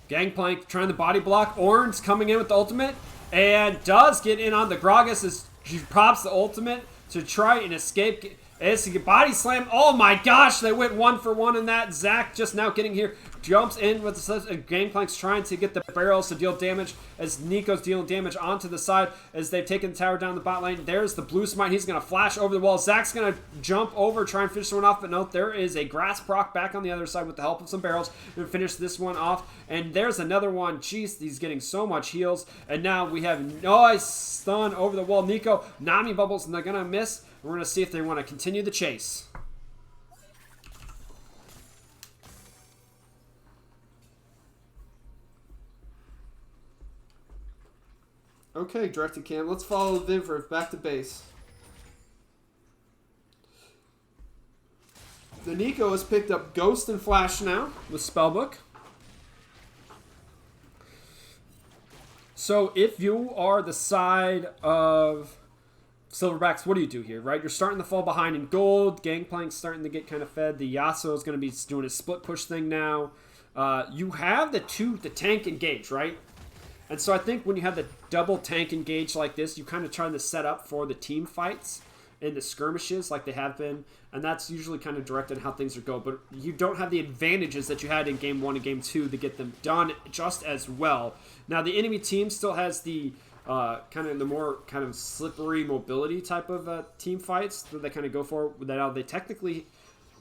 A: Gangplank trying to body block. Ornn's coming in with the ultimate and does get in on the Gragas as she pops the ultimate to try and escape. As he body slam. Oh my gosh, they went 1 for 1 in that. Zac just now getting here. Jumps in with the Gangplank's trying to get the barrels to deal damage as Nico's dealing damage onto the side as they've taken the tower down the bot lane. There's the blue smite. He's going to flash over the wall. Zac's going to jump over, try and finish one off, but no, there is a grass proc back on the other side with the help of some barrels and finish this one off. And there's another one. Jeez, he's getting so much heals. And now we have nice stun over the wall. Nico, Nami bubbles, and they're going to miss. We're going to see if they want to continue the chase. Okay, directed cam. Let's follow Vivriv back to base. The Nico has picked up Ghost and Flash now with Spellbook. So if you are the side of Silverbacks, what do you do here, right? You're starting to fall behind in gold. Gangplank's starting to get kind of fed. The Yasuo is going to be doing a split push thing now. You have the tank engage, right? And so I think when you have the double tank engage like this, you kind of trying to set up for the team fights and the skirmishes like they have been. And that's usually kind of directed how things are go. But you don't have the advantages that you had in Game 1 and Game 2 to get them done just as well. Now, the enemy team still has the kind of the more kind of slippery mobility type of team fights that they kind of go for. Now, they technically...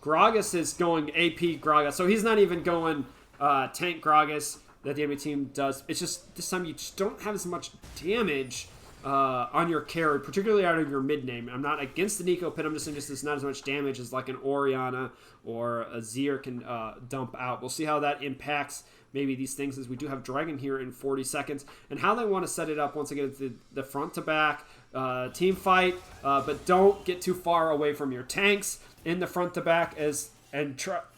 A: Gragas is going AP Gragas. So he's not even going tank Gragas that the enemy team does. It's just this time you just don't have as much damage on your carry, particularly out of your mid name. I'm not against the Nico pit. I'm just saying it's not as much damage as like an Oriana or a Zier can dump out. We'll see how that impacts maybe these things, as we do have Dragon here in 40 seconds, and how they want to set it up. Once again, the front to back team fight, but don't get too far away from your tanks in the front to back.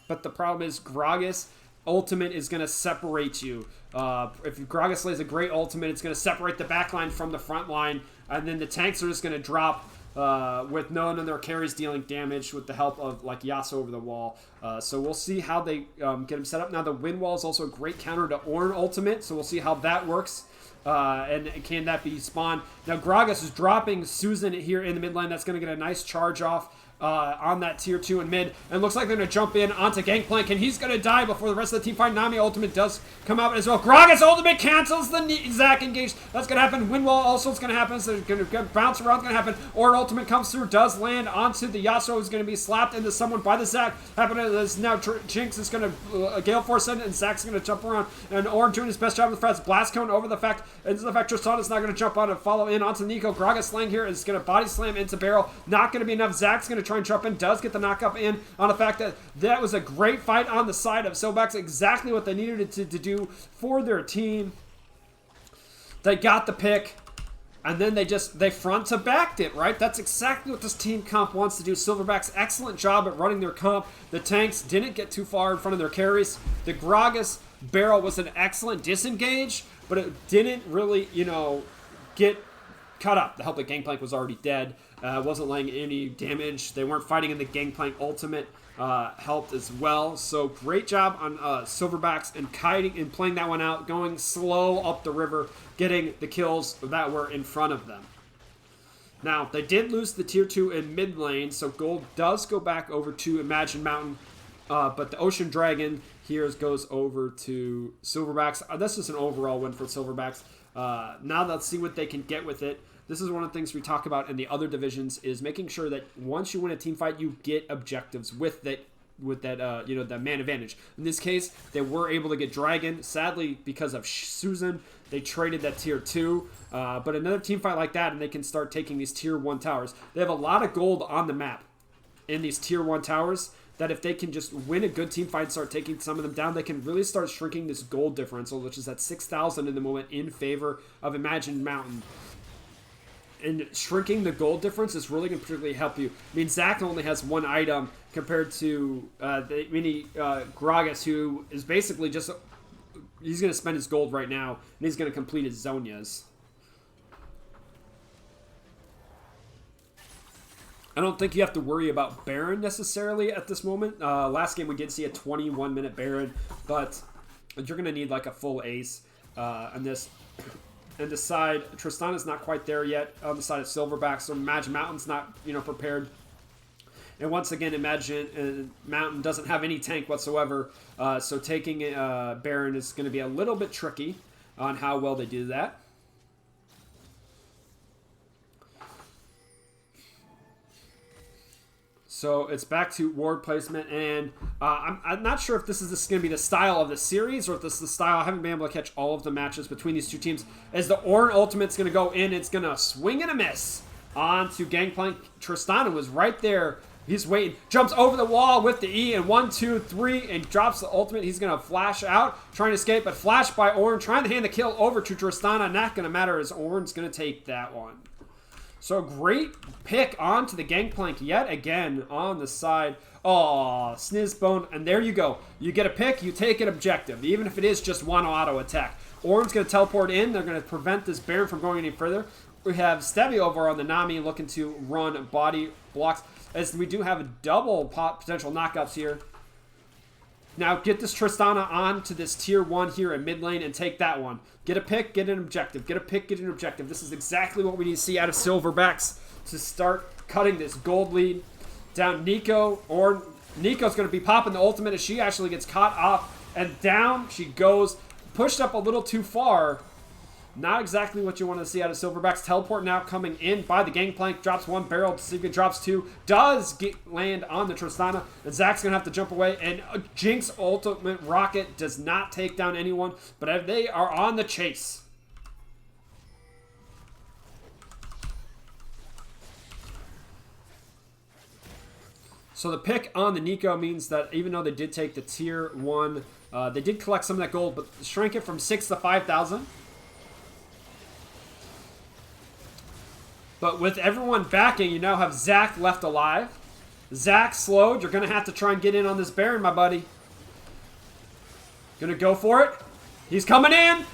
A: But the problem is Gragas ultimate is going to separate you. If Gragas lays a great ultimate, it's going to separate the back line from the front line, and then the tanks are just going to drop with none of their carries dealing damage with the help of like Yasuo over the wall. So we'll see how they get him set up. Now the wind wall is also a great counter to Ornn ultimate, so we'll see how that works. And can that be spawned? Now Gragas is dropping Susan here in the mid lane. That's going to get a nice charge off on that tier 2 in mid, and looks like they're going to jump in onto Gangplank, and he's going to die before the rest of the team fight. Nami ultimate does come out as well. Gragas ultimate cancels the Zac engage. That's going to happen. Windwall also is going to happen, so it's going to bounce around. It's going to happen. Or ultimate comes through, does land onto the Yasuo, who's going to be slapped into someone by the Zac. Happening is now Jinx is going to Gale Force in, and Zac's going to jump around, and Ornn doing his best job with the Frets. Blast Cone over the fact, into the fact Tristana's not going to jump on and follow in onto Nico. Gragas slaying here is going to body slam into Barrel. Not going to be enough. Zac's going to try and jump in, does get the knockup in on the fact that was a great fight on the side of Silverbacks, exactly what they needed to do for their team. They got the pick, and then they front to backed it, right? That's exactly what this team comp wants to do. Silverbacks, excellent job at running their comp. The tanks didn't get too far in front of their carries. The Gragas Barrel was an excellent disengage, but it didn't really, get cut up. The help that Gangplank was already dead. Wasn't laying any damage. They weren't fighting in the Gangplank ultimate. Helped as well. So great job on Silverbacks and kiting and playing that one out, going slow up the river, getting the kills that were in front of them. Now, they did lose the tier 2 in mid lane, so gold does go back over to Imagine Mountain, but the Ocean Dragon here goes over to Silverbacks. This is an overall win for Silverbacks. Now let's see what they can get with it. This is one of the things we talk about in the other divisions, is making sure that once you win a team fight, you get objectives with that the man advantage. In this case, they were able to get Dragon. Sadly, because of Susan, they traded that tier 2. But another team fight like that, and they can start taking these tier 1 towers. They have a lot of gold on the map in these tier 1 towers, that if they can just win a good team fight and start taking some of them down, they can really start shrinking this gold differential, which is at 6,000 in the moment, in favor of Imagine Mountain. And shrinking the gold difference is really going to particularly help you. I mean, Zac only has one item compared to the mini Gragas, who is basically just... He's going to spend his gold right now, and he's going to complete his Zonias. I don't think you have to worry about Baron necessarily at this moment. Last game we did see a 21-minute Baron, but you're going to need like a full ace on this. And the side, Tristana's not quite there yet on the side of Silverbacks, so Imagine Mountain's not, prepared. And once again, Imagine Mountain doesn't have any tank whatsoever, so taking Baron is going to be a little bit tricky on how well they do that. So it's back to ward placement, and I'm not sure if this is going to be the style of the series, or if this is the style. I haven't been able to catch all of the matches between these two teams. As the Ornn ultimate's going to go in, it's going to swing and a miss onto Gangplank. Tristana was right there. He's waiting. Jumps over the wall with the E, and 1, 2, 3, and drops the ultimate. He's going to flash out, trying to escape, but flashed by Ornn, trying to hand the kill over to Tristana. Not going to matter, as Ornn's going to take that one. So great pick onto the Gangplank yet again on the side. Oh, Snizzbone. And there you go. You get a pick, you take an objective, even if it is just one auto attack. Ornn's going to teleport in. They're going to prevent this Baron from going any further. We have Stevie over on the Nami looking to run body blocks, as we do have a double potential knockouts here. Now get this Tristana on to this tier 1 here in mid lane and take that one. Get a pick, get an objective. Get a pick, get an objective. This is exactly what we need to see out of Silverbacks to start cutting this gold lead down. Nico, or Nico's going to be popping the ultimate as she actually gets caught off, and down she goes. Pushed up a little too far. Not exactly what you want to see out of Silverbacks. Teleport now coming in by the Gangplank. Drops 1 barrel. Siga drops 2. Does land on the Tristana. And Zac's going to have to jump away. And Jinx ultimate rocket does not take down anyone. But they are on the chase. So the pick on the Nico means that even though they did take the tier 1, they did collect some of that gold, but shrank it from 6 to 5,000. But with everyone backing, you now have Zach left alive. Zach slowed. You're going to have to try and get in on this Baron, my buddy. Going to go for it. He's coming in.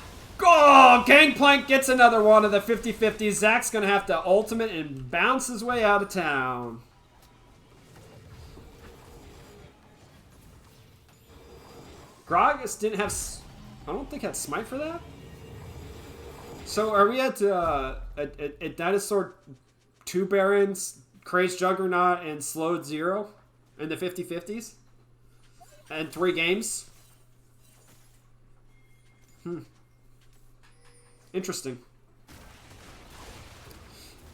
A: Oh, Gangplank gets another one of the 50-50s. Zach's going to have to ultimate and bounce his way out of town. Gragas didn't have... I don't think had Smite for that. So are we at Dinosaur 2 Barons, Crazed Juggernaut, and Slowed 0 in the 50-50s? And 3 games? Interesting.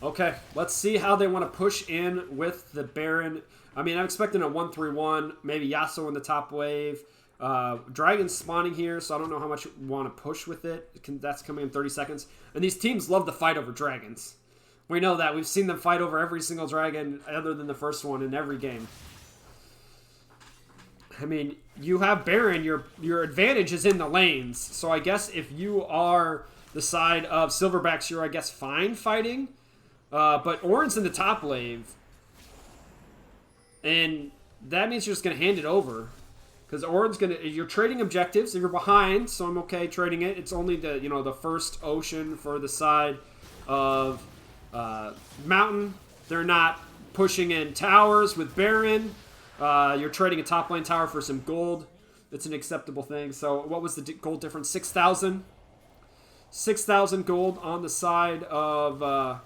A: Okay, let's see how they want to push in with the Baron. I mean, I'm expecting a 1-3-1, maybe Yasuo in the top wave. Dragon's spawning here, so I don't know how much you want to push with it. That's coming in 30 seconds. And these teams love to fight over dragons. We know that. We've seen them fight over every single dragon other than the first one in every game. I mean, you have Baron. Your advantage is in the lanes. So I guess if you are the side of Silverbacks, you're, I guess, fine fighting. But Orin's in the top wave. And that means you're just going to hand it over. Because Orin's you're trading objectives. If you're behind, so I'm okay trading it. It's only the first ocean for the side of Mountain. They're not pushing in towers with Baron. You're trading a top lane tower for some gold. It's an acceptable thing. So what was the gold difference? 6,000. 6,000 gold on the side of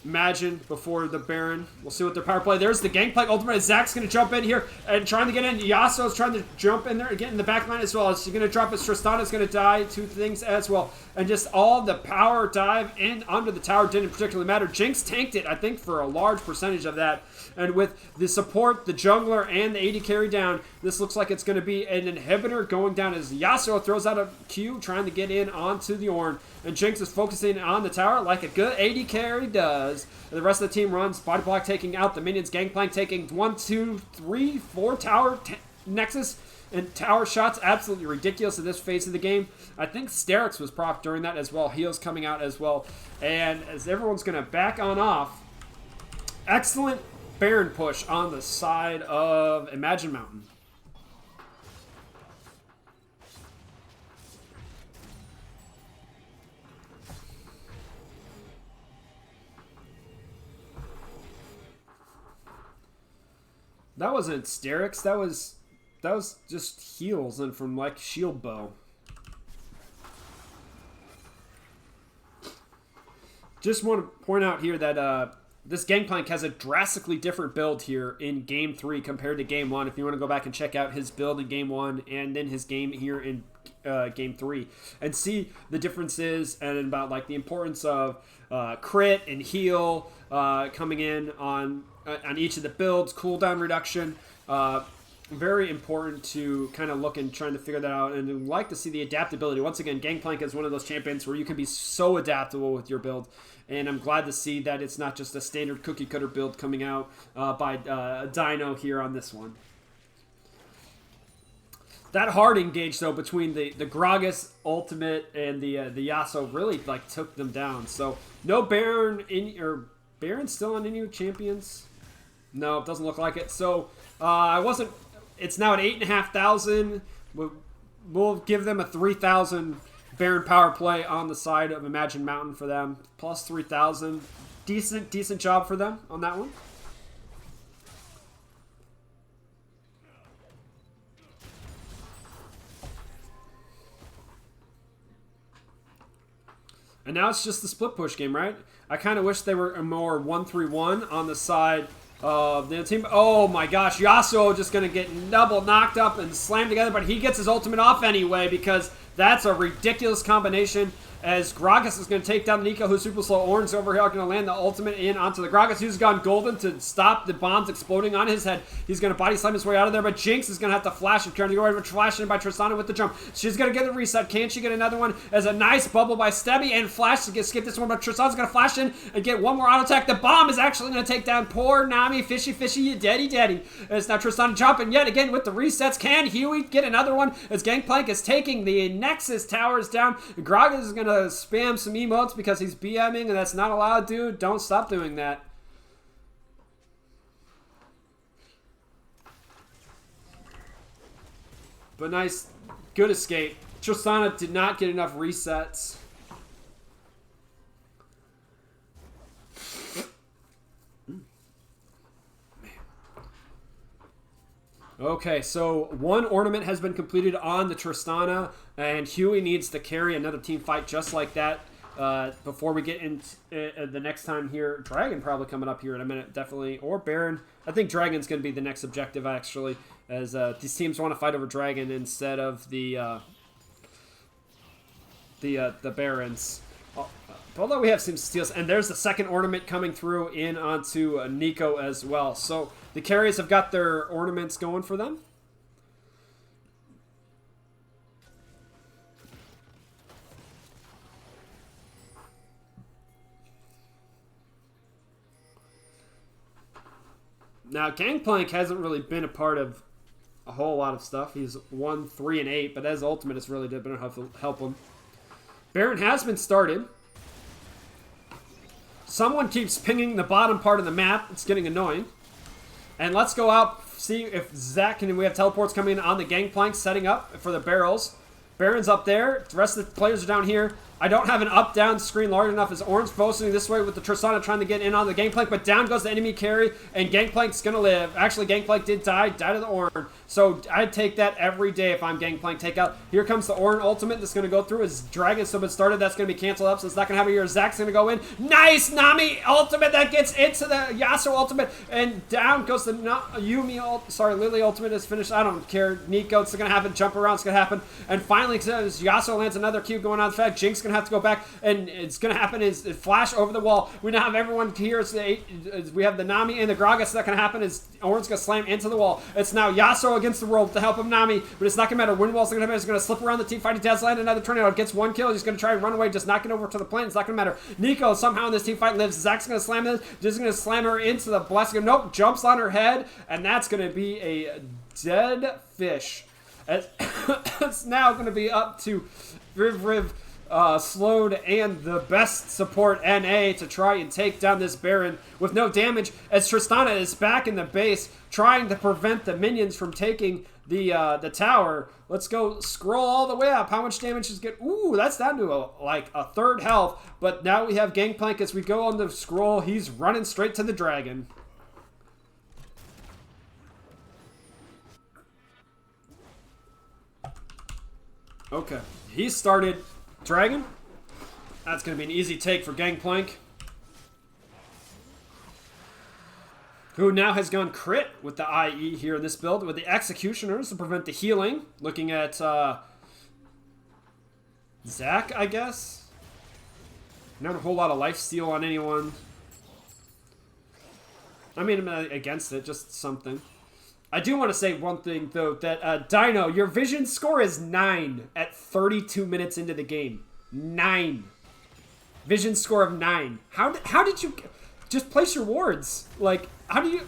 A: Imagine before the Baron. We'll see what their power play. There's the Gangplank ultimate. Zach's going to jump in here and trying to get in. Yasuo's trying to jump in there and get in the back line as well. She's going to drop it. Tristana's going to die. 2 things as well. And just all the power dive in under the tower didn't particularly matter. Jinx tanked it, I think, for a large percentage of that. And with the support, the jungler, and the AD carry down, this looks like it's going to be an inhibitor going down as Yasuo throws out a Q trying to get in onto the Ornn. And Jinx is focusing on the tower like a good AD carry does. And the rest of the team runs. Body block taking out the minions. Gangplank taking 1, 2, 3, 4 tower nexus. And tower shots absolutely ridiculous in this phase of the game. I think Sterix was proc during that as well. Heals coming out as well. And as everyone's going to back on off, excellent Baron push on the side of Imagine Mountain. That wasn't Sterix. That was just heals and from like shield bow. Just want to point out here that this Gangplank has a drastically different build here in Game 3 compared to Game 1. If you want to go back and check out his build in Game 1 and then his game here in Game 3 and see the differences and about like the importance of crit and heal coming in on each of the builds, cooldown reduction. Very important to kind of look and trying to figure that out, and I'd like to see the adaptability. Once again, Gangplank is one of those champions where you can be so adaptable with your build, and I'm glad to see that it's not just a standard cookie cutter build coming out by Dino here on this one. That hard engage though between the Gragas ultimate and the Yasuo really like took them down. So no Baron Baron's still on any of champions. No, it doesn't look like it. So it's now at 8,500. We'll give them a 3,000 Baron power play on the side of Imagine Mountain for them. Plus 3,000. Decent job for them on that one. And now it's just the split push game, right? I kind of wish they were a more 1-3-1 on the side of the team. Oh my gosh, Yasuo just going to get double knocked up and slammed together, but he gets his ultimate off anyway because that's a ridiculous combination. as Gragas is going to take down Nico, who's super slow. Orange over here going to land the ultimate in onto the Gragas, who's gone golden to stop the bombs exploding on his head. He's going to body slam his way out of there, but Jinx is going to have to flash. Trying to go over, flash in by Tristana with the jump. She's going to get the reset. Can she get another one? As a nice bubble by Stebby and flash to skip this one, but Tristana's going to flash in and get one more auto attack. The bomb is actually going to take down poor Nami. Fishy, you daddy. As now Tristana jumping yet again with the resets. Can Huey get another one? As Gangplank is taking the Nexus towers down. Gragas is going to spam some emotes because he's BMing, and that's not allowed, dude. Don't stop doing that. But nice, good escape. Tristana did not get enough resets. Okay, so one ornament has been completed on the Tristana, and Huey needs to carry another team fight just like that before we get into the next time here. Dragon probably coming up here in a minute, definitely, or Baron. I think Dragon's going to be the next objective, actually, as these teams want to fight over Dragon instead of the Barons. Although we have some steals, and there's the second ornament coming through in onto Nico as well. So the carriers have got their ornaments going for them. Now, Gangplank hasn't really been a part of a whole lot of stuff. He's 1, 3, and 8, but as ultimate, it's really been enough to help him. Baron has been started. Someone keeps pinging the bottom part of the map. It's getting annoying. And let's go out, see if Zach can... We have teleports coming in on the Gangplank, setting up for the barrels. Baron's up there. The rest of the players are down here. I don't have an up-down screen large enough as Orange posting this way with the Tristana trying to get in on the Gangplank, but down goes the enemy carry, and Gangplank's gonna live. Actually, Gangplank did die to the Orange, so I'd take that every day if I'm Gangplank takeout. Here comes the Orange ultimate that's gonna go through. His Dragon's still been started. That's gonna be canceled up, so it's not gonna happen here. Zach's gonna go in. Nice Nami ultimate that gets into the Yasuo ultimate, and down goes the Lily ultimate is finished. I don't care. Nico, it's gonna happen. Jump around, it's gonna happen, and finally, Yasuo lands another cube going on. In fact, Jinx gonna have to go back, and it's gonna happen is flash over the wall. We now have everyone here. We have the Nami and the Gragas. That can happen is Orange gonna slam into the wall. It's now Yasuo against the world to help him Nami, but it's not gonna matter. Windwall's gonna happen. He's gonna slip around the team fight. He does land another tornado. Gets one kill. He's gonna try and run away, just not get over to the plant. It's not gonna matter. Nico somehow in this team fight lives. Zach's gonna slam this. Just gonna slam her into the blessing. Nope, jumps on her head, and that's gonna be a dead fish. It's now gonna be up to Riv, Slowed, and the best support NA to try and take down this Baron with no damage, as Tristana is back in the base trying to prevent the minions from taking the tower. Let's go scroll all the way up. How much damage is get? Ooh, that's down to like a third health, but now we have Gangplank as we go on the scroll. He's running straight to the dragon. Okay, he started Dragon. That's going to be an easy take for Gangplank, who now has gone crit with the IE here in this build with the Executioners to prevent the healing. Looking at Zach, I guess. Not a whole lot of lifesteal on anyone. I mean, I'm against it, just something. I do want to say one thing, though, that Dino, your vision score is 9 at 32 minutes into the game. 9. Vision score of 9. How did you... Just place your wards. Like, how do you...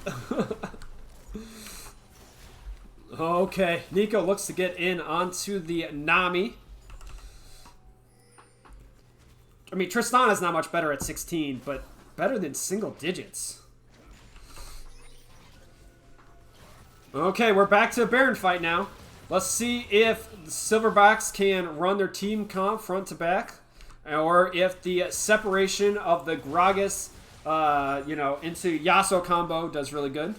A: Okay, Nico looks to get in onto the Nami. I mean, Tristana's not much better at 16, but better than single digits. Okay, we're back to a Baron fight now. Let's see if the Silverbacks can run their team comp front to back, or if the separation of the Gragas, into Yasuo combo does really good.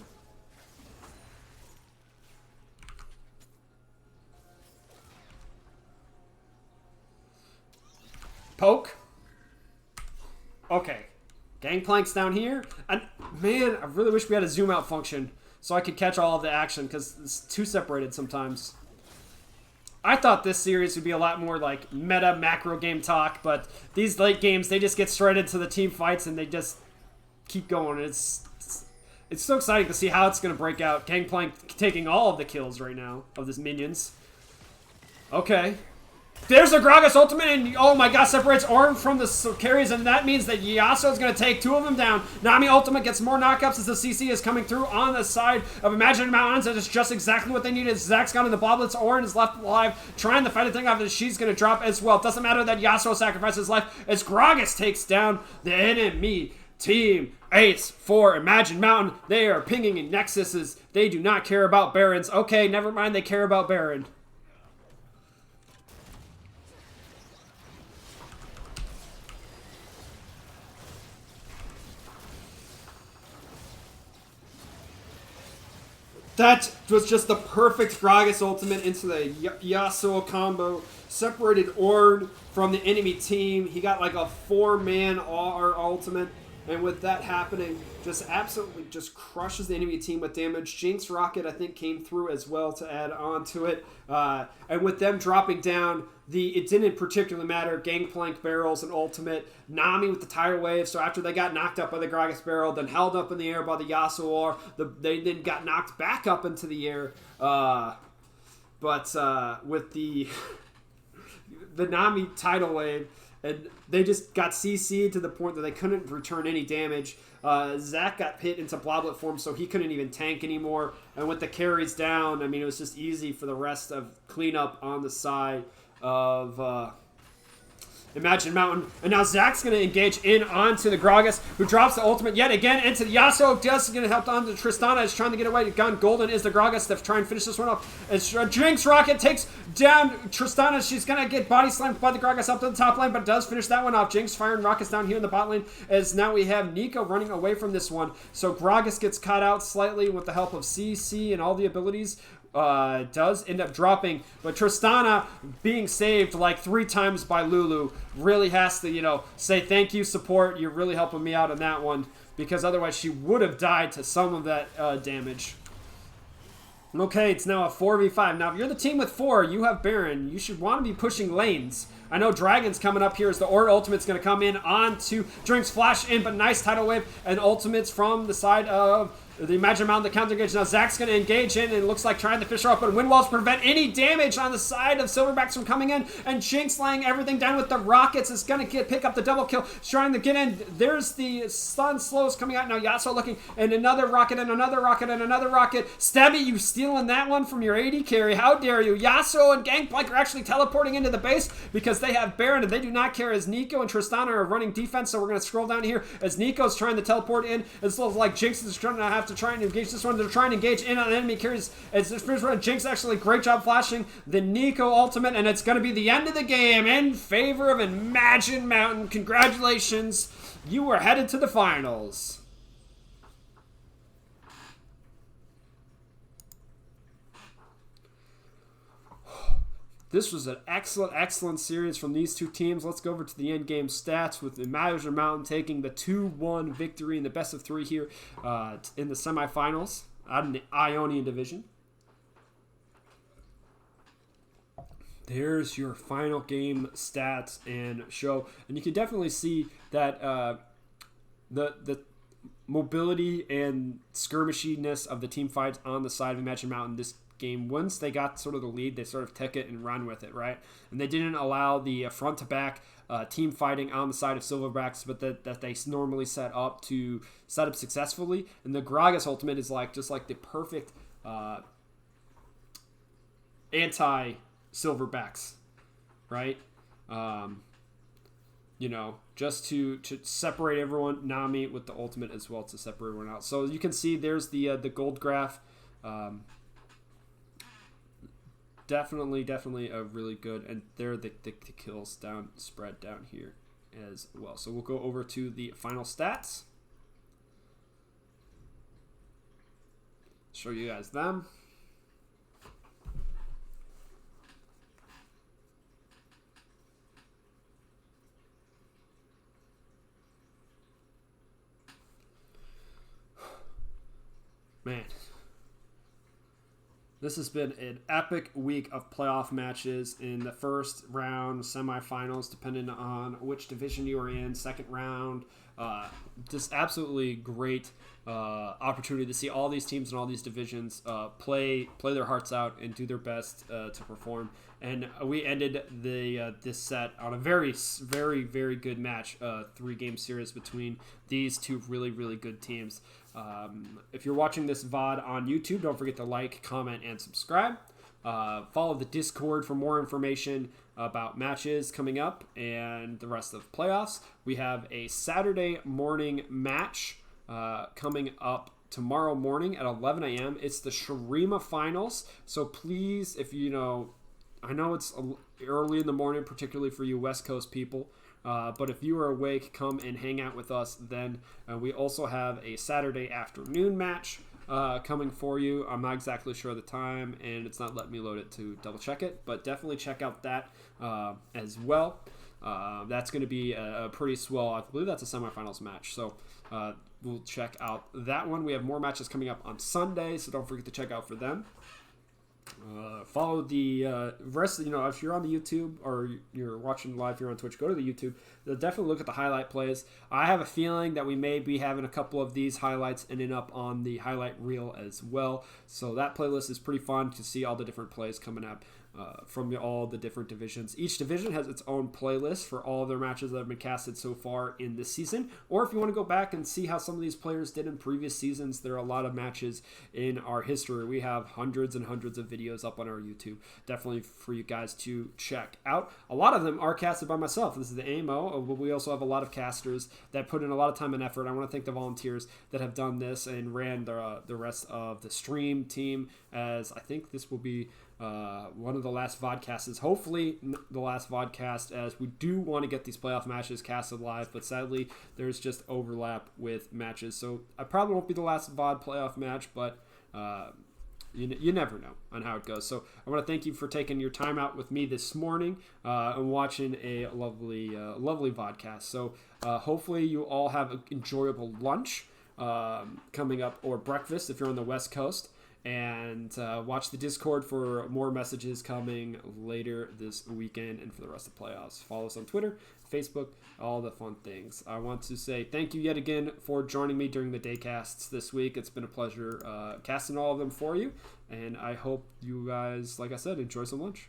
A: Poke. Okay. Gangplank's down here. And, man, I really wish we had a zoom out function so I could catch all of the action, because it's too separated sometimes. I thought this series would be a lot more like meta macro game talk, but these late games, they just get straight into the team fights and they just keep going. It's so exciting to see how it's going to break out. Gangplank taking all of the kills right now of his minions. Okay. There's a Gragas ultimate, and oh my god, separates Ornn from the carries, and that means that Yasuo is going to take 2 of them down. Nami ultimate gets more knockups as the CC is coming through on the side of Imagined Mountains, and it's just exactly what they needed. Zach's gone in the boblets, Ornn is left alive, trying to fight a thing off, and she's going to drop as well. It doesn't matter that Yasuo sacrifices his life, as Gragas takes down the enemy team. Ace for Imagined Mountain. They are pinging in Nexuses. They do not care about Barons. Okay, never mind, they care about Baron. That was just the perfect Gragas ultimate into the Yasuo combo. Separated Ornn from the enemy team. He got like a 4-man ultimate. And with that happening, just absolutely just crushes the enemy team with damage. Jinx Rocket, I think, came through as well to add on to it. And with them dropping down, it didn't particularly matter. Gangplank barrels and ultimate. Nami with the tidal wave. So after they got knocked up by the Gragas barrel, then held up in the air by the Yasuo, they then got knocked back up into the air. But with the Nami tidal wave, and they just got CC'd to the point that they couldn't return any damage. Zach got hit into Bloblet form, so he couldn't even tank anymore. And with the carries down, I mean, it was just easy for the rest of cleanup on the side of Imagined Mountain. And now Zach's going to engage in onto the Gragas, who drops the ultimate yet again into the Yasuo. Just going to help on to Tristana. Is trying to get away. Gun Golden is the Gragas to try and finish this one off. As Jinx Rocket takes down Tristana. She's going to get body slammed by the Gragas up to the top lane, but does finish that one off. Jinx firing rockets down here in the bot lane, as now we have Nico running away from this one. So Gragas gets caught out slightly with the help of CC and all the abilities. Does end up dropping, but Tristana being saved like 3 times by Lulu really has to, say thank you, support. You're really helping me out on that one, because otherwise she would have died to some of that damage. Okay, it's now a 4v5. Now, if you're the team with 4, you have Baron. You should want to be pushing lanes. I know Dragon's coming up here as the Ornn ultimate's going to come in onto Drink's flash in, but nice tidal wave and ultimates from the side of the Imagined Mountain, the counter engage. Now Zach's going to engage in, and it looks like trying to fish her off, but wind walls prevent any damage on the side of Silverbacks from coming in, and Jinx laying everything down with the rockets is going to pick up the double kill, trying to get in. There's the stun slows coming out. Now Yasuo looking, and another rocket, and another rocket, and another rocket. Stabby, you stealing that one from your AD carry. How dare you? Yasuo and Gangplank are actually teleporting into the base because they have Baron, and they do not care, as Nico and Tristana are running defense. So we're going to scroll down here as Nico's trying to teleport in. It's like Jinx is trying to have to try and engage this one. They're trying to engage in on enemy carries. It's this first one. Jinx actually great job flashing the Nico ultimate, and it's going to be the end of the game in favor of Imagined Mountain. Congratulations, you are headed to the finals. This was an excellent series from these two teams. Let's go over to the end game stats with the Imagined Mountain taking the 2-1 victory in the best of 3 here in the semifinals out in the Ionia division. There's your final game stats and show, and you can definitely see that the mobility and skirmishiness of the team fights on the side of Imagined Mountain this game. Once they got sort of the lead, they sort of took it and run with it, right? And they didn't allow the front to back team fighting on the side of Silverbacks, but that they normally set up successfully. And the Gragas ultimate is just like the perfect anti Silverbacks, right? Just to separate everyone. Nami with the ultimate as well to separate everyone out. So you can see there's the gold graph. Definitely a really good, and there the kills spread down here as well. So we'll go over to the final stats. Show you guys them. Man. This has been an epic week of playoff matches in the first round, semifinals, depending on which division you are in, second round. Just absolutely great opportunity to see all these teams in all these divisions play their hearts out and do their best to perform. And we ended this set on a very, very, very good match, 3-game series between these two really, really good teams. If you're watching this VOD on YouTube, don't forget to like, comment, and subscribe. Follow the Discord for more information about matches coming up and the rest of playoffs. We have a Saturday morning match coming up tomorrow morning at 11 a.m. It's the Shurima Finals. So please, if I know it's early in the morning, particularly for you West Coast people, but if you are awake, come and hang out with us then. We also have a Saturday afternoon match coming for you. I'm not exactly sure of the time, and it's not letting me load it to double check it, but definitely check out that as well. That's going to be a pretty swell, I believe that's a semifinals match, so we'll check out that one. We have more matches coming up on Sunday, so don't forget to check out for them. Follow the rest. If you're on the YouTube or you're watching live here on Twitch, go to the YouTube. Definitely look at the highlight plays. I have a feeling that we may be having a couple of these highlights ending up on the highlight reel as well. So that playlist is pretty fun to see all the different plays coming up from all the different divisions. Each division has its own playlist for all of their matches that have been casted so far in this season. Or if you want to go back and see how some of these players did in previous seasons, there are a lot of matches in our history. We have hundreds and hundreds of videos up on our YouTube. Definitely for you guys to check out. A lot of them are casted by myself. This is the AMO, but we also have a lot of casters that put in a lot of time and effort. I want to thank the volunteers that have done this and ran the rest of the stream team, as I think this will be one of the last vodcasts, hopefully the last vodcast, as we do want to get these playoff matches casted live, but sadly there's just overlap with matches, so I probably won't be the last VOD playoff match, but you never know on how it goes. So I want to thank you for taking your time out with me this morning and watching a lovely vodcast. So hopefully you all have an enjoyable lunch coming up, or breakfast if you're on the West Coast. And watch the Discord for more messages coming later this weekend and for the rest of the playoffs. Follow us on Twitter, Facebook, all the fun things. I want to say thank you yet again for joining me during the daycasts this week. It's been a pleasure casting all of them for you, and I hope you guys, like I said, enjoy some lunch.